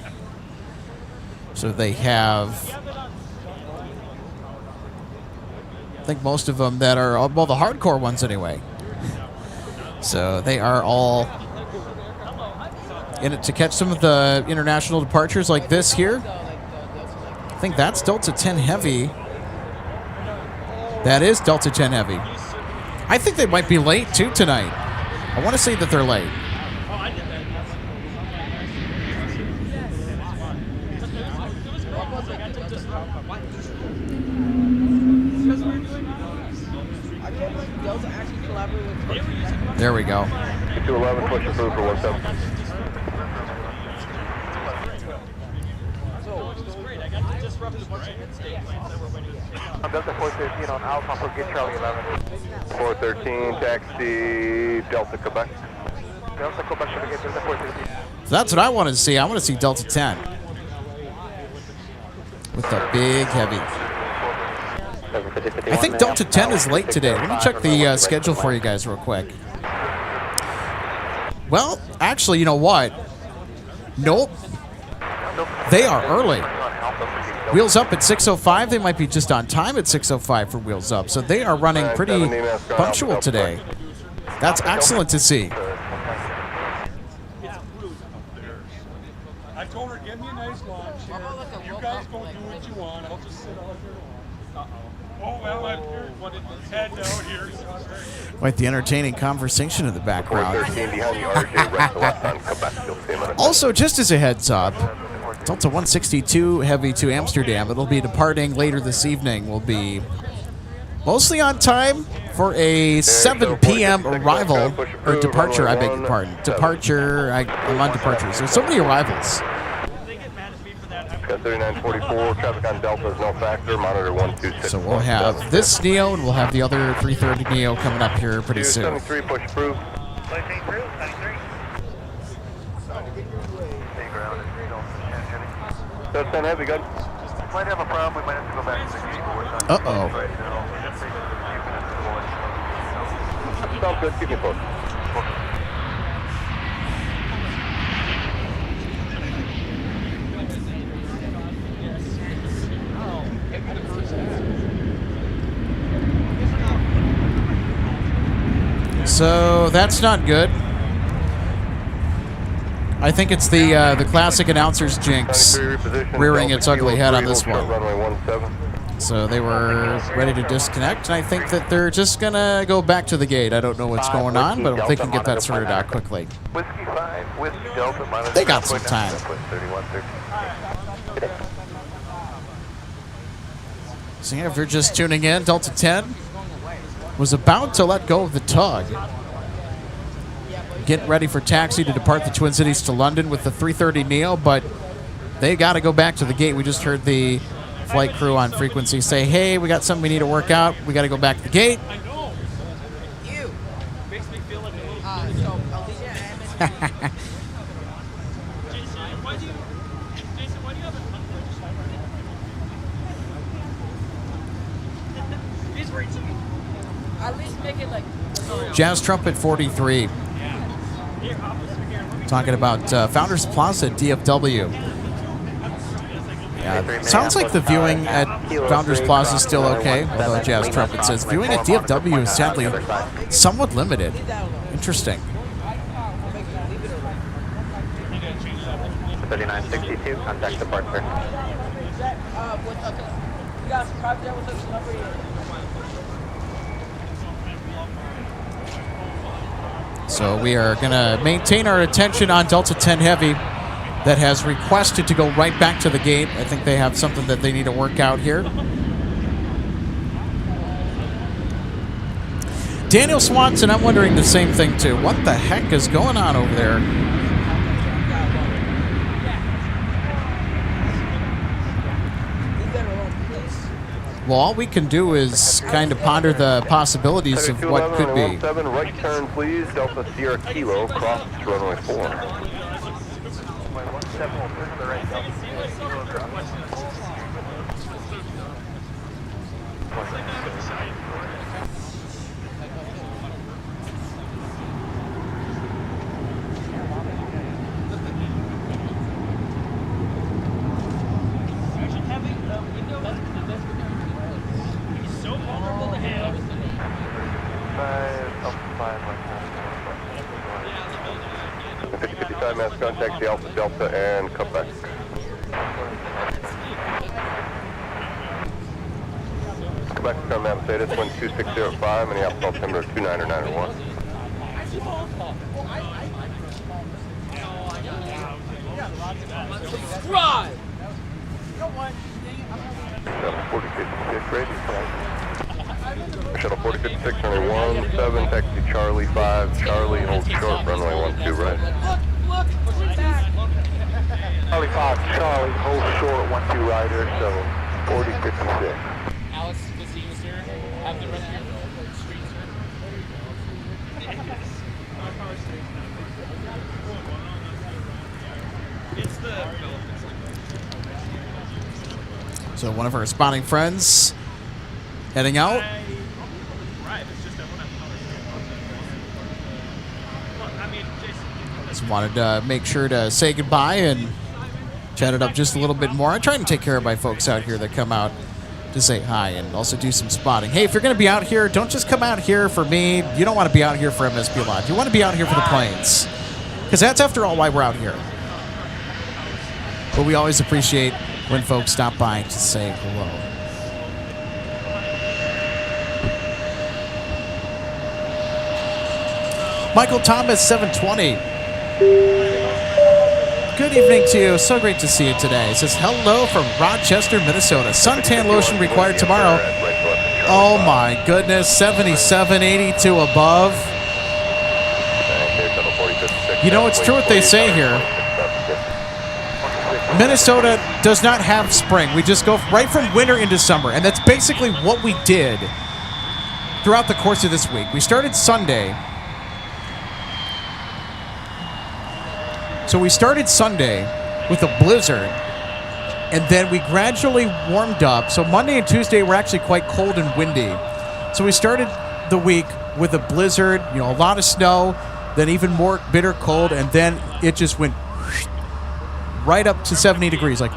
So they have, I think most of them that are, well, the hardcore ones anyway. So they are all in it to catch some of the international departures like this here. I think that's Delta 10 Heavy. That is Delta 10 Heavy. I think they might be late, too, tonight. I want to say that they're late. There we go. 211, push approved for 17. Delta 413 on Alpha for get Charlie 11. 413, taxi Delta Quebec. Delta Quebec should get Delta 413. So that's what I want to see. I want to see Delta 10. With the big heavy. I think Delta 10 is late today. Let me check the schedule for you guys real quick. Well, actually, you know what? Nope. They are early. Wheels Up at 6:05. They might be just on time at 6:05 for Wheels Up. So they are running pretty punctual today. That's excellent to see. I told her, give me a nice lawn chair. You guys go do what you want. I'll just sit out here. Oh, well, I'm here. Head out here. Quite the entertaining conversation in the background. Also, just as a heads up, Delta 162 Heavy to Amsterdam. It'll be departing later this evening. Will be mostly on time for a 7 p.m. arrival, or departure, I beg your pardon. Departure, I'm on departures. There's so many arrivals. Got 3944, traffic on Delta is no factor, monitor 126. So we'll have this Neo, and we'll have the other 330 Neo coming up here pretty soon. 73, push approved. Delta 10 Heavy, good. Might have a problem, we might have to go back to the gate. Uh-oh. Sounds good, keep me close. So that's not good. I think it's the classic announcer's jinx rearing its ugly head on this one. So they were ready to disconnect, and I think that they're just going to go back to the gate. I don't know what's going on, but they can get that sorted out quickly. Whiskey 5, Whiskey Delta, They got some time. So if you're just tuning in, Delta 10 was about to let go of the tug. Getting ready for taxi to depart the Twin Cities to London with the 330 Neo, but they got to go back to the gate. We just heard the flight crew on frequency say, hey, we got something we need to work out. We got to go back to the gate. Makes me feel like a little why do you have a He's reaching. At least make it like Jazz Trumpet 43. Talking about Founders Plaza at DFW. Yeah, sounds like the viewing at Founders Plaza is still okay, although Jazz Trumpet says viewing at DFW is sadly somewhat limited. Interesting. 3962, contact departure. So we are going to maintain our attention on Delta 10 Heavy that has requested to go right back to the gate. I think they have something that they need to work out here. Daniel Swanson, I'm wondering the same thing too. What the heck is going on over there? Well, all we can do is kind of ponder the possibilities of what could be. 17, right turn, please. Delta Sierra Kilo, cross runway 4. Mass contact the Alpha Delta and come back. Quebec Map status 12605, Minneapolis altimeter 2991. Subscribe! Shuttle 4056 ready. Shuttle 4056 runway 17, taxi Charlie 5, Charlie hold short, runway 12 right. Charlie 5, Charlie, hold short, 12 rider, so 4056. Alex, good seeing you, sir. Have the rest of your street, sir. So one of our spotting friends heading out. Just wanted to make sure to say goodbye and chat it up just a little bit more. I try and take care of my folks out here that come out to say hi and also do some spotting. Hey, if you're going to be out here, don't just come out here for me. You don't want to be out here for MSP Live. You want to be out here for the planes, because that's, after all, why we're out here. But we always appreciate when folks stop by to say hello. Michael Thomas, 720. Good evening to you. So great to see you today. It says, hello from Rochester, Minnesota. Suntan lotion required tomorrow. Oh my goodness. 77, 82 above. You know, it's true what they say here. Minnesota does not have spring. We just go right from winter into summer. And that's basically what we did throughout the course of this week. We started Sunday. So we started Sunday with a blizzard, and then we gradually warmed up. So Monday and Tuesday were actually quite cold and windy. So we started the week with a blizzard, a lot of snow, then even more bitter cold, and then it just went right up to 70 degrees, like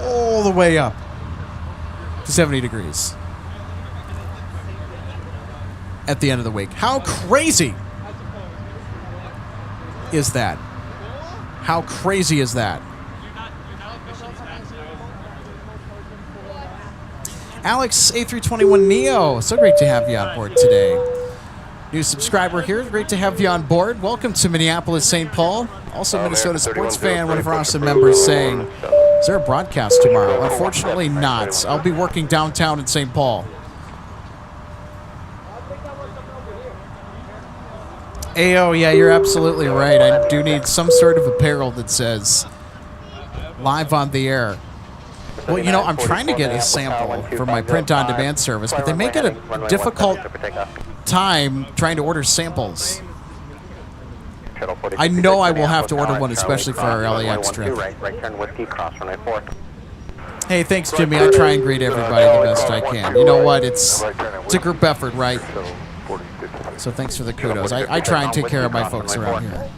all the way up to 70 degrees at the end of the week. How crazy is that? How crazy is that? Alex, A321neo, so great to have you on board today. New subscriber here, great to have you on board. Welcome to Minneapolis, St. Paul. Also Minnesota sports fan, one of our awesome members saying, is there a broadcast tomorrow? Unfortunately not. I'll be working downtown in St. Paul. Ayo, yeah, you're absolutely right. I do need some sort of apparel that says live on the air. Well, I'm trying to get a sample for my print-on-demand service, but they make it a difficult time trying to order samples. I know I will have to order one, especially for our LAX trip. Hey, thanks, Jimmy. I try and greet everybody the best I can. You know what? It's a group effort, right? So thanks for the kudos. I try and take care of my folks around here.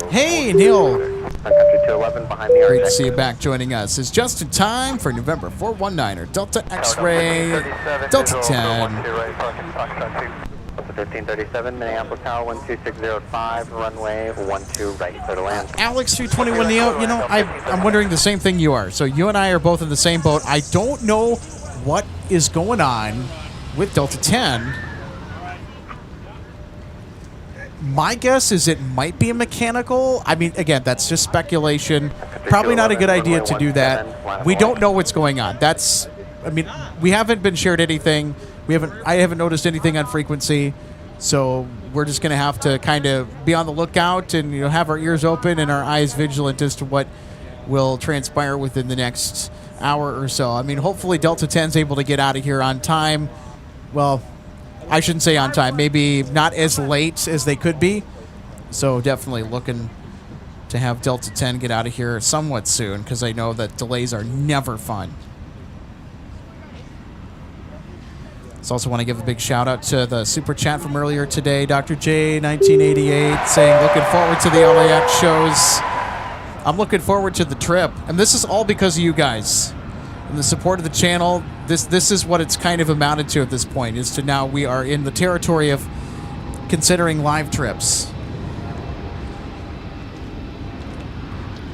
Hey, Neil. Sun Country 211 behind the Great to Arctic. see you back joining us. It's just in time for November 419er Delta X-Ray Delta 10. 1337, Minneapolis Tower 12605, runway 12 right, clear to land. Alex 321 Neo, you know, I'm wondering the same thing you are. So you and I are both in the same boat. I don't know what is going on with Delta 10. My guess is it might be a mechanical. I mean, again, that's just speculation. Probably not a good idea to do that. We don't know what's going on. That's, I mean, we haven't been shared anything. I haven't noticed anything on frequency. So we're just going to have to kind of be on the lookout and, you know, have our ears open and our eyes vigilant as to what will transpire within the next hour or so. I mean, hopefully Delta 10's able to get out of here on time. Well, I shouldn't say on time. Maybe not as late as they could be. So definitely looking to have Delta 10 get out of here somewhat soon, because I know that delays are never fun. So also want to give a big shout out to the super chat from earlier today, Dr. J 1988, saying looking forward to the LAX shows. I'm looking forward to the trip, and this is all because of you guys and the support of the channel. This is what it's kind of amounted to at this point, is to now we are in the territory of considering live trips.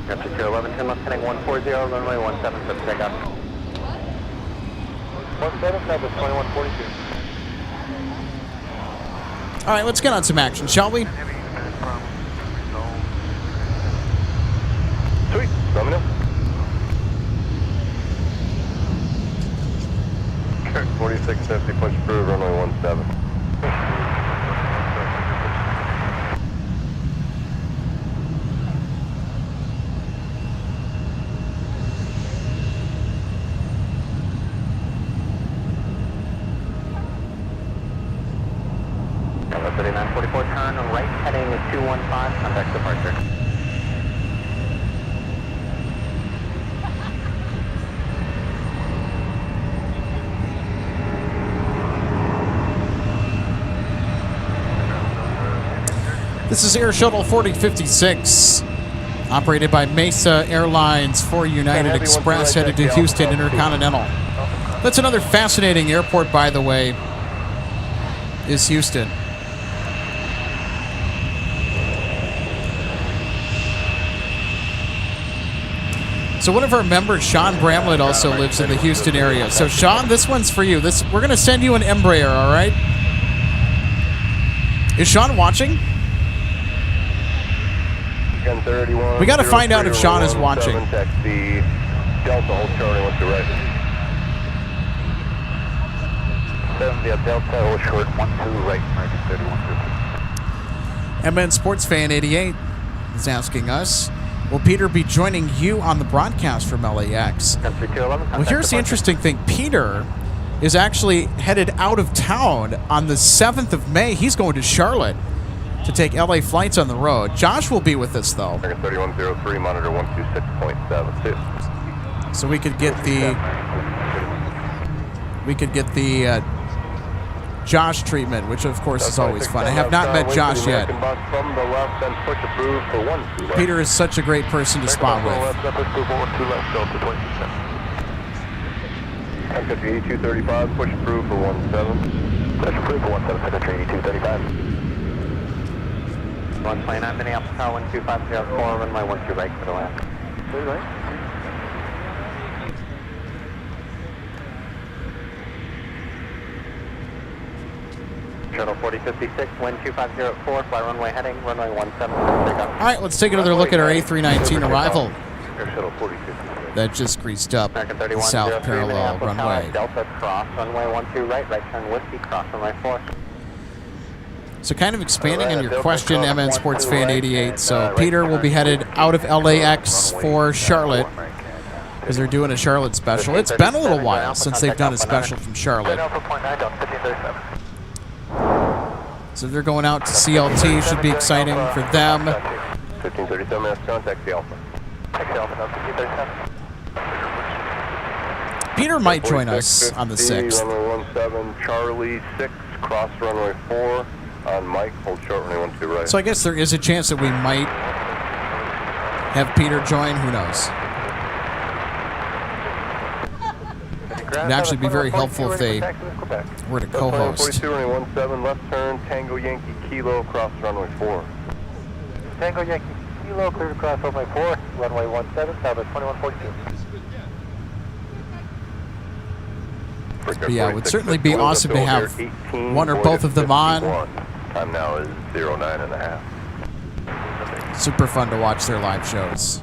Captain 211, 10 left, heading 140, runway 17 for takeoff. 17, that was 2142. All right, let's get on some action, shall we? Sweet, let me know. 4650, push through, runway 17. Delta 3944, turn right, heading 215, contact departure. This is Air Shuttle 4056, operated by Mesa Airlines for United Express, headed to Houston Intercontinental. That's another fascinating airport, by the way, is Houston. So one of our members, Sean Bramlett, also lives in the Houston area. So Sean, this one's for you. We're going to send you an Embraer, all right? Is Sean watching? We got to find out if Sean is watching. Taxi Delta, hold Charlie, what's the right? 7 via Delta, hold short, 12 right, American 3150. MN Sports Fan 88 is asking us, will Peter be joining you on the broadcast from LAX? Well, here's the interesting thing. Peter is actually headed out of town on the 7th of May. He's going to Charlotte to take LA flights on the road. Josh will be with us, though. American 3103, monitor 126.72. So we could get the Josh treatment, which of course is always fun. I have not met Josh yet. Peter is such a great person to spot with. 8235, push approved for 17. Push approved for 17, Secretary 8235. 129 Minneapolis Tower 12504, runway 12 right for the land. 3 right. Shuttle 4056, wind 2504, fly runway heading, runway 17, takeoff. All right, let's take another look at our A319 arrival. Air Shuttle 4056. That just greased up American the 3103, south parallel Minneapolis runway. Tower, Delta cross, runway 12 right, right turn whiskey, cross runway 4. So kind of expanding on your question, MN Sports Fan 88. So Peter will be headed out of LAX for Charlotte because they're doing a Charlotte special. It's been a little while since they've done a special from Charlotte. So they're going out to CLT. Should be exciting for them. 1537 minutes, contact the Alpha. Peter might join us on the 6th. Runway 17, Charlie 6, cross runway 4. On Mike, hold short runway 12 right. So I guess there is a chance that we might have Peter join. Who knows? It'd actually be very helpful if they were to co-host. 42, runway 17, left turn, Tango Yankee Kilo, cross runway 4. Tango Yankee Kilo, clear to cross runway 4, runway 17, Southwest 2142. But yeah, it would certainly be awesome to have one or both of them on. Time now is 09.5. Super fun to watch their live shows.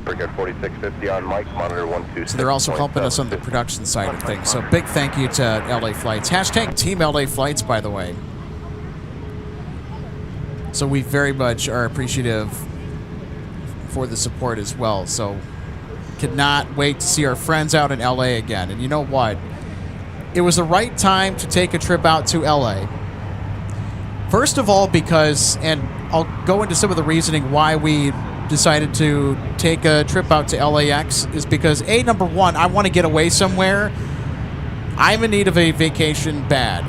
Brigade 4650 on mic, monitor 126. So they're also helping us on the production side of things. So big thank you to LA Flights. Hashtag Team LA Flights, by the way. So we very much are appreciative for the support as well. So cannot wait to see our friends out in LA again. And you know what? It was the right time to take a trip out to LA. First of all, because, and I'll go into some of the reasoning why we decided to take a trip out to LAX, is because, number one, I want to get away somewhere. I'm in need of a vacation bad.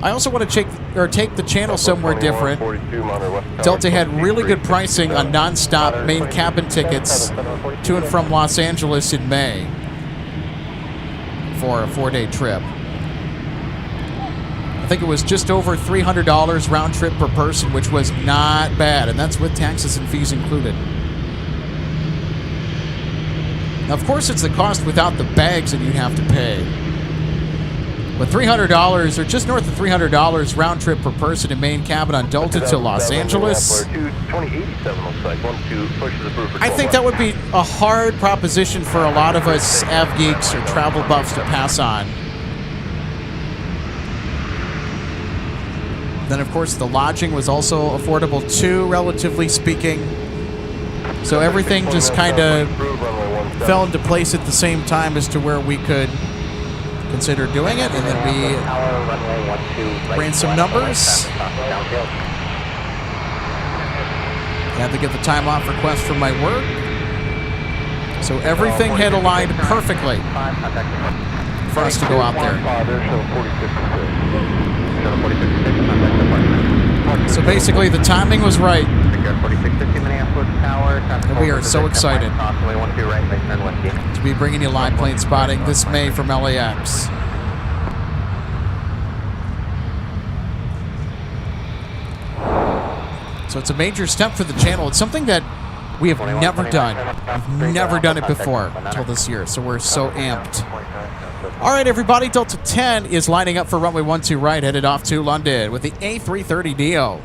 I also want to take the channel somewhere different. Delta had really good pricing on non-stop main cabin tickets to and from Los Angeles in May for a 4-day trip. I think it was just over $300 round trip per person, which was not bad, and that's with taxes and fees included. Now, of course, it's the cost without the bags that you'd have to pay. But $300, or just north of $300 round trip per person in main cabin on Delta to Los Angeles. I think that would be a hard proposition for a lot of us av geeks or travel buffs to pass on. Then, of course, the lodging was also affordable too, relatively speaking. So everything just kind of fell into place at the same time as to where we could consider doing it. And then we ran some numbers. Had to get the time off request from my work. So everything had aligned perfectly for us to go out there. So basically, the timing was right. And we are so excited to be bringing you live plane spotting this May from LAX. So it's a major step for the channel. It's something that we have never done. We've never done it before until this year, so we're so amped. All right, everybody, Delta 10 is lining up for runway 12 right, headed off to London with the A330neo.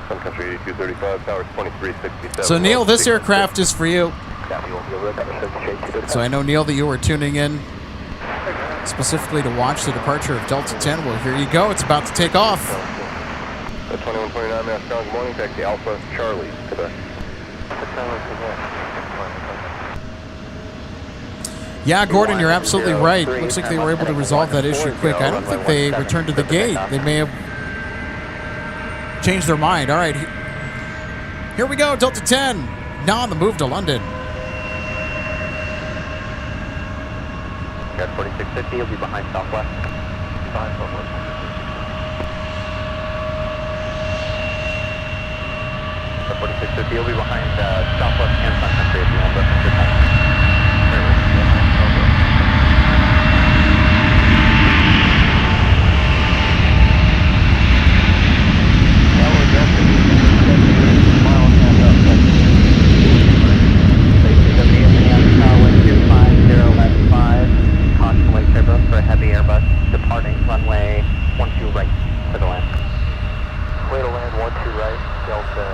Sun Country 8235, towers 2367. So, Neil, this aircraft is for you. So I know, Neil, that you were tuning in specifically to watch the departure of Delta 10. Well, here you go. It's about to take off. 2129, Mass good morning. Taxi Alpha, Charlie, Quebec. Yeah, Gordon, you're absolutely right. Looks like they were able to resolve that issue quick. I don't think they returned to the gate. They may have changed their mind. All right, here we go, Delta 10. Now on the move to London. Got 4650, you'll be behind Southwest. Behind Southwest. 4650, you'll be behind Southwest and Sun Country if you want to listen to that. For a heavy Airbus departing runway 12 right to the land. Way to land 12 right, Delta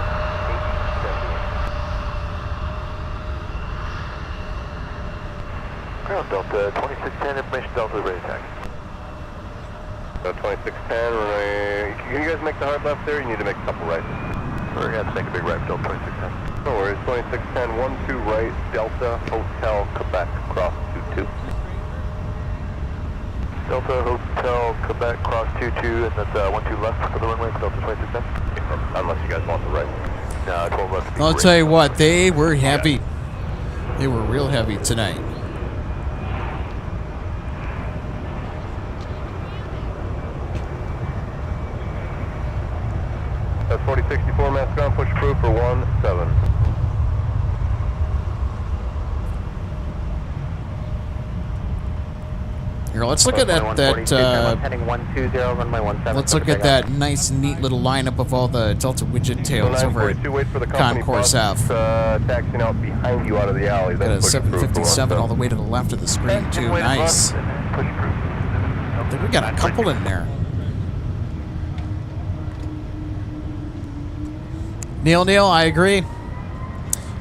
870. Ground Delta 2610, information Delta ready taxi. 2610, runway. Can you guys make the hard left there? You need to make a couple rights. We're going to make a big right, Delta 2610. No worries, 2610, 12 right, Delta Hotel Quebec, cross 22. Delta Hotel Quebec, cross 22, and that's 12 left for the runway, Delta 2610. unless you guys want the right. No, 12 left. I'll tell you what, they were heavy. They were real heavy tonight. That's 4064, mass ground, push approved for 17. Here, let's look at that. Heading 120, runway 17. Let's look at that nice, neat little lineup of all the Delta widget tails over at Concourse F. Taxiing out behind you out of the alley. Got a 757 all the way to the left of the screen, too. Nice. I think we got a couple in there. Neil, I agree.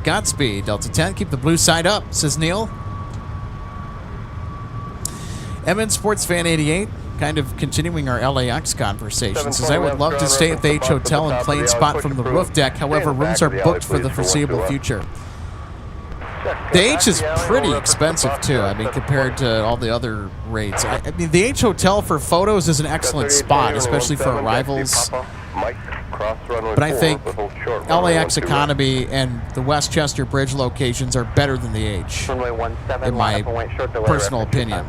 Godspeed, Delta 10. Keep the blue side up, says Neil. MN Sports Fan 88, kind of continuing our LAX conversation, says, I would love to stay at the H Hotel and plane spot from the roof deck. However, rooms are booked for the foreseeable future. The H is pretty expensive, too. I mean, compared to all the other rates. I mean, the H Hotel for photos is an excellent spot, especially for arrivals. But I think LAX Economy and the Westchester Bridge locations are better than the H, in my personal opinion.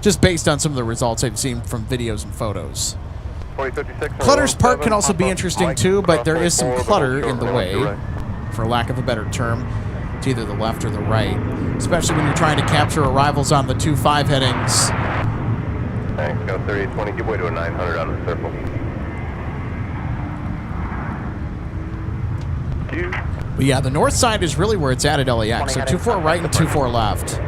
Just based on some of the results I've seen from videos and photos. Clutter's Park can also be interesting too, but there is some clutter in the way, for lack of a better term, to either the left or the right, especially when you're trying to capture arrivals on the 2-5 headings. Thanks, go 3820, give way to a 900 on the circle. But yeah, the north side is really where it's at LAX, so 2-4 right and 2-4 left.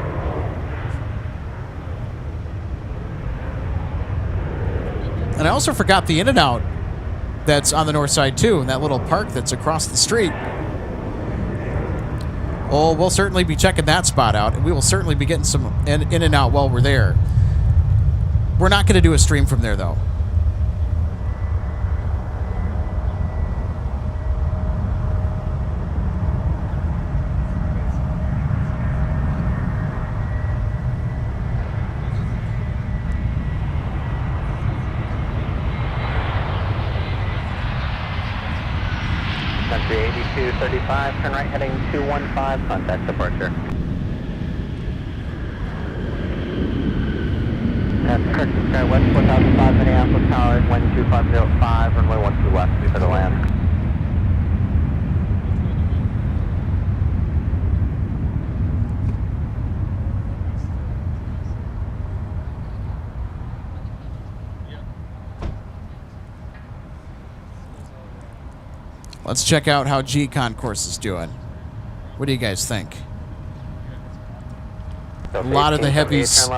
And I also forgot the In-N-Out that's on the north side, too, and that little park that's across the street. Oh, we'll certainly be checking that spot out, and we will certainly be getting some In-N-Out while we're there. We're not going to do a stream from there, though. Country 8235, turn right heading 215, contact departure. That's correct, Sky West 4005, Minneapolis Tower, wind 2505, runway 12 left, clear to land. Let's check out how G Concourse is doing. What do you guys think? A lot of the heavies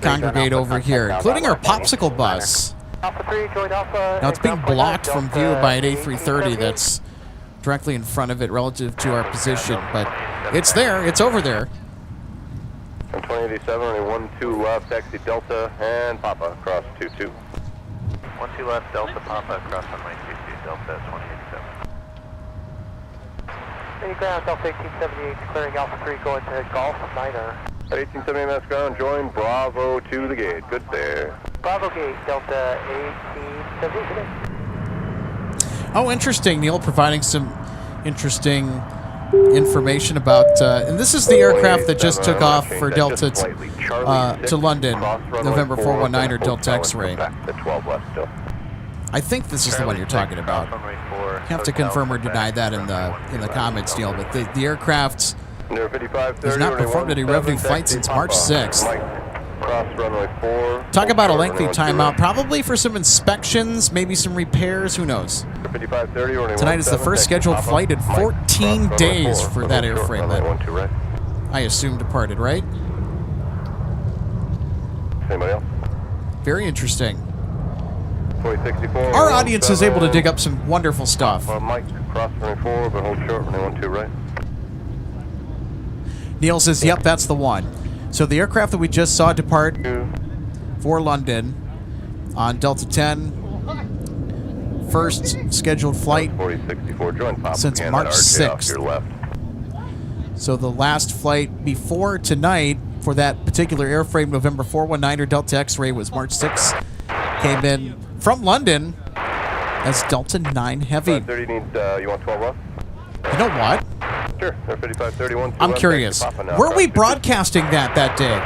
congregate over here, including our popsicle bus. Now it's being blocked from view by an A330 that's directly in front of it relative to our position, but it's there, it's over there. 2087, only 12 left, taxi Delta and Papa, cross 22. 12 left, Delta Papa, cross runway 22, Delta 2087. Any ground, Delta 1878, clearing Alpha 3, going to Golf Niner. 1878 mass ground, join Bravo to the gate. Good there. Bravo gate, Delta 1878. Oh, interesting. Neil providing some interesting information about, and this is the aircraft that just took off for Delta to London, November 419er Delta X-Ray. I think this is the one you're talking about. You have to confirm or deny that in the comments, Neil. But the aircraft has not performed any revenue flight since March 6th. Talk about a lengthy timeout, probably for some inspections, maybe some repairs. Who knows? Tonight is the first scheduled flight in 14 days for that airframe that I assume departed, right? Anybody else? Very interesting. Our audience is able to dig up some wonderful stuff. Mike, cross runway 4, but hold short, runway 12 right. Neil says, yep, that's the one. So the aircraft that we just saw depart for London on Delta 10, first scheduled flight since March 6th. So the last flight before tonight for that particular airframe, November 419er Delta X-Ray, was March 6th. Came in from London as Delta 9 Heavy. 530 needs, you want 12 left? You know what? Sure, they're 5531. I'm curious. Were we broadcasting that day?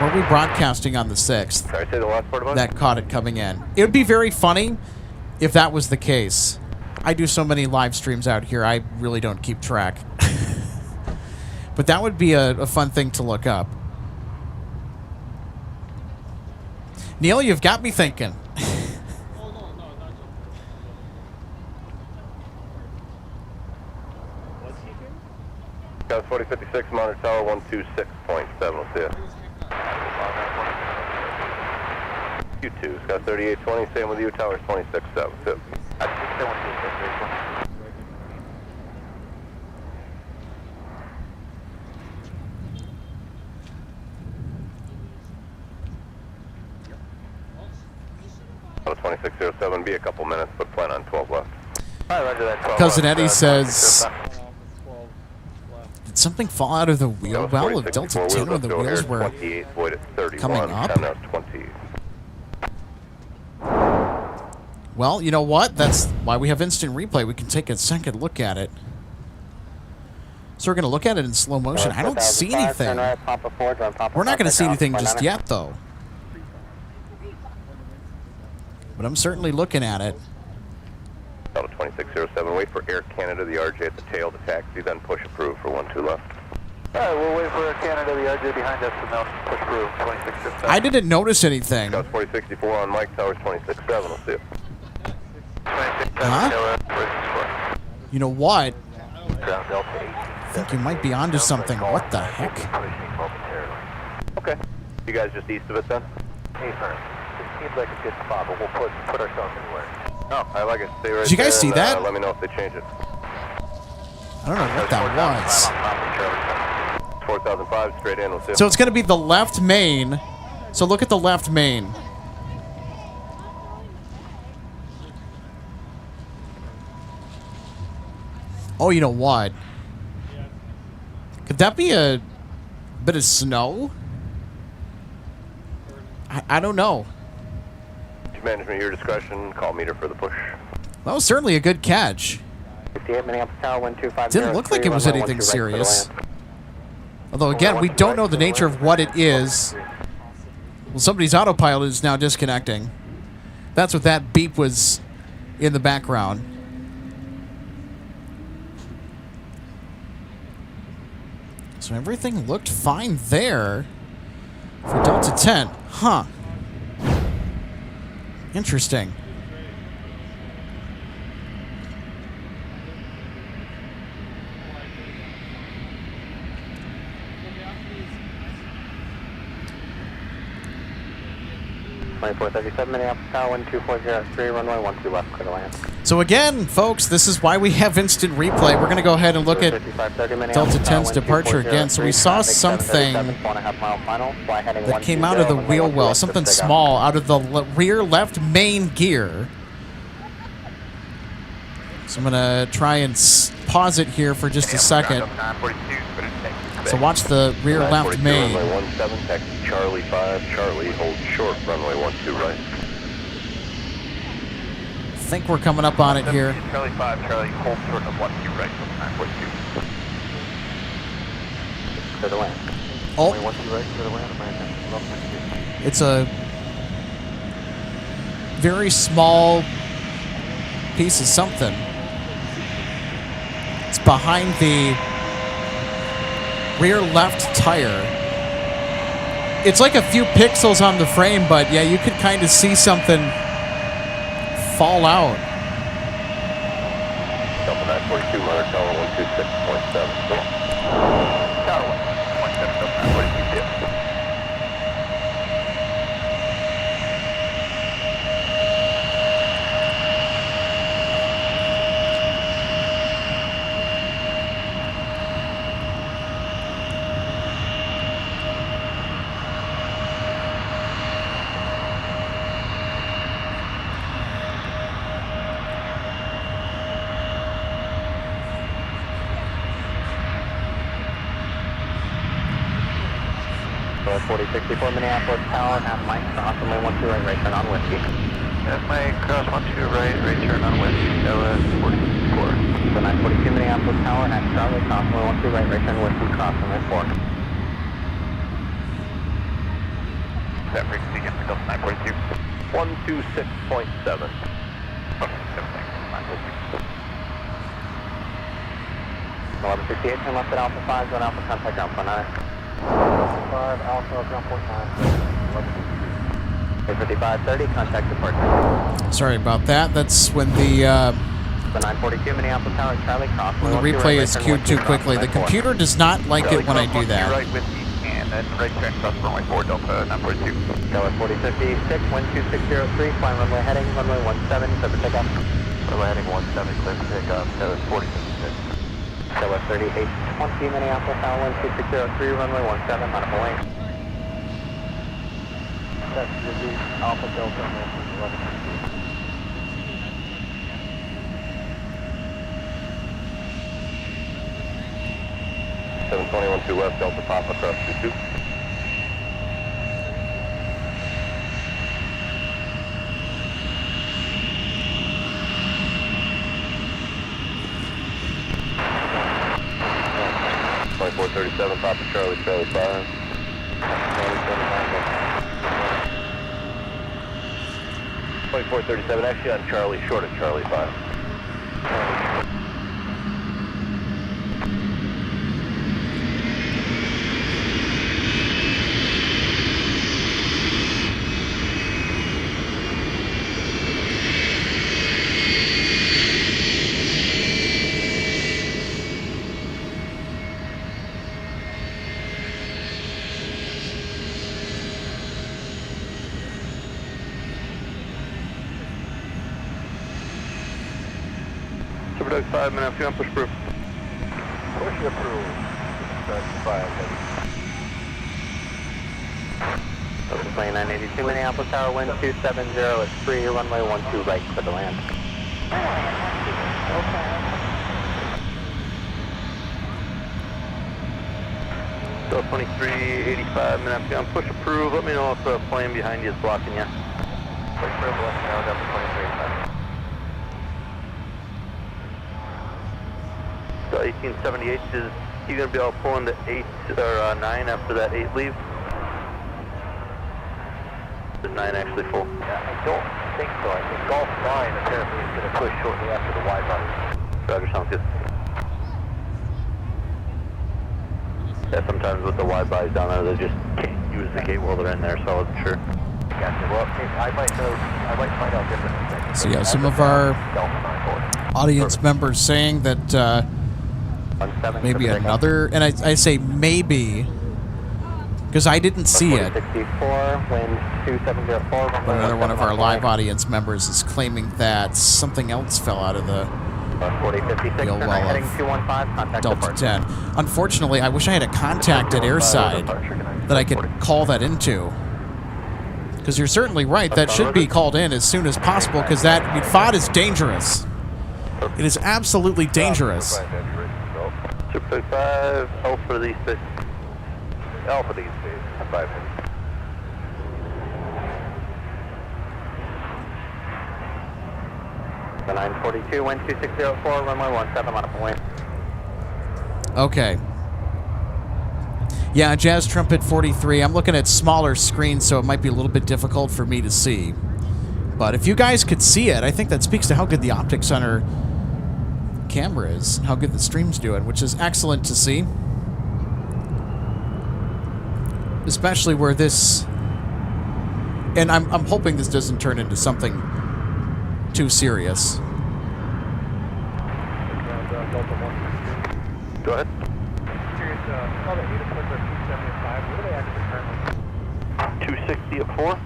Were we broadcasting on the 6th? Sorry, say the last part about it? That caught it coming in. It would be very funny if that was the case. I do so many live streams out here, I really don't keep track. But that would be a fun thing to look up. Neil, you've got me thinking. Got 4056, monitor tower 126.7. We'll see ya. U2, Scott 3820, same with you, tower 26.7. See ya. Tower 2607, be a couple minutes, but plan on 12 left. Alright, roger that. 12 Cousin left, Eddie says, 12 left. did something fall out of the wheel well of Delta 10 when the wheels were coming up? 20. Well, you know what? That's why we have instant replay. We can take a second look at it. So we're going to look at it in slow motion. I don't see anything. We're not going to see anything just yet, though. But I'm certainly looking at it. Delta 2607, wait for Air Canada, the RJ at the tail to taxi, then push approve for 12 left. Alright, we'll wait for Air Canada, the RJ behind us, and then push through 2667. I didn't notice anything. Scouts 4064 on Mike, towers 26.7, we'll see you. Huh? You know what? I think you might be onto something. What the heck? Okay. You guys just east of it then? Hey, sir. It seems like a good spot, but we'll put ourselves anywhere. Oh, I like it. Stay right Did you guys there see and, that? let me know if they change it. I don't know what that was. 4005, straight in, we'll see you. So it's going to be the left main. So look at the left main. Oh, you know what? Could that be a bit of snow? I don't know. Management, your discretion. Call meter for the push. That was certainly a good catch. 58 Minneapolis Tower 1250. Didn't look like it was anything serious. Although, again, we don't know the nature of what it is. Well, somebody's autopilot is now disconnecting. That's what that beep was in the background. So everything looked fine there for Delta 10. Huh. Interesting. Minneapolis Tower 12403, runway 12 left, clear to land. So again, folks, this is why we have instant replay. We're going to go ahead and look at Delta 10's departure again. So we saw something that came out of the wheel well, something small out of the rear left main gear. So I'm going to try and pause it here for just a second. So watch the rear left main. Runway 17, taxi Charlie 5, Charlie, hold short, runway 12 right. I think we're coming up on it here. Charlie 5, Charlie, hold short of 12 right, 942. Clear to land. Oh, Runway 12 right, clear to land, American. it's a very small piece of something. It's behind the rear left tire. It's like a few pixels on the frame, but yeah, you could kind of see something fall out. Delta 942, monitor tower 126.7. Tower 127, Delta 942, Minneapolis Tower, half Mike, cross runway 12 right, turn on whiskey. That's my cross 12 right, right turn on West Dallas 44. So 942 Minneapolis Tower, at Charlie, cross runway 12 right, right turn West cross runway 4. That frequency again, Delta 942. 126.7. Okay, 1168, turn left at Alpha 5, going Alpha, contact ground 49. 5, Alpha, ground 49. 5530, contact departure. Sorry about that. That's when the The 942 Minneapolis Tower, Charlie, cross. when the replay is queued too quickly. The computer does not like it when I do that. Right with me, and then right turn cross runway 4, Delta 942. Tower 4056, 12603, flying runway heading, runway 17, clear for takeoff. Runway heading 17, clear for takeoff, Tower 4056. Tower 3820 Minneapolis Tower, 12603, runway 17, on a lane. That's the Alpha Delta, 11. 721 to left, Delta Papa, cross 22. Papa Charlie, Charlie 5. 2437, actually on Charlie, short of Charlie 5. Super Dog 5, minute, fuel push proof. Push approved. That's 5, heavy. Open plane 982 Minneapolis Tower, wind 270 at 3, runway 12 right, clear to land. So 2385, minute, fuel push approved. Let me know if the plane behind you is blocking you. Push proof, let me know, Delta 2385. So 1878, is he going to be all pulling to 8 or 9 after that 8 leaves? Is 9 actually full? Yeah, I don't think so. I think Golf 9 apparently is going to push shortly after the wide body. Roger, sounds good. Yeah, sometimes with the wide bodies down there, they just can't use the gate while they're in there, so I wasn't sure. Gotcha. Well, I might find out different things. So yeah, some of our audience members saying that maybe another, and I say maybe because I didn't see it. 64, wind 2704. But another one of our live audience members is claiming that something else fell out of the 4056, wheel well heading of 215, contact Delta departure. 10. Unfortunately, I wish I had a contact at airside that I could call that into. Because you're certainly right, that should be called in as soon as possible, because that FOD is dangerous. It is absolutely dangerous. Super 5, Alpha to the east base. Alpha to the east base, 5. The 942, wind 2604, runway 17, on a point. Okay. Yeah, Jazz Trumpet 43. I'm looking at smaller screens, so it might be a little bit difficult for me to see. But if you guys could see it, I think that speaks to how good the optics on our camera is, how good the stream's doing, which is excellent to see. Especially where this... And I'm hoping this doesn't turn into something too serious. Go ahead. Curious, all the 8 equipment are 275. What do they actually currently? 260 at 4.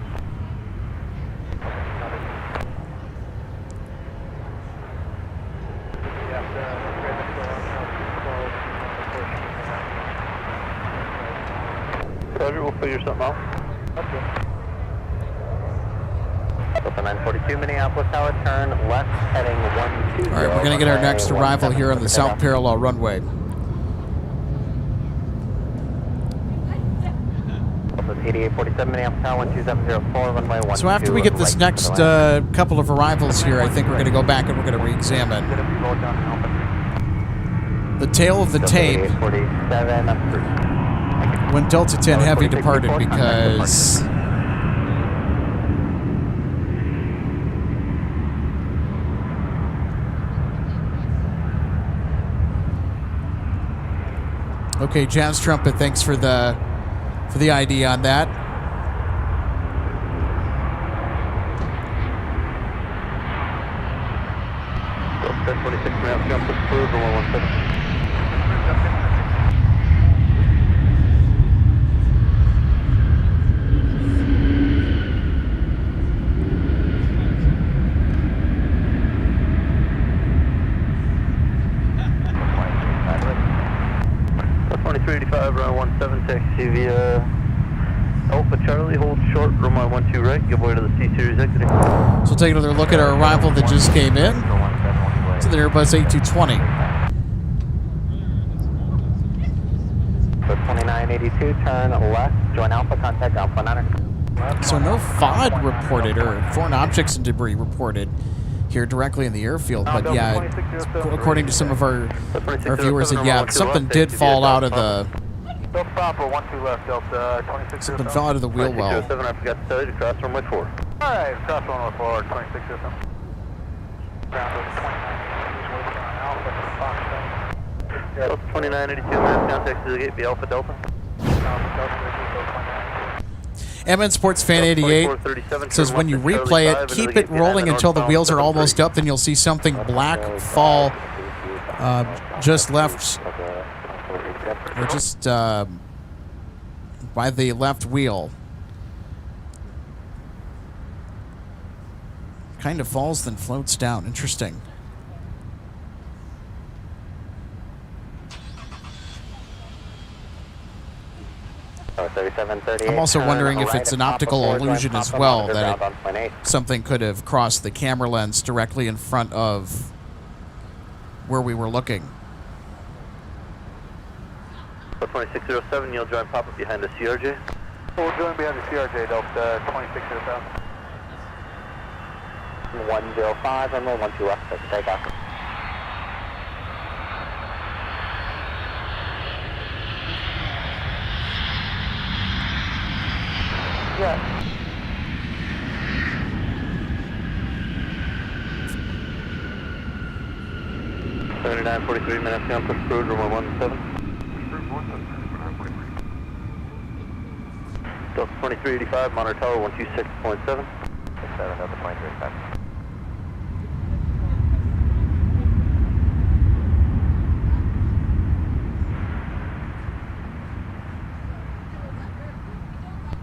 Roger, we'll figure something out. Okay. Delta 942 Minneapolis Tower, turn left, heading 120. All right, we're going to get our next arrival here on the South Parallel runway. 8847 Minneapolis Tower 12704 runway 12. So after we get this next couple of arrivals here, I think we're going to go back and we're going to re-examine the tail of the tape when Delta 10 Heavy departed, because okay, Jazz Trumpet, thanks for the ID on that. Delta 26 Minneapolis jump approved 117. Runway 17 taxi via Alpha Charlie, hold short, runway 12 right, give way to the C-Series exit. So we'll take another look at our arrival that just came in. So the Airbus A220. So 2982, turn left, join Alpha, contact Alpha 9. So no FOD reported, or foreign objects and debris reported here directly in the airfield, but yeah, according to some of our viewers, yeah, something did fall out of the something fell out of the wheel well. I forgot to tell you to cross runway 4. Alright, cross runway 4, 26 system. Delta 2982, mass contact to the gate, be Alpha Delta. MN Sports Fan 88 says when you replay it, keep it rolling until the wheels are almost up, then you'll see something black fall just left, or just by the left wheel. Kind of falls, then floats down. Interesting. I'm also wondering if it's an optical illusion as well, that something could have crossed the camera lens directly in front of where we were looking. 2607, you'll join pop-up behind the CRJ. We'll join behind the CRJ, Delta 2607. 105, runway 12 left, that's takeoff. Yeah. 7943 minutes, jump approved, runway 17. Delta 2385, monitor tower 126.7. 7, Delta 2385.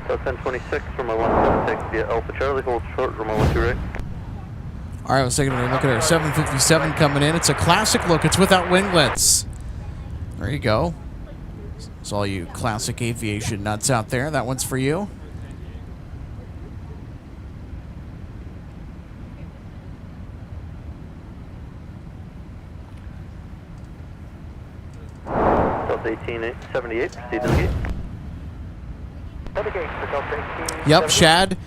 Delta 1026, runway 17, takes via Alpha Charlie, hold short, runway 12 right. All right, let's take a look at our 757 coming in. It's a classic look. It's without winglets. There you go. It's all you classic aviation nuts out there. That one's for you. Delta 1878, proceed to the gate. Yep, Shad.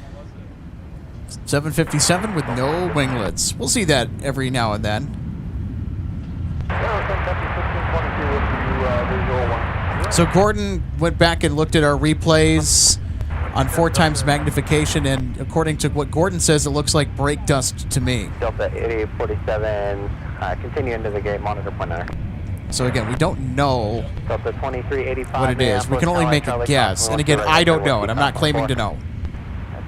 757 with no winglets. We'll see that every now and then. So Gordon went back and looked at our replays on 4x magnification, and according to what Gordon says, it looks like brake dust to me. Delta 8847, continue into the gate, monitor pointer. So again, we don't know Delta 2385 what it is. We can only make a guess. And again, I don't know, and I'm not claiming to know.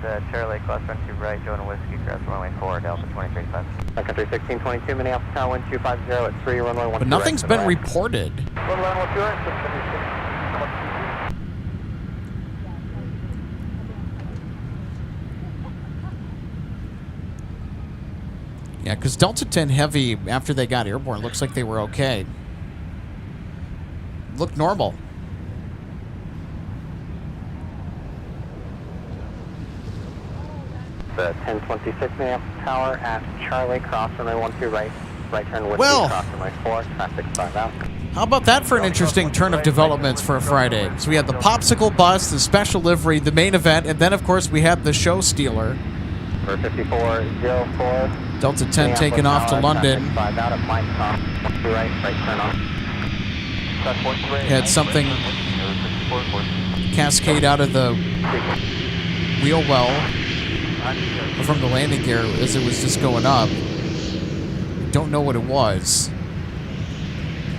That's Charlie, cross country right, Jonah Whiskey, cross runway 4, Delta 2385. Sun Country 1622, Minneapolis Tower 1250 at 3, runway 12. But nothing's been reported. Yeah, because Delta 10 Heavy, after they got airborne, looks like they were okay. Looked normal. The 1026 Minneapolis Tower at Charlie, cross runway 12 right, right turn with well, cross runway 4, traffic 5 out. How about that for an interesting turn of developments for a Friday? So we had the popsicle bus, the special livery, the main event, and then, of course, we had the show stealer. For 5404. Delta 10 taking off to London. Out of Mike Tom. Right turn on. Had something cascade out of the wheel well from the landing gear as it was just going up. Don't know what it was.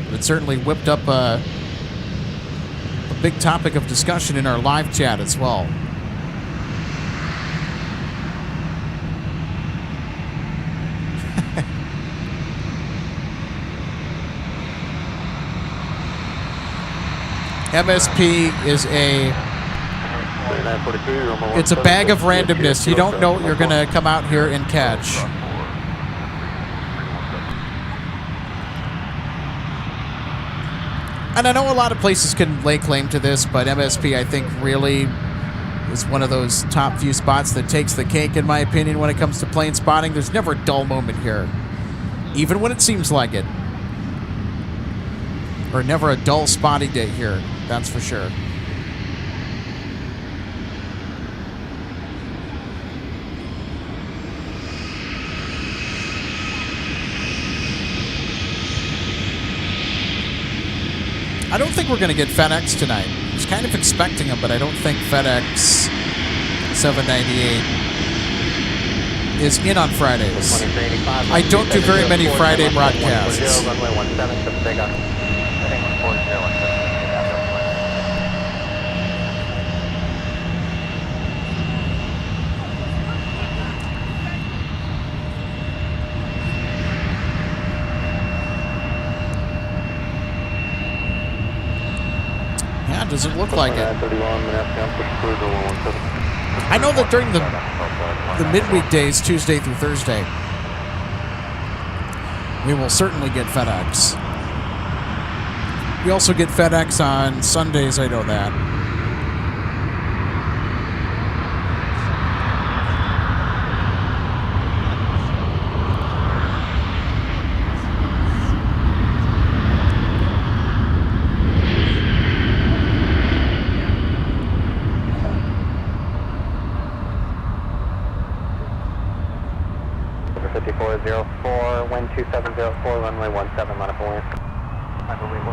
But it certainly whipped up a big topic of discussion in our live chat as well. MSP is it's a bag of randomness. You don't know what you're going to come out here and catch. And I know a lot of places can lay claim to this, but MSP, I think, really is one of those top few spots that takes the cake, in my opinion, when it comes to plane spotting. There's never a dull moment here, even when it seems like it. Or never a dull spotting day here, that's for sure. I don't think we're going to get FedEx tonight. I was kind of expecting them, but I don't think FedEx 798 is in on Fridays. I don't do very many Friday broadcasts. Yeah, does it look like it? I know that during the midweek days, Tuesday through Thursday, we will certainly get FedEx. We also get FedEx on Sundays, I know that. Wind 2704, runway 17, line up and wind. Runway 17.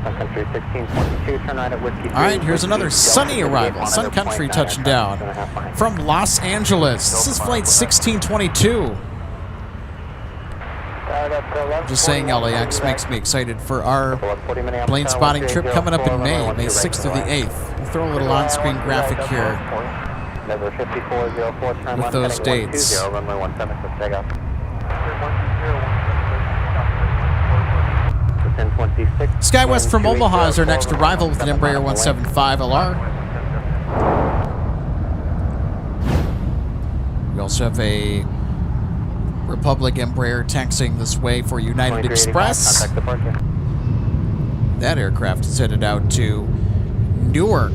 Sun Country 1622, turn right at Whiskey. All right, here's another sunny arrival. Sun Country touching down from Los Angeles. This is flight 1622. Just saying, LAX makes me excited for our plane spotting trip coming up in May 6th through the 8th. We'll throw a little on-screen graphic here with those dates. SkyWest from Omaha is our next arrival with an Embraer 175LR. We also have a Republic Embraer taxiing this way for United Express. That aircraft is headed out to Newark.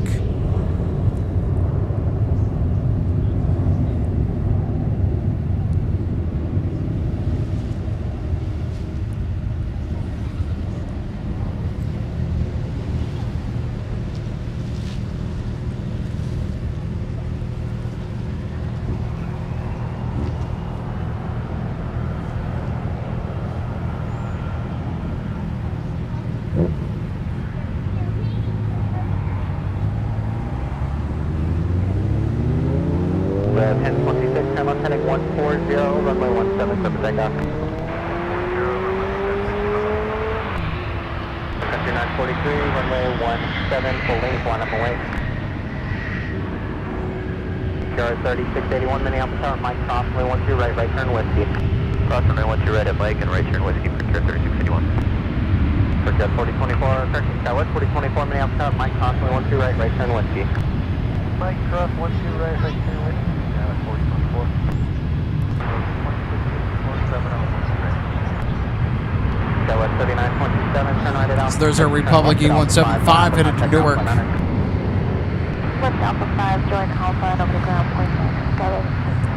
Minneapolis, Mike, cross runway 12 right, right turn whiskey. Cross runway 12 right at Mike and right turn whiskey for 3681. For Jet 4024, correction, SkyWest 4024, Minneapolis, Mike, cross runway 12 right, right turn whiskey. Mike, cross 12 right, right turn whiskey. Yeah, that's 4024. 470 SkyWest 3927, turn right at Alpha. So there's our Republic E175 headed to Newark. West Alpha 5, join Alpha and over the ground, point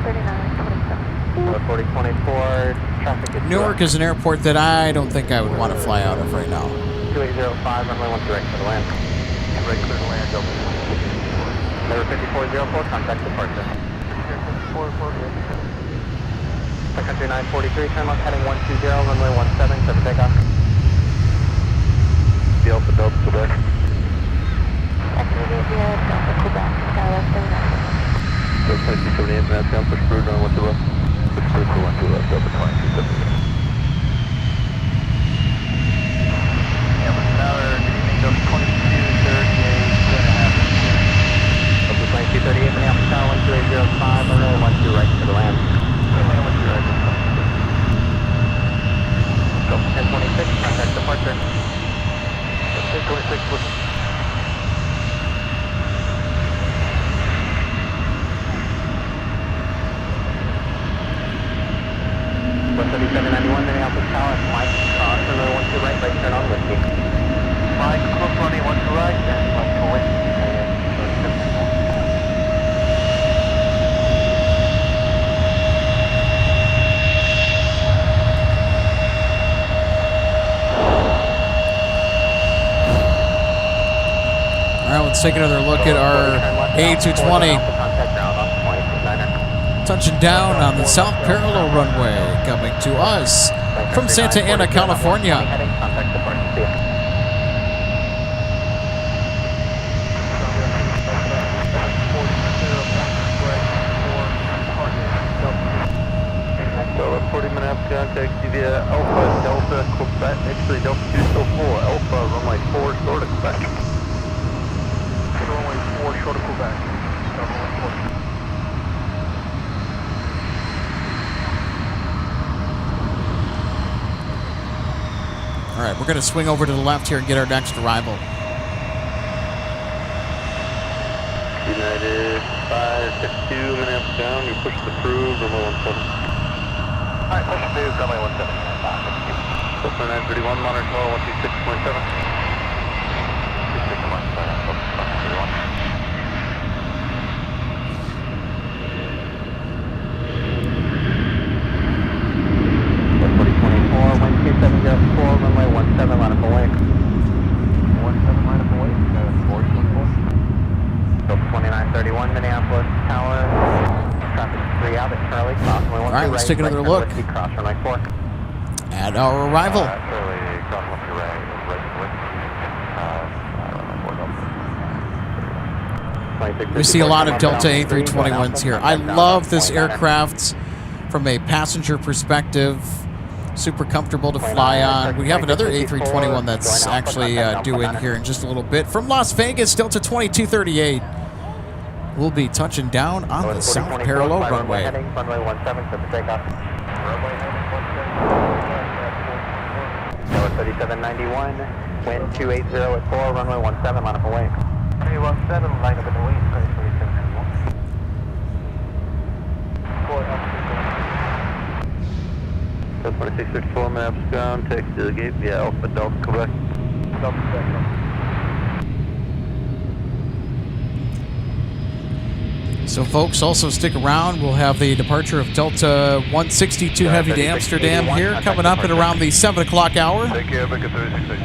3927. 4024, Traffic is Newark is an airport that I don't think I would want to fly out of right now. 2805, runway 13 right for the land. Right clear to land, Delta. Number 5404, contact departure. 5448. Sun Country 943, turn left heading 120, runway 17, clear for takeoff. The Alpha Delta Quebec. Delta Quebec, Dallas 2278, minutes down, push through, down 1 to left. Push through to 1 to left, Delta 2278. Tower, good evening, Delta 2238, 2.5. Delta 2238, Minneapolis Tower 12805, runway 12 right for the land. Runway 12 right. Delta 1026, contact departure. Delta 1026, listen. West 3791, Minneapolis Tower, Mike, runway 12 right, right turn on whiskey. Mike, close runway 12 right, and Mike for whiskey. All right, let's take another look at our A220 touching down on the South Parallel runway, coming to us from Santa Ana, California. Delta 40 minutes, contact via Alpha Delta Quebec. Actually, Delta 2 still full. Alpha runway 4 short of Quebec. Runway 4 short of Quebec. Runway 4. All right, we're going to swing over to the left here and get our next arrival. United 552 minutes down. You push the through, runway 17. Alright, push through, runway 17. Delta 931, monitor call 126.7. 2024, wind 2704, runway 17, line up away. 17 line up away, 424. Delta 2931, Minneapolis Tower. Traffic 3 out at Charlie, cross runway 12 right, let's take another look cross runway 4. at our arrival. Charlie, cross left to right, We see a lot of Delta A321s here. I love this aircraft from a passenger perspective. Super comfortable to fly on. We have another A321 that's actually due in here in just a little bit. From Las Vegas, Delta 2238. We'll be touching down on the South Parallel runway. Runway 17, set for takeoff. Tower 3791, wind 280 at 4, runway 17, line up away. Runway 17, line up in the wing, 3791. 4 up. 2634 maps down, taxi to the gate via Alpha Delta Quebec. Delta Quebec. So folks, also stick around. We'll have the departure of Delta 162 Heavy to Amsterdam here, coming up at around the 7 o'clock hour. Take care, Becca 36.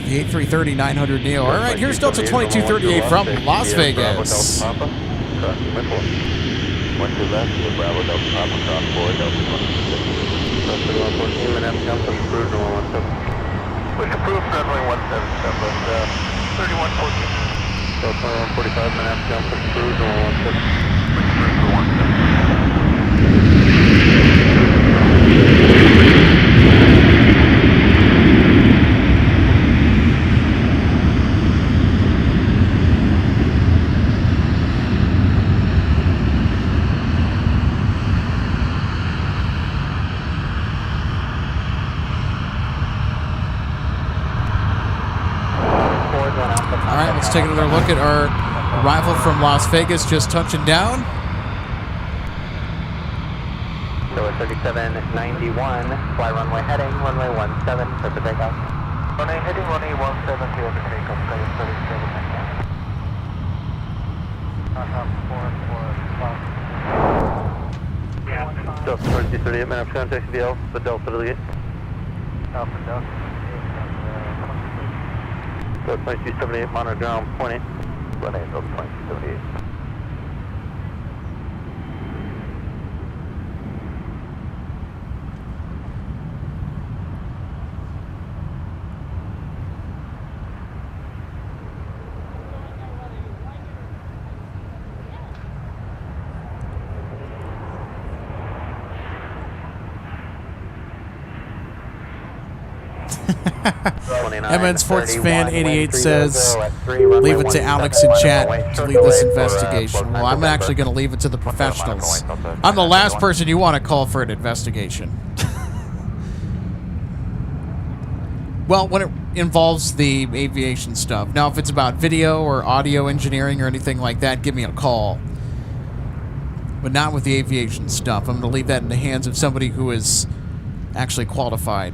The A330-900 Neo. All right, here's Delta 2238 from Las Vegas. Cross to left with Bravo Delta Papa, cross 4 Delta 26. Cross to 114 minutes, jump push approved, runway 17. Push approved, runway 17, step left 3114. Delta 145 minutes, jump push approved, runway 17. Push approved for 17. All right, let's take another look at our arrival from Las Vegas, just touching down. Tower 3791, fly runway heading, runway 17, set for takeoff. Runway heading, runway 17, clear for takeoff, Tower 3791. Delta 2238, man, I'm trying to taxi the Alpha Delta to the gate. Alpha Delta. Delta 2278, monitor ground, point 8. Run 8, Delta 2278. MN Sports Fan 88 says, leave it to Alex and Chat to lead this investigation. Well, I'm actually going to leave it to the professionals. I'm the last person you want to call for an investigation. Well, when it involves the aviation stuff. Now, if it's about video or audio engineering or anything like that, give me a call. But not with the aviation stuff. I'm going to leave that in the hands of somebody who is actually qualified.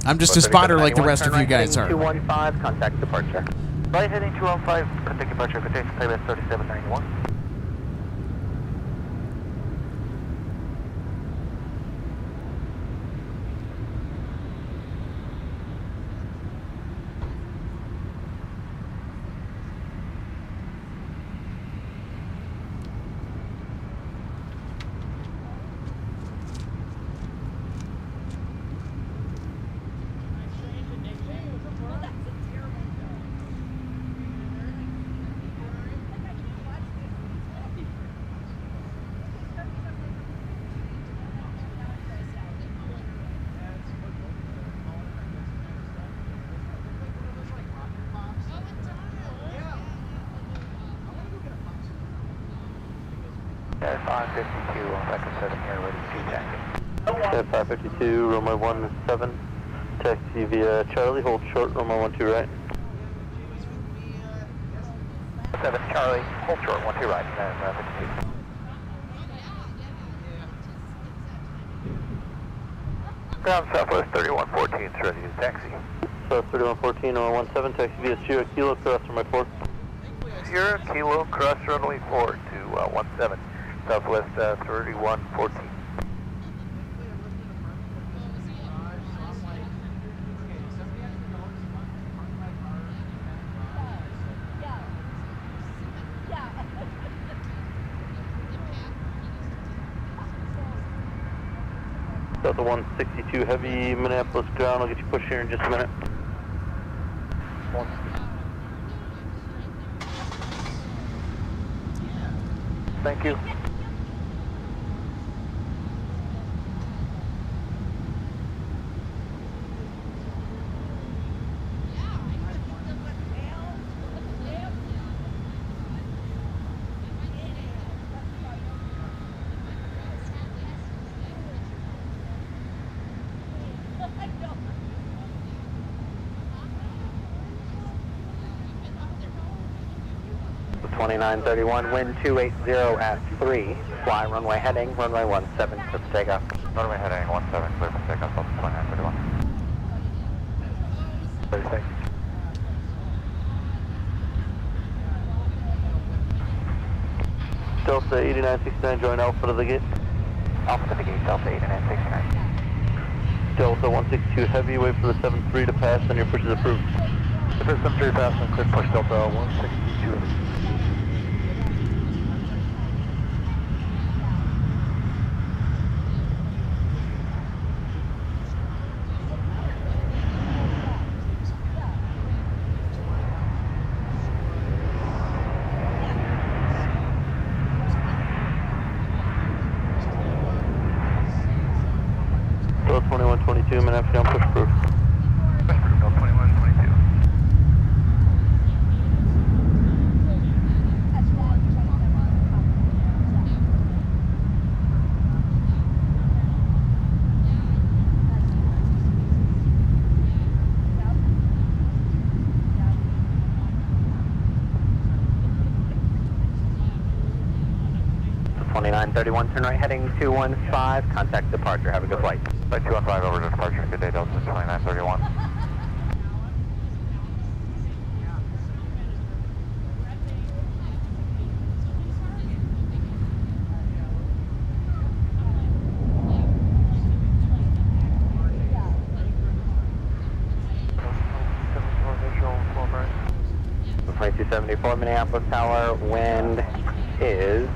I'm just a spotter like the rest of you guys are. 215, contact departure. Right heading 215, contact departure, contact Pilot 3791. Yeah, 552, like I said, I'm here ready to taxi. 552, runway 17, taxi via Charlie, hold short, runway 12 right. 7 Charlie, hold short, 12 right, and 52. Ground Southwest 3114, it's ready to taxi. South 3114, runway 17, taxi via Sierra Kilo, cross runway 4. Sierra Kilo, cross runway 4 to 17, Southwest 3114. Delta 162 heavy, Minneapolis ground. I'll get you pushed here in just a minute. Thank you. The 2931, wind 280 at 3. Fly runway heading, runway 17, clear for takeoff. Runway heading 17, clear for takeoff, Delta 2931. 36. Delta 8969, join Alpha to the gate. Alpha to the gate, Delta 8969. Delta 162 heavy, wait for the 73 to pass, and your push is approved. The first 73 pass and clear push Delta 162. Delta 2122, Minneapolis ground push approved. Push approved, Delta 2122. The 2931, turn right heading 215, contact departure. Have a good flight. Flight 215 over to departure. Good day, Delta 2931. 234 Minneapolis Tower, wind is,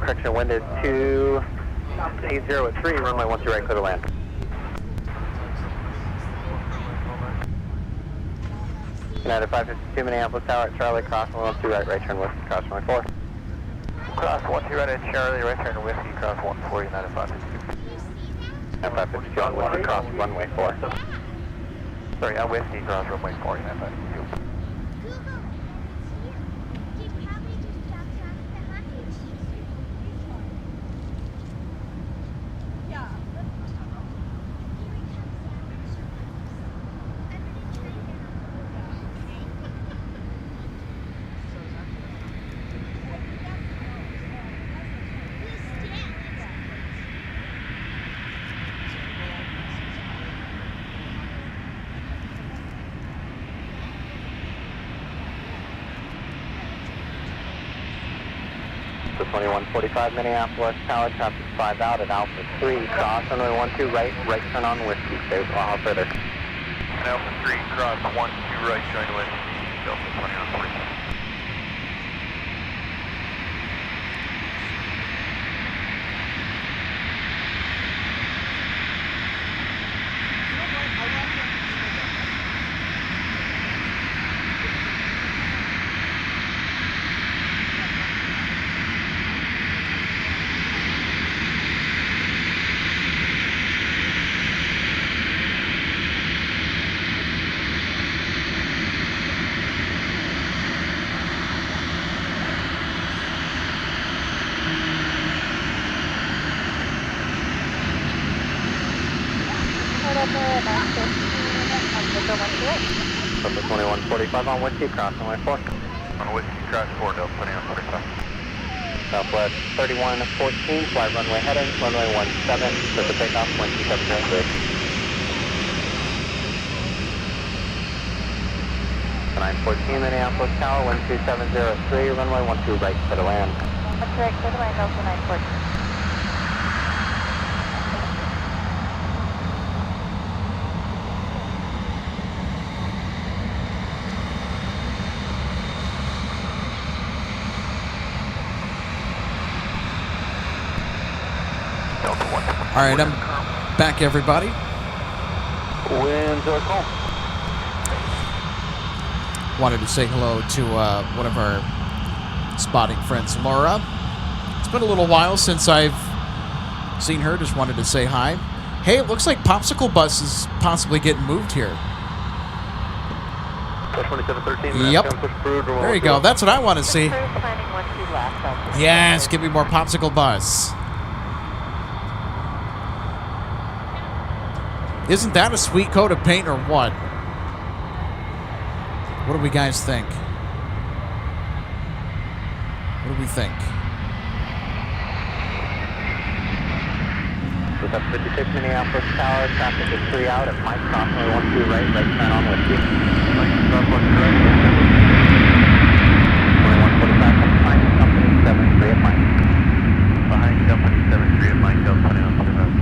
correction, wind is 280 at 3, runway 12 right, clear to land. United 552 Minneapolis Tower at Charlie, cross 112 right, right turn whiskey, cross runway 4. Cross 12 right at Charlie, right turn whiskey, cross 14, United 552. United 552 on whiskey, cross runway 4. Sorry, whiskey, cross runway 4, United 552. So 2145 Minneapolis Tower, traffic 5 out at Alpha 3, cross runway 12 right, right turn on whiskey, stay how further. Alpha 3, cross 12 right, join whiskey, Delta 2145. Delta 2145 on whiskey, cross runway 4. On whiskey, cross 4, Delta 2145. Southwest 3114, fly runway heading, runway 17, set the takeoff, wind 2703. 914 Minneapolis Tower, wind 2703, runway 12 right, clear to land. That's right, clear to land, Delta 914. All right, I'm back, everybody. Winds are calm. Wanted to say hello to one of our spotting friends, Laura. It's been a little while since I've seen her. Just wanted to say hi. Hey, it looks like Popsicle Bus is possibly getting moved here. 2713. Yep. There you go. That's what I want to see. Crew planning 12 left, Delta. Yes, give me more Popsicle Bus. Isn't that a sweet coat of paint or what? What do we guys think? What do we think? With up 56 Minneapolis Tower, traffic is 3 out at Mike, cross runway 12 right, right turn on whiskey. Mike, cross 1 right, 2145 behind company 73 at Mike. behind company 73 at Mike, Delta 2145.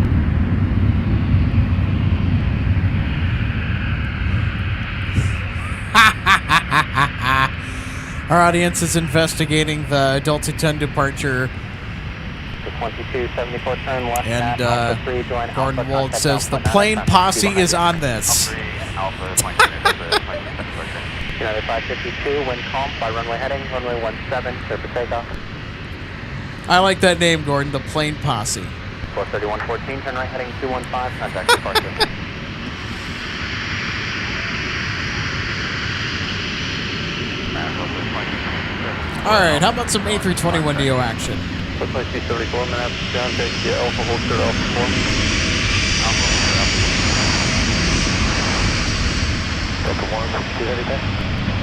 Our audience is investigating the Delta 10 departure, The 2274 turn left and at Alpha 3, join Gordon Alpha, Wold contact says the Alpha, plane 9, posse behind is you. on this. Alpha, Mike, United 552, wind calm, fly runway heading, runway 17, clear for takeoff. I like that name, Gordon, the plane posse. 43114, turn right heading 215, contact departure. All right, how about some A321neo action? Looks like 234 Minneapolis down, take the Alpha, hold short Alpha 4. Delta 162 heavy back.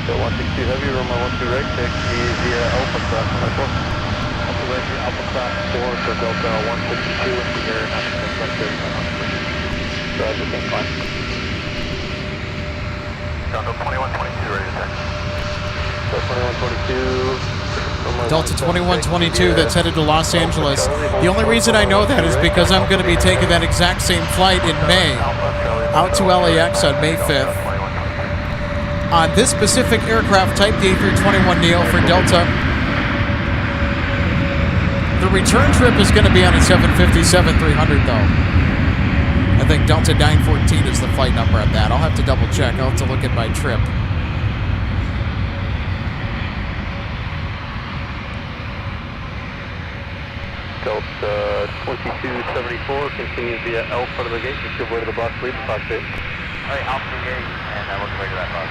Delta 162 heavy, runway 12 right, take the Alpha cross runway 4. Alpha right, Alpha cross 4, so Delta 162 in the air, not to front 30. Roger, same fine. Delta 2122, ready to take. Delta 2122 that's headed to Los Angeles. The only reason I know that is because I'm going to be taking that exact same flight in May out to LAX on May 5th. on this specific aircraft type, the A321neo for Delta. The return trip is going to be on a 757-300, though. I think Delta 914 is the flight number at that. I'll have to double check. I'll have to look at my trip. Delta 2274 continues via L front of the gate. Just give way to the bus, leave the bus gate. All right, out the gate, and I look away to that bus.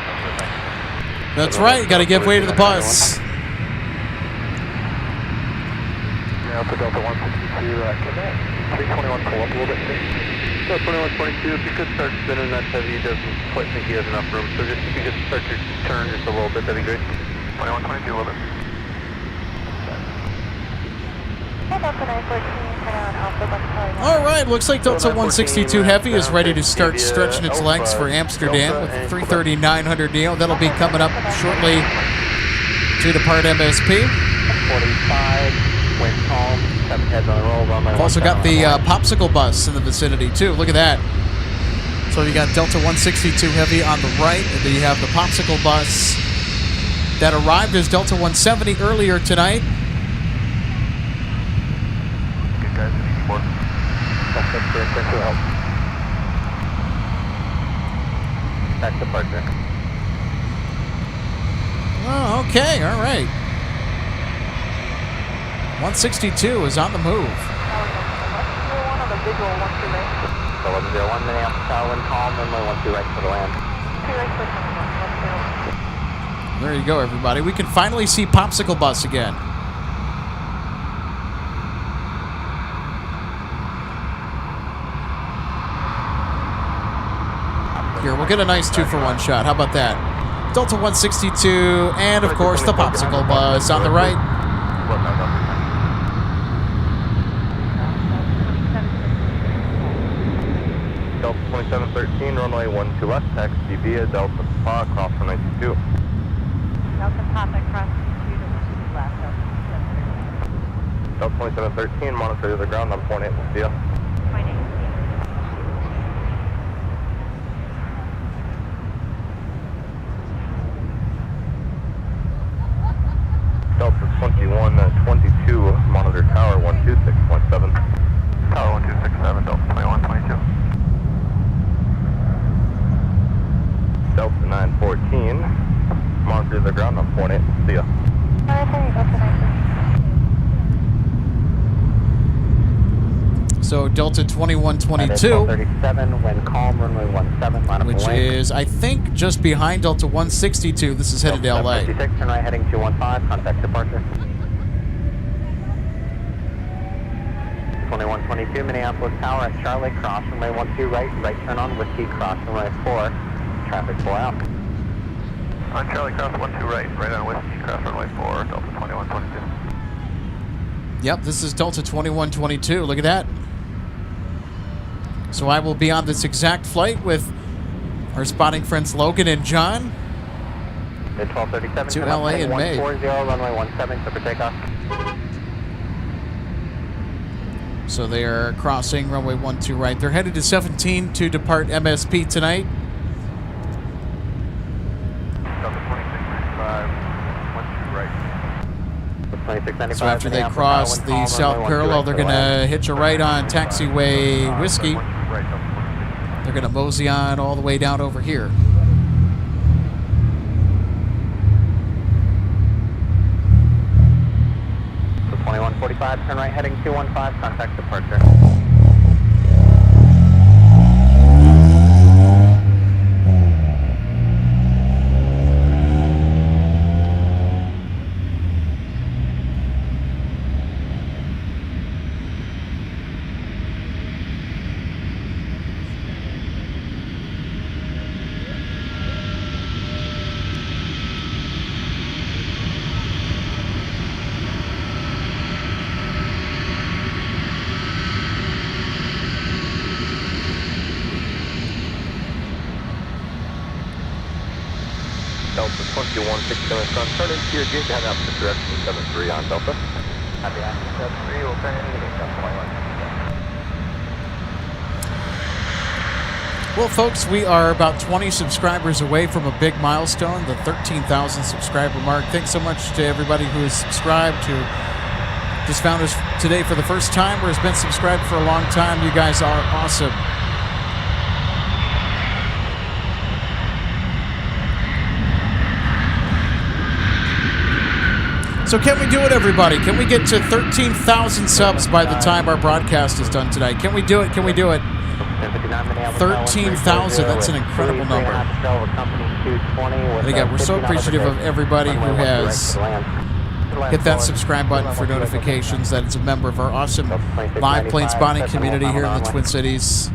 That's right. You got to give way to the bus. Yeah, for Delta 162, connect. 321, pull up a little bit. Delta 2122, if you could start spinning that heavy, he doesn't quite think he has enough room. So just if you could start your turn just a little bit, that'd be great. 2122, a little bit. All right, looks like Delta 162 Heavy is ready to start stretching its legs for Amsterdam with the 330-900 neo. That'll be coming up shortly to depart MSP. 45, wind calm, 7 heads on the roll. We've also got the popsicle bus in the vicinity, too. Look at that. So you got Delta 162 Heavy on the right, and then you have the popsicle bus that arrived as Delta 170 earlier tonight. Back departure. Oh, okay, all right. 162 is on the move. 1101, Minneapolis Tower, wind calm, runway 12 right for the land. There you go, everybody. We can finally see popsicle bus again. Here, we'll get a nice 2-for-1 shot. How about that? Delta 162, and of course the popsicle bus on the right. Delta 2713, runway 12 left, taxi via Delta Papa, cross from 92. Delta Papa, cross 2 to left. Delta 2713, monitor to the ground, I'm 48, we'll see ya. Delta 2122, monitor tower 126.7. Tower 126.7, Delta 2122. Delta 914, monitor the ground, I'm 48, see ya. So Delta 2122, 37, wind calm, runway 17, line up which away. is, I think, just behind Delta 162. This is headed to LA. 56, turn right heading 215, contact departure. 2122, Minneapolis Tower at Charlie, cross runway 12 right, right turn on Whiskey, cross runway 4, traffic 4 out. On Charlie, cross 12 right, right on Whiskey, cross runway 4, Delta 2122. Yep, this is Delta 2122. Look at that. So I will be on this exact flight with our spotting friends Logan and John The 1237 to LA in May. 140, runway 17, for takeoff. So they are crossing runway 12 right. They're headed to 17 to depart MSP tonight. Delta 2695, 12 right. So after they cross the south parallel, they're going to hitch a right on taxiway Whiskey. They're going to mosey on all the way down over here. So 2145, turn right heading 215, contact departure. Delta 2167 front, turn into your gate, head out to direction 73 on Delta. Happy access 73, we'll turn into gate 21. Well, folks, we are about 20 subscribers away from a big milestone, the 13,000 subscriber mark. Thanks so much to everybody who has subscribed, who just found us today for the first time or has been subscribed for a long time. You guys are awesome. So can we do it, everybody? Can we get to 13,000 subs by the time our broadcast is done tonight? Can we do it? Can we do it? 13,000, that's an incredible number. And again, we're so appreciative of everybody who has hit that subscribe button for notifications, that it's a member of our awesome live plane spotting community here in the Twin Cities.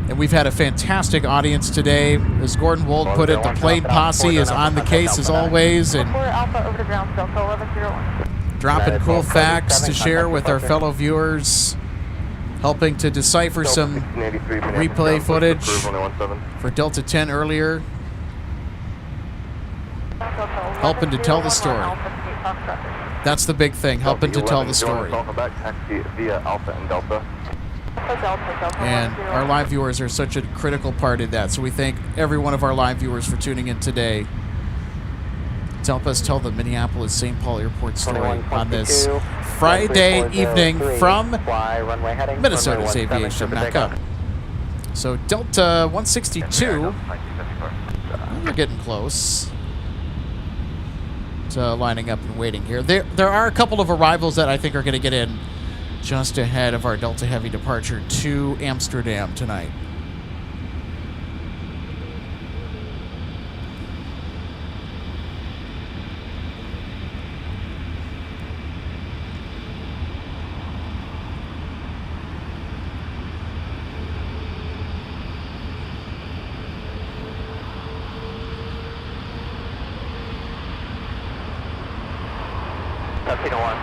And we've had a fantastic audience today. As Gordon Wold put it, the plane posse is on the case as always, and dropping cool facts to share with our fellow viewers, helping to decipher some replay footage for Delta 10 earlier, helping to tell the story. That's the big thing, helping to tell the story. And our live viewers are such a critical part of that, so we thank every one of our live viewers for tuning in today to help us tell the Minneapolis St. Paul Airport story on this Friday evening from Minnesota's Aviation Mecca. So Delta 162, we're getting close to lining up and waiting here. There are a couple of arrivals that I think are going to get in just ahead of our Delta Heavy departure to Amsterdam tonight.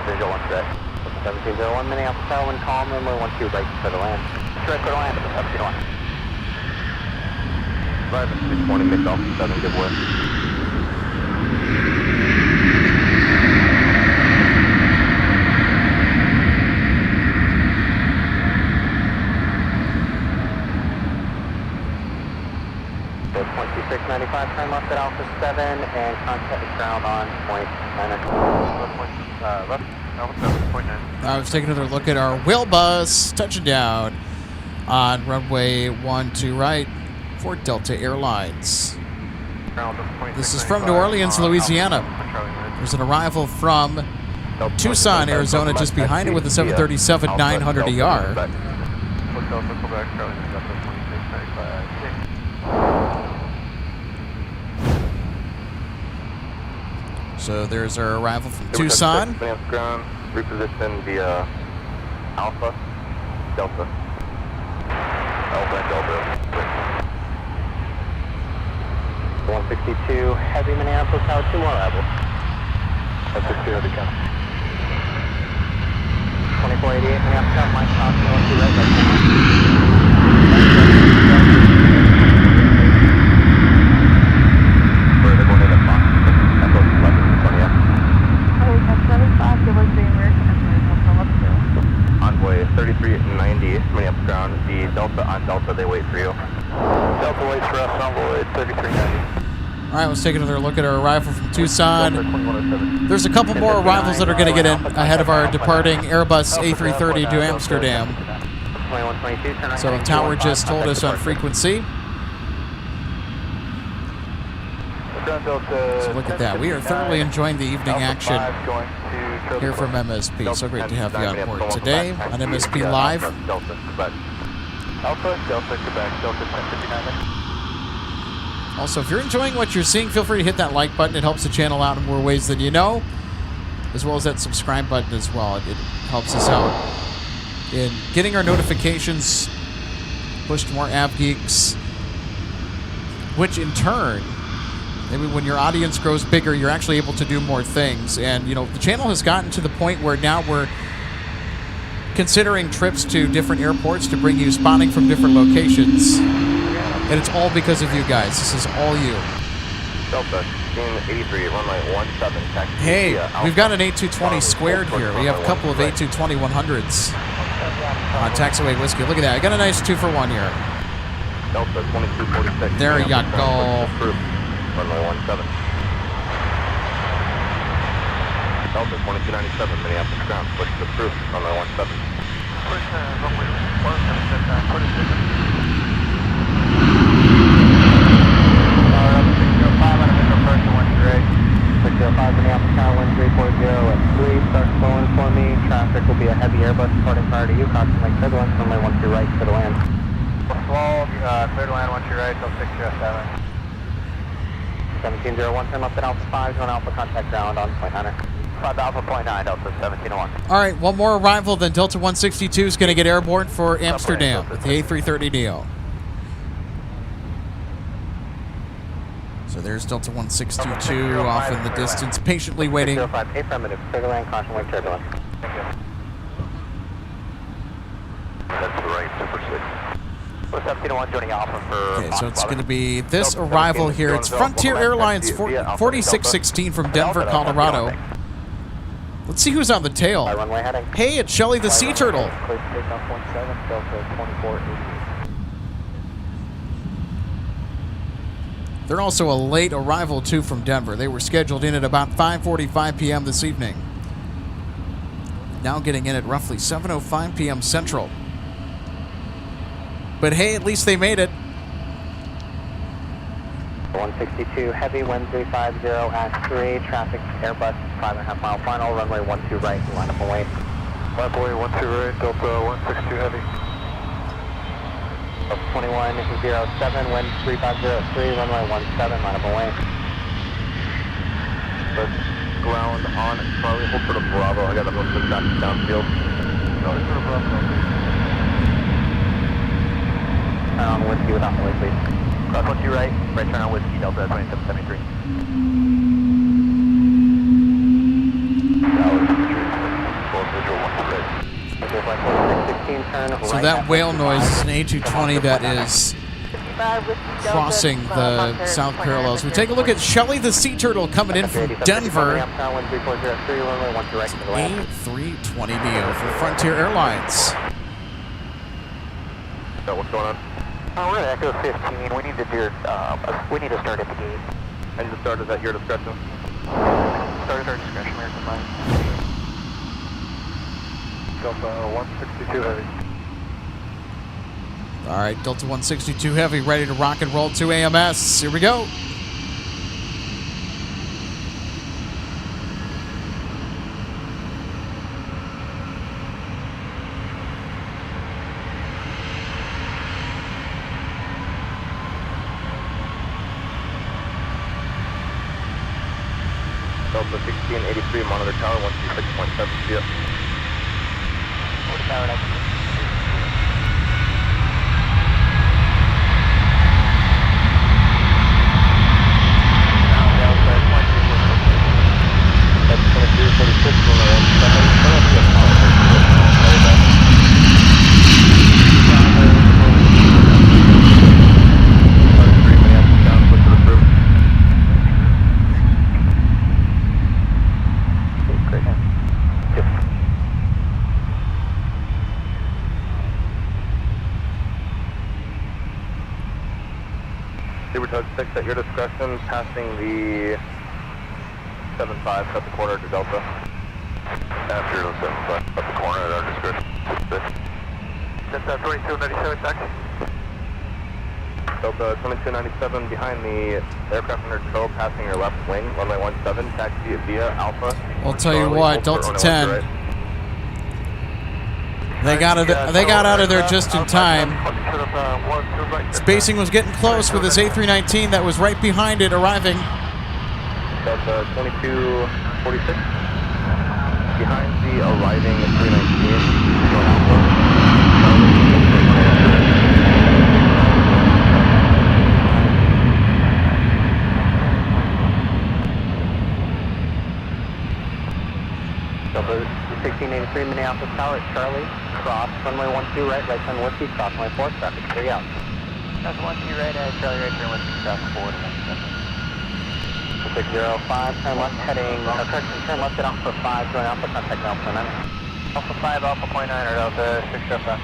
Visual 1 set. 1701 Minneapolis Tower, wind calm, runway 12 right for the land. Direct for the land, 1701. 5 and 620, mid Delta 7, good work. So 2695, time up at Alpha 7, and contact the ground on point 9. Left, Alpha 7, point 9. I was taking another look at our wheel bus touching down on runway 12 right for Delta Airlines. This is from New Orleans, Louisiana. There's an arrival from Tucson, Arizona, just behind it with a 737-900ER. So there's our arrival from Tucson. Ground, reposition via Alpha, Delta. Alpha and Delta. 162, heavy Minneapolis Tower, 2 more arrivals. 162, heavy count. 2488, Minneapolis Tower, Mike Thompson, 12 right, right now. Where are they going in at Fox? Echo 1120, yeah. Envoy 3390, Minneapolis ground. The Delta on Delta, they wait for you. Delta waits for us, Envoy 3390. All right, let's take another look at our arrival from Tucson. There's a couple more arrivals that are going to get in ahead of our departing Airbus A330 to Amsterdam. So the tower just told us on frequency. So look at that. We are thoroughly enjoying the evening action here from MSP. So great to have you on board today on MSP Live. Also, if you're enjoying what you're seeing, feel free to hit that like button. It helps the channel out in more ways than you know, as well as that subscribe button as well. It helps us out in getting our notifications pushed to more Av Geeks, which in turn, maybe when your audience grows bigger, you're actually able to do more things. And, you know, the channel has gotten to the point where now we're considering trips to different airports to bring you spotting from different locations. And it's all because of you guys. This is all you. Delta, 83, runway 17, taxi. Hey, we've got an A220 squared here. We have a couple of A220 100s on taxiway whiskey. Look at that. I got a nice 2-for-1 here. Delta 2246. There you go. Approved. Runway 17. Delta 2297, Minneapolis ground. Push is approved. Runway 17. Push runway 17, put it in. 605 on a visual approach to 13. 605 Minneapolis tower, wind 340 at 3. Start slowing for me. Traffic will be a heavy Airbus departing prior to you. Caution like turbulence. Runway 12 right to the land. Slow, clear to land 12 right till 607. 1701, turn left at Alpha 5, join Alpha contact ground on point 9. 5 Alpha point 9, Delta 1701. All right, one more arrival, then Delta 162 is going to get airborne for Amsterdam with the A330neo. So there's Delta 162 off in the distance, patiently waiting. 605, affirmative, clear to land, caution like turbulence. Thank you. That's the right, Super 6. 1701 joining Alpha for... Okay, so it's going to be this arrival here. It's Frontier Airlines 4616 from Denver, Colorado. Let's see who's on the tail. Runway heading. Hey, it's Shelly the Sea Turtle. Clear to take off 17, Delta 2480. They're also a late arrival, too, from Denver. They were scheduled in at about 5:45 p.m. this evening. Now getting in at roughly 7:05 p.m. Central. But hey, at least they made it. 162 heavy, wind 350 at 3. Traffic Airbus 5.5 mile final. Runway 12 right. Line up and wait. Line up and wait, 12 right. Delta 162 heavy. 2107, wind 350 at 3. Runway 17. Line up and wait. Let's ground on Charlie. Hold for the Bravo. I got a bunch of traffic downfield. No, it's for the Bravo. Turn on whiskey without noise, please. Cross 12 right. Right turn on whiskey, Delta 2773. So that whale noise is an A220 that is crossing the south parallels. We take a look at Shelly the Sea Turtle coming in from Denver. A320neo for Frontier Airlines. What's going on? We're at Echo 15. We need to start at the gate. I need to start at your discretion. Start at our discretion, American Line. Delta 162 heavy. All right, Delta 162 heavy, ready to rock and roll to AMS. Here we go. Delta 1683, monitor tower 126.7, see ya. Tower, Supertug 6 at your discretion, passing the 75, cut the corner to Delta. After the 75, cut the corner at our discretion. Delta 2297, taxi. Delta 2297 behind the aircraft under control, passing your left wing, runway 17, taxi via Alpha. I'll tell you what, Delta 10. They got out of there just in time. Spacing was getting close with this A319 that was right behind it arriving. Delta 2246 behind the arriving 319. Delta 1683 Minneapolis Tower at Charlie. Cross, runway 12 right, right turn whiskey, cross runway 4, traffic 3 out. That's 12 right, Charlie right turn whiskey, traffic 4 to 605, turn left heading, correction, turn left at Alpha 5, join Alpha, contact Alpha 9. Alpha 5, Alpha point 9, or Delta 605.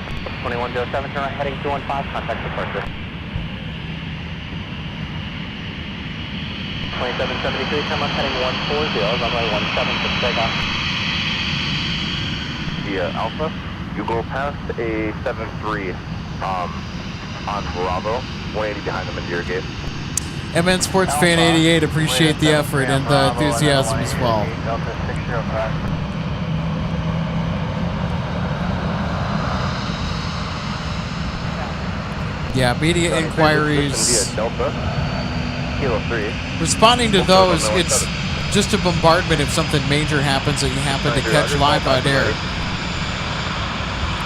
2107, turn right heading 215, contact departure. 2773, come up heading 140, runway 17 for takeoff. Via Alpha, you go past a 73 on Bravo, 180 behind them into your gate. MN Sports Fan 88, appreciate the effort and the enthusiasm as well. Delta 605. Yeah, media inquiries. Delta, Kilo 3. Responding to those, it's just a bombardment if something major happens that you happen to catch live on air.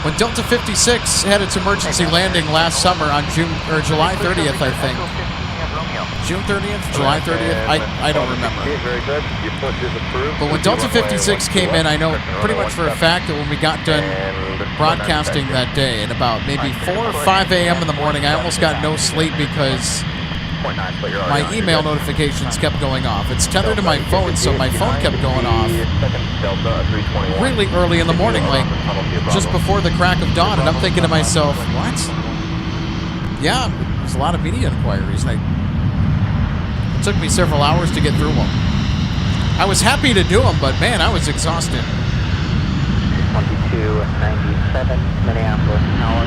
When Delta 56 had its emergency landing last summer on July 30th, I think. June 30th? July 30th? I don't remember. Very good. Your push is approved. But when Delta 56 came in, I know pretty much for a fact that when we got done broadcasting that day at about maybe 4 or 5 a.m. in the morning, I almost got no sleep because my email notifications kept going off. It's tethered to my phone, so my phone kept going off really early in the morning, like just before the crack of dawn. And I'm thinking to myself, what? Yeah, there's a lot of media inquiries. And it took me several hours to get through them. I was happy to do them, but man, I was exhausted. 2297, Minneapolis, Tower,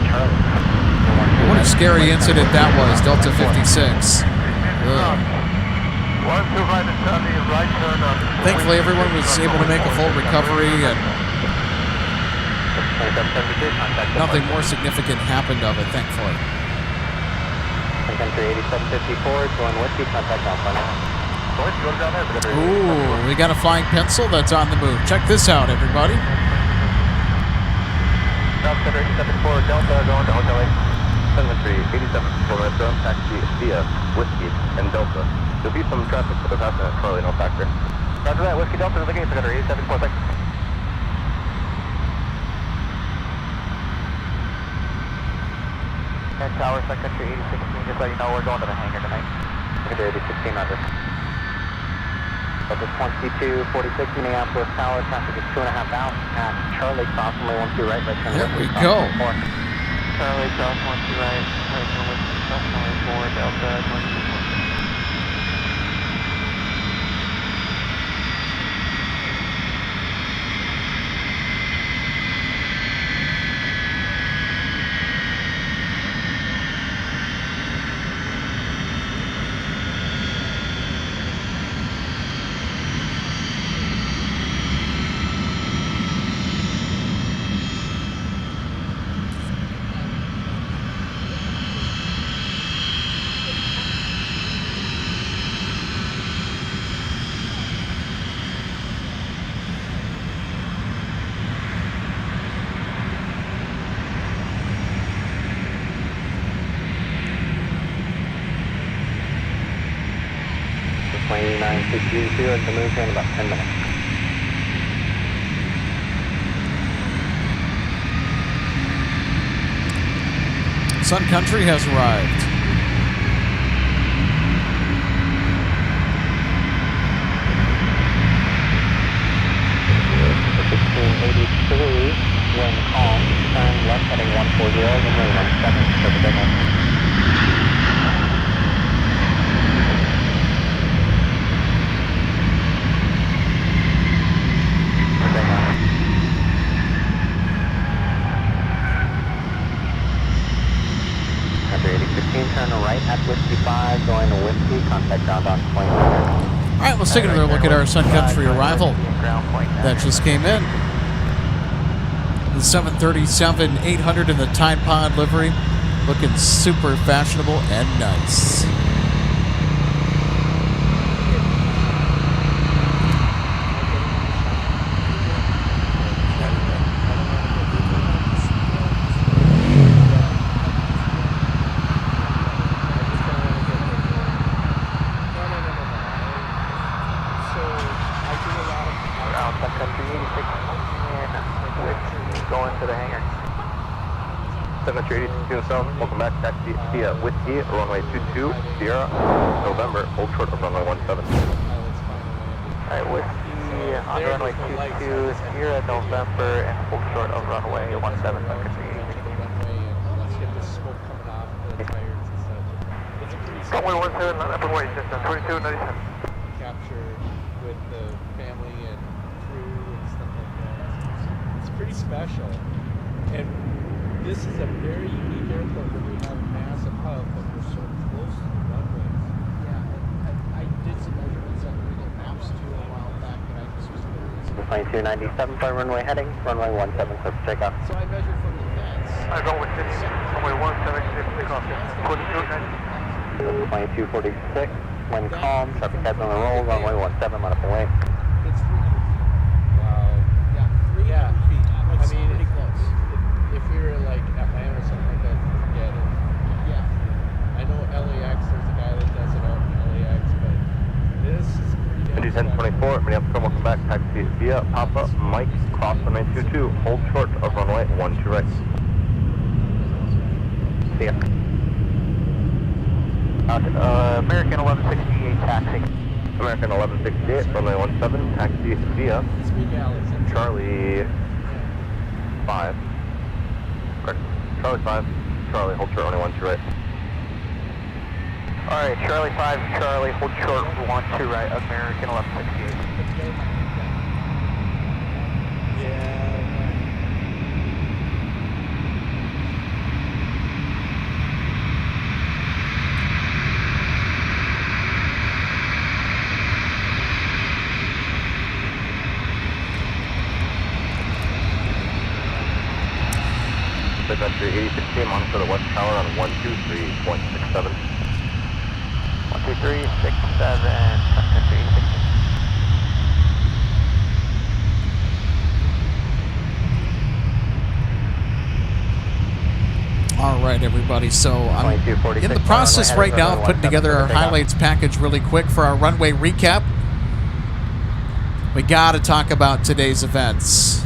Charlie. What a scary incident that was, Delta 56. Thankfully, everyone was able to make a full recovery, and nothing more significant happened of it, thankfully. Sun Country 8754, going whiskey, contact Alpha. Ooh, we got a flying pencil that's on the move. Check this out, everybody. Delta 8774, Delta going to Hotel 873, 87 Metro, taxi via Whiskey and Delta. There'll be some traffic for the passing at Charlie, no factor. Roger that, Whiskey Delta to the gate, Sun Country 8746. Tower, Sun Country 8016, just let you know we're going to the hangar tonight. Sun Country 8016, Roger. Delta 2246, Minneapolis Tower, traffic is 2.5 out at Charlie, cross runway 12 right, right turn. There we go. Charlie, cross 12 right, right turn with cross runway 4, Delta 2246. At the move here in about 10 minutes. Sun Country has arrived. When calm, turn left heading 140, runway 17 for the big one. Turn right at Whiskey 5, going to Whiskey, contact ground on point. All right, let's take another look at our Sun Country arrival that just came in. The 737-800 in the Tide Pod livery, looking super fashionable and nice. Welcome back, taxi via Whiskey, runway 22, Sierra, November, hold short of runway 17. Alright, Whiskey on runway 22, Sierra, November, and hold short of runway 17. Let's get the smoke coming off the tires and such. Runway 17, not up and wait, just 2297. Capture with the family and crew and stuff like that. It's pretty special. And this is a very unique airport where we have a massive hub, but we're so close to the runway. Yeah, I did some measurements on Google Maps too a while back, but I just was curious. 2297 for runway heading, runway 17, clear for takeoff. So I measured from the fence. I go with this, runway 17, takeoff, 2290. 2246, wind calm, traffic heads on the roll, runway 17, let up and wait. It's 300 feet. Wow. Yeah, 300 feet. That's pretty close. If you're like Atlanta or something like that, forget it. Yeah. I know LAX, there's a guy that does it out in LAX, but this is pretty damn 1024, Minneapolis, welcome back, taxi via pop-up, Mike, cross runway 22, hold short of runway 12 right. See ya. American 1168 taxi. American 1168, runway 17, taxi via Charlie 5. Correct. Charlie 5, Charlie, hold short, only 12 right. Alright, Charlie 5, Charlie, hold short, 12 right, American 1168. Yeah. Sun Country 8016, monitor the west tower on 123.67. 123.67, Sun Country 8016. All right, everybody. So I'm in the process right now of putting together our highlights package really quick for our runway recap. We got to talk about today's events,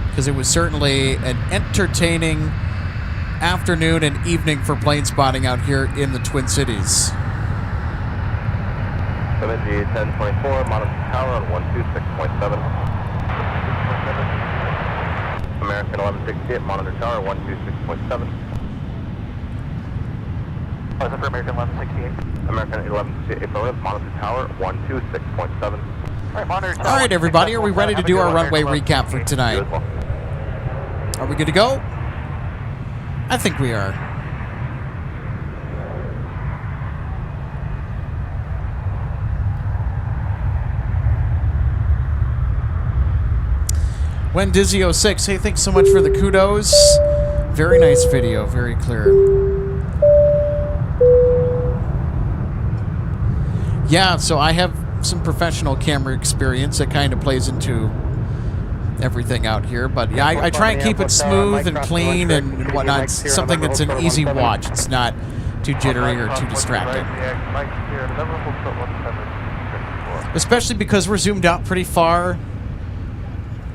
because it was certainly an entertaining afternoon and evening for plane spotting out here in the Twin Cities. 7G 1024, monitor tower on 126.7. American 1168, monitor tower 126.7. What's up for American 1168? American 1168, monitor tower 126.7. All right, everybody, are we ready to do our runway recap for tonight? Are we good to go? I think we are. When Dizzy 06, hey, thanks so much for the kudos. Very nice video, very clear. Yeah, so I have some professional camera experience that kind of plays into everything out here, but yeah, I try and keep it smooth and clean and whatnot. It's something that's an easy watch. It's not too jittery or too distracting. Especially because we're zoomed out pretty far,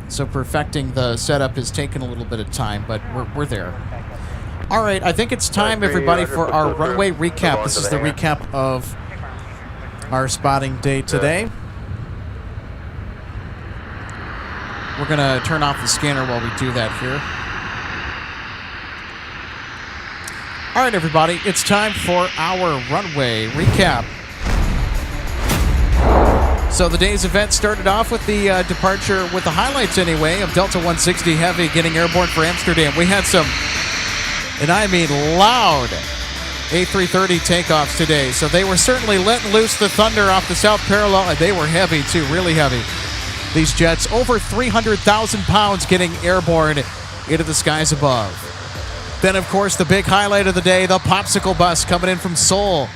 so perfecting the setup has taken a little bit of time, but we're there. All right, I think it's time, everybody, for our runway recap. This is the recap of our spotting day today. We're going to turn off the scanner while we do that here. All right, everybody, it's time for our runway recap. So the day's event started off with the departure, with the highlights anyway, of Delta 160 Heavy getting airborne for Amsterdam. We had some, and I mean loud, A330 takeoffs today. So they were certainly letting loose the thunder off the South Parallel, and they were heavy too, really heavy. These jets, over 300,000 pounds getting airborne into the skies above. Then, of course, the big highlight of the day, the popsicle bus coming in from Seoul.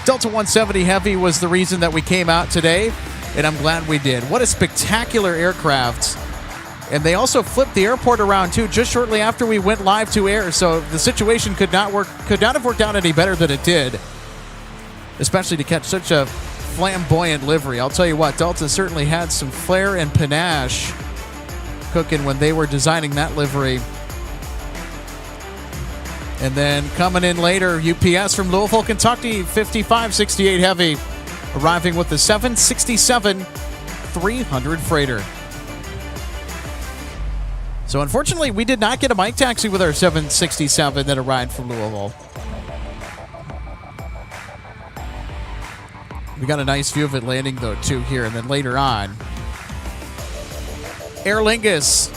Delta 170 Heavy was the reason that we came out today, and I'm glad we did. What a spectacular aircraft. And they also flipped the airport around, too, just shortly after we went live to air. So the situation could not have worked out any better than it did, especially to catch such a flamboyant livery. I'll tell you what, Delta certainly had some flair and panache cooking when they were designing that livery. And then coming in later, UPS from Louisville, Kentucky, 5568 Heavy, arriving with the 767-300 freighter. So unfortunately, we did not get a mic taxi with our 767 that arrived from Louisville. We got a nice view of it landing, though, too, here. And then later on, Aer Lingus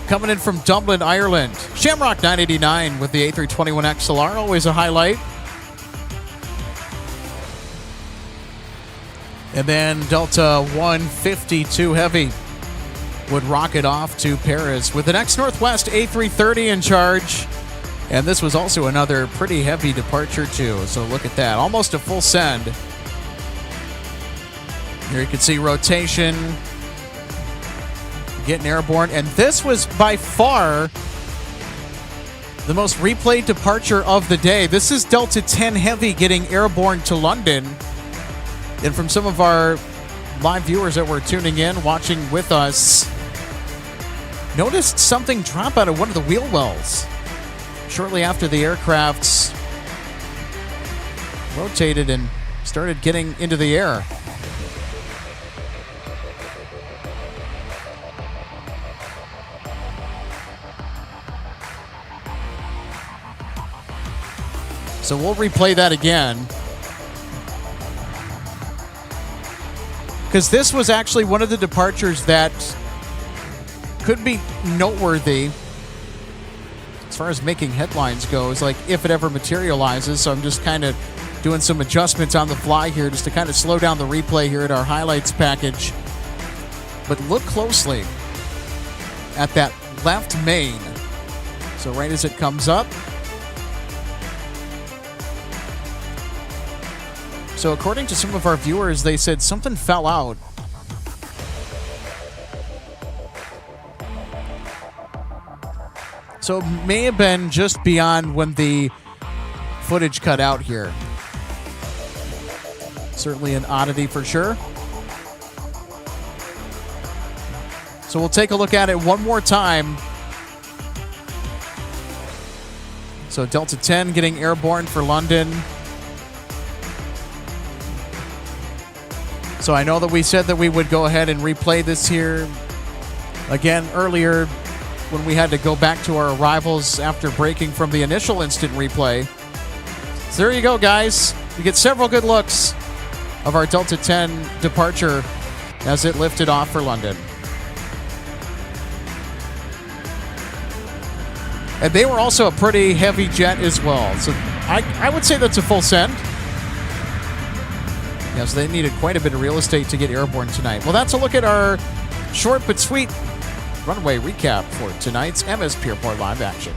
coming in from Dublin, Ireland. Shamrock 989 with the A321XLR, always a highlight. And then Delta 152 Heavy would rocket off to Paris with the next Northwest A330 in charge. And this was also another pretty heavy departure, too. So look at that. Almost a full send. Here you can see rotation, getting airborne. And this was by far the most replayed departure of the day. This is Delta 10 Heavy getting airborne to London. And from some of our live viewers that were tuning in, watching with us, noticed something drop out of one of the wheel wells shortly after the aircrafts rotated and started getting into the air. So we'll replay that again, because this was actually one of the departures that could be noteworthy as far as making headlines goes, like if it ever materializes. So I'm just kind of doing some adjustments on the fly here just to kind of slow down the replay here at our highlights package. But look closely at that left main. So right as it comes up. So according to some of our viewers, they said something fell out. So it may have been just beyond when the footage cut out here. Certainly an oddity for sure. So we'll take a look at it one more time. So Delta 10 getting airborne for London. So I know that we said that we would go ahead and replay this here again earlier when we had to go back to our arrivals after breaking from the initial instant replay. So there you go, guys. You get several good looks of our Delta 10 departure as it lifted off for London. And they were also a pretty heavy jet as well. So I would say that's a full send. Yeah, so they needed quite a bit of real estate to get airborne tonight. Well, that's a look at our short but sweet runway recap for tonight's MSP Airport live action.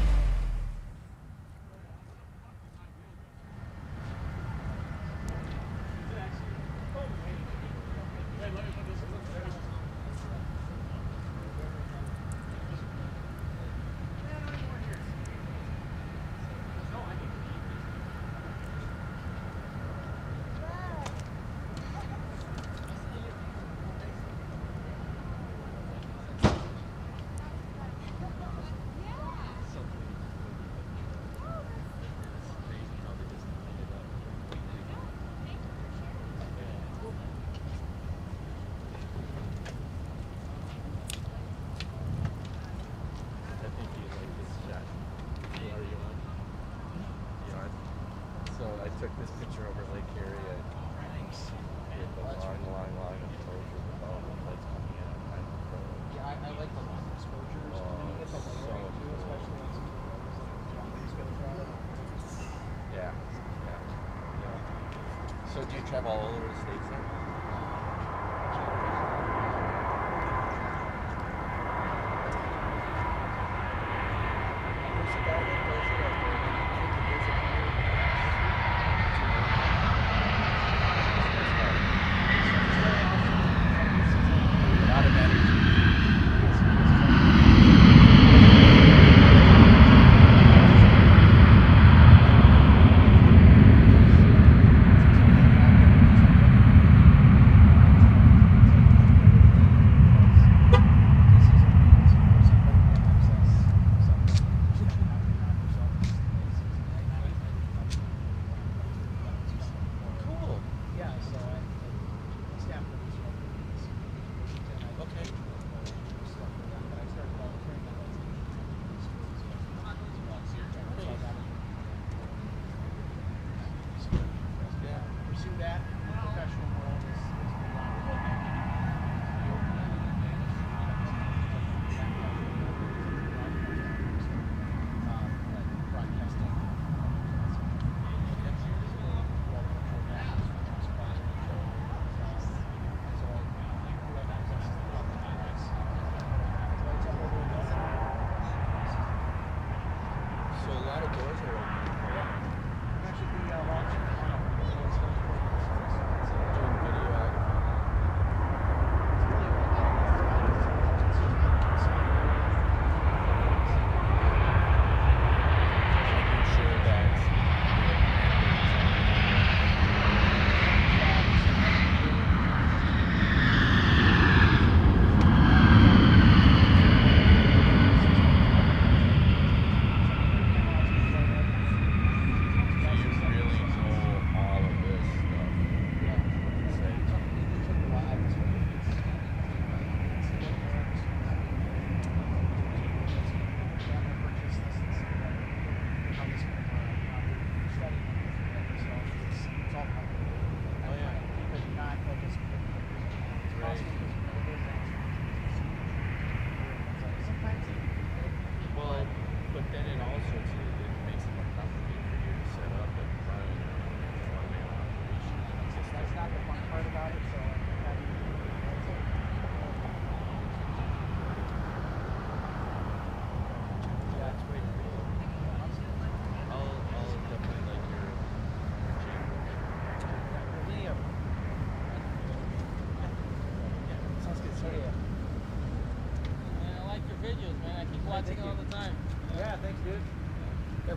So do you travel all over the States then? There's a guy that does it up there. He came to visit me. A lot of energy.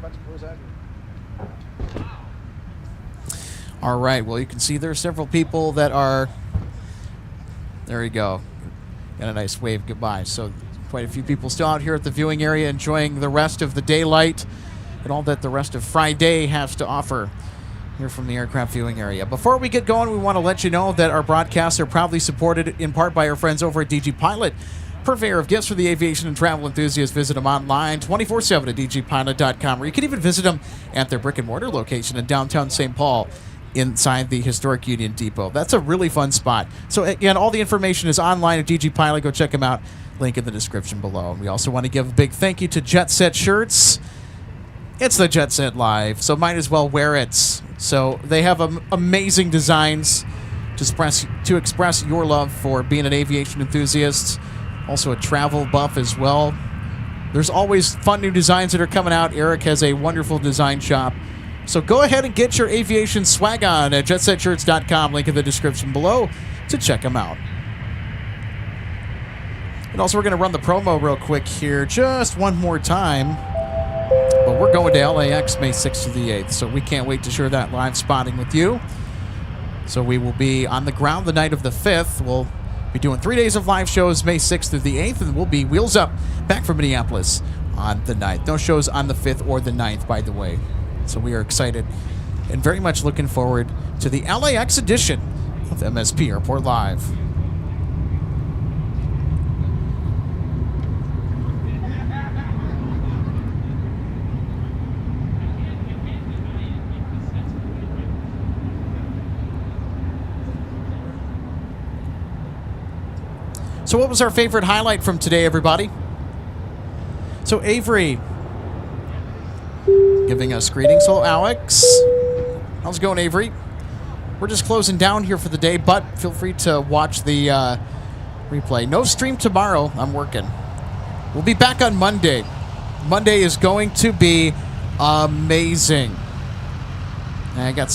about to close out here. All right. Well, you can see there are several people that are. There you go. Got a nice wave goodbye. So quite a few people still out here at the viewing area enjoying the rest of the daylight and all that the rest of Friday has to offer here from the aircraft viewing area. Before we get going, we want to let you know that our broadcasts are proudly supported in part by our friends over at DG Pilot. Purveyor of gifts for the aviation and travel enthusiasts. Visit them online 24/7 at dgpilot.com, or you can even visit them at their brick-and-mortar location in downtown St. Paul inside the historic Union Depot. That's a really fun spot. So again, all the information is online at DG Pilot. Go check them out. Link in the description below. And we also want to give a big thank you to Jet Set Shirts. It's the Jet Set Live, so might as well wear it. So they have amazing designs to express your love for being an aviation enthusiast, also a travel buff as well. There's always fun new designs that are coming out. Eric has a wonderful design shop. So go ahead and get your aviation swag on at jetsetshirts.com. Link in the description below to check them out. And also, we're going to run the promo real quick here just one more time. But we're going to LAX May 6th to the 8th, so we can't wait to share that live spotting with you. So we will be on the ground the night of the 5th. We'll be doing 3 days of live shows May 6th through the 8th, and we'll be wheels up back from Minneapolis on the 9th. No shows on the 5th or the 9th, by the way. So we are excited and very much looking forward to the LAX edition of MSP Airport Live. So what was our favorite highlight from today, everybody? So Avery giving us greetings. Hello, Alex. How's it going, Avery? We're just closing down here for the day, but feel free to watch the replay. No stream tomorrow. I'm working. We'll be back on Monday. Monday is going to be amazing. And I got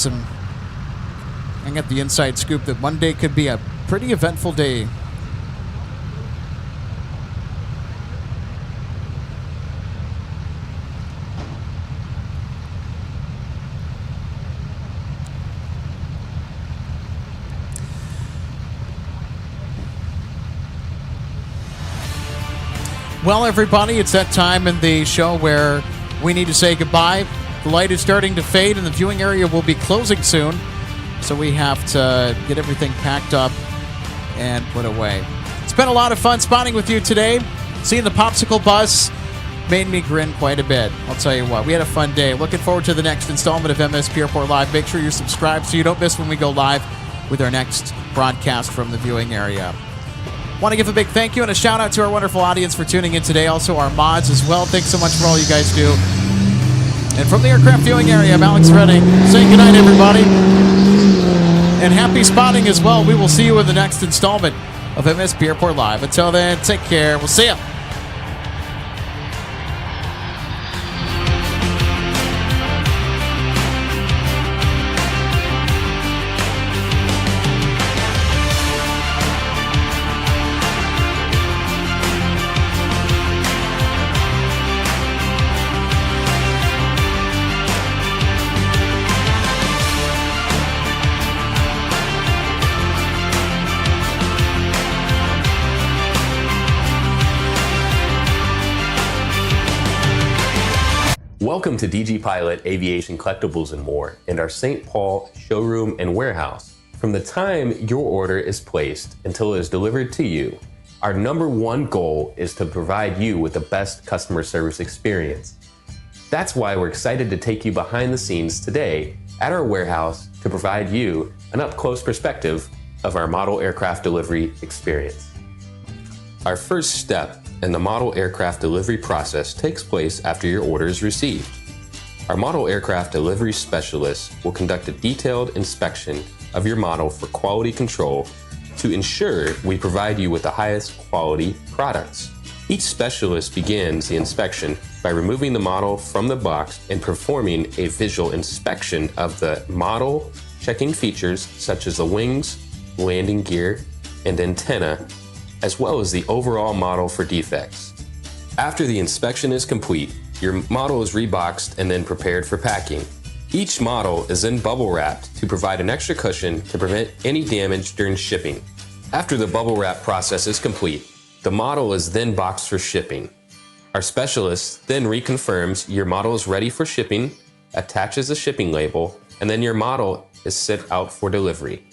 the inside scoop that Monday could be a pretty eventful day. Well, everybody, it's that time in the show where we need to say goodbye. The light is starting to fade, and the viewing area will be closing soon. So we have to get everything packed up and put away. It's been a lot of fun spotting with you today. Seeing the popsicle bus made me grin quite a bit. I'll tell you what, we had a fun day. Looking forward to the next installment of MSP Airport Live. Make sure you're subscribed so you don't miss when we go live with our next broadcast from the viewing area. Want to give a big thank you and a shout out to our wonderful audience for tuning in today. Also our mods as well. Thanks so much for all you guys do. And from the aircraft viewing area, I'm Alex Redding saying goodnight, everybody. And happy spotting as well. We will see you in the next installment of MSP Airport Live. Until then, take care. We'll see you. Welcome to DG Pilot Aviation Collectibles and More and our St. Paul showroom and warehouse. From the time your order is placed until it is delivered to you, our #1 goal is to provide you with the best customer service experience. That's why we're excited to take you behind the scenes today at our warehouse to provide you an up-close perspective of our model aircraft delivery experience. Our first step in the model aircraft delivery process takes place after your order is received. Our model aircraft delivery specialist will conduct a detailed inspection of your model for quality control to ensure we provide you with the highest quality products. Each specialist begins the inspection by removing the model from the box and performing a visual inspection of the model, checking features such as the wings, landing gear, and antenna, as well as the overall model for defects. After the inspection is complete, your model is reboxed and then prepared for packing. Each model is then bubble wrapped to provide an extra cushion to prevent any damage during shipping. After the bubble wrap process is complete, the model is then boxed for shipping. Our specialist then reconfirms your model is ready for shipping, attaches a shipping label, and then your model is sent out for delivery.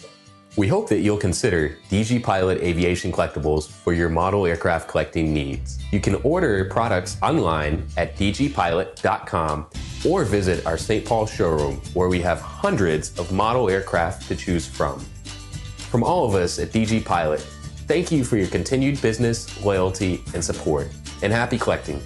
We hope that you'll consider DG Pilot Aviation Collectibles for your model aircraft collecting needs. You can order products online at dgpilot.com or visit our St. Paul showroom, where we have hundreds of model aircraft to choose from. From all of us at DG Pilot, thank you for your continued business, loyalty, and support, and happy collecting.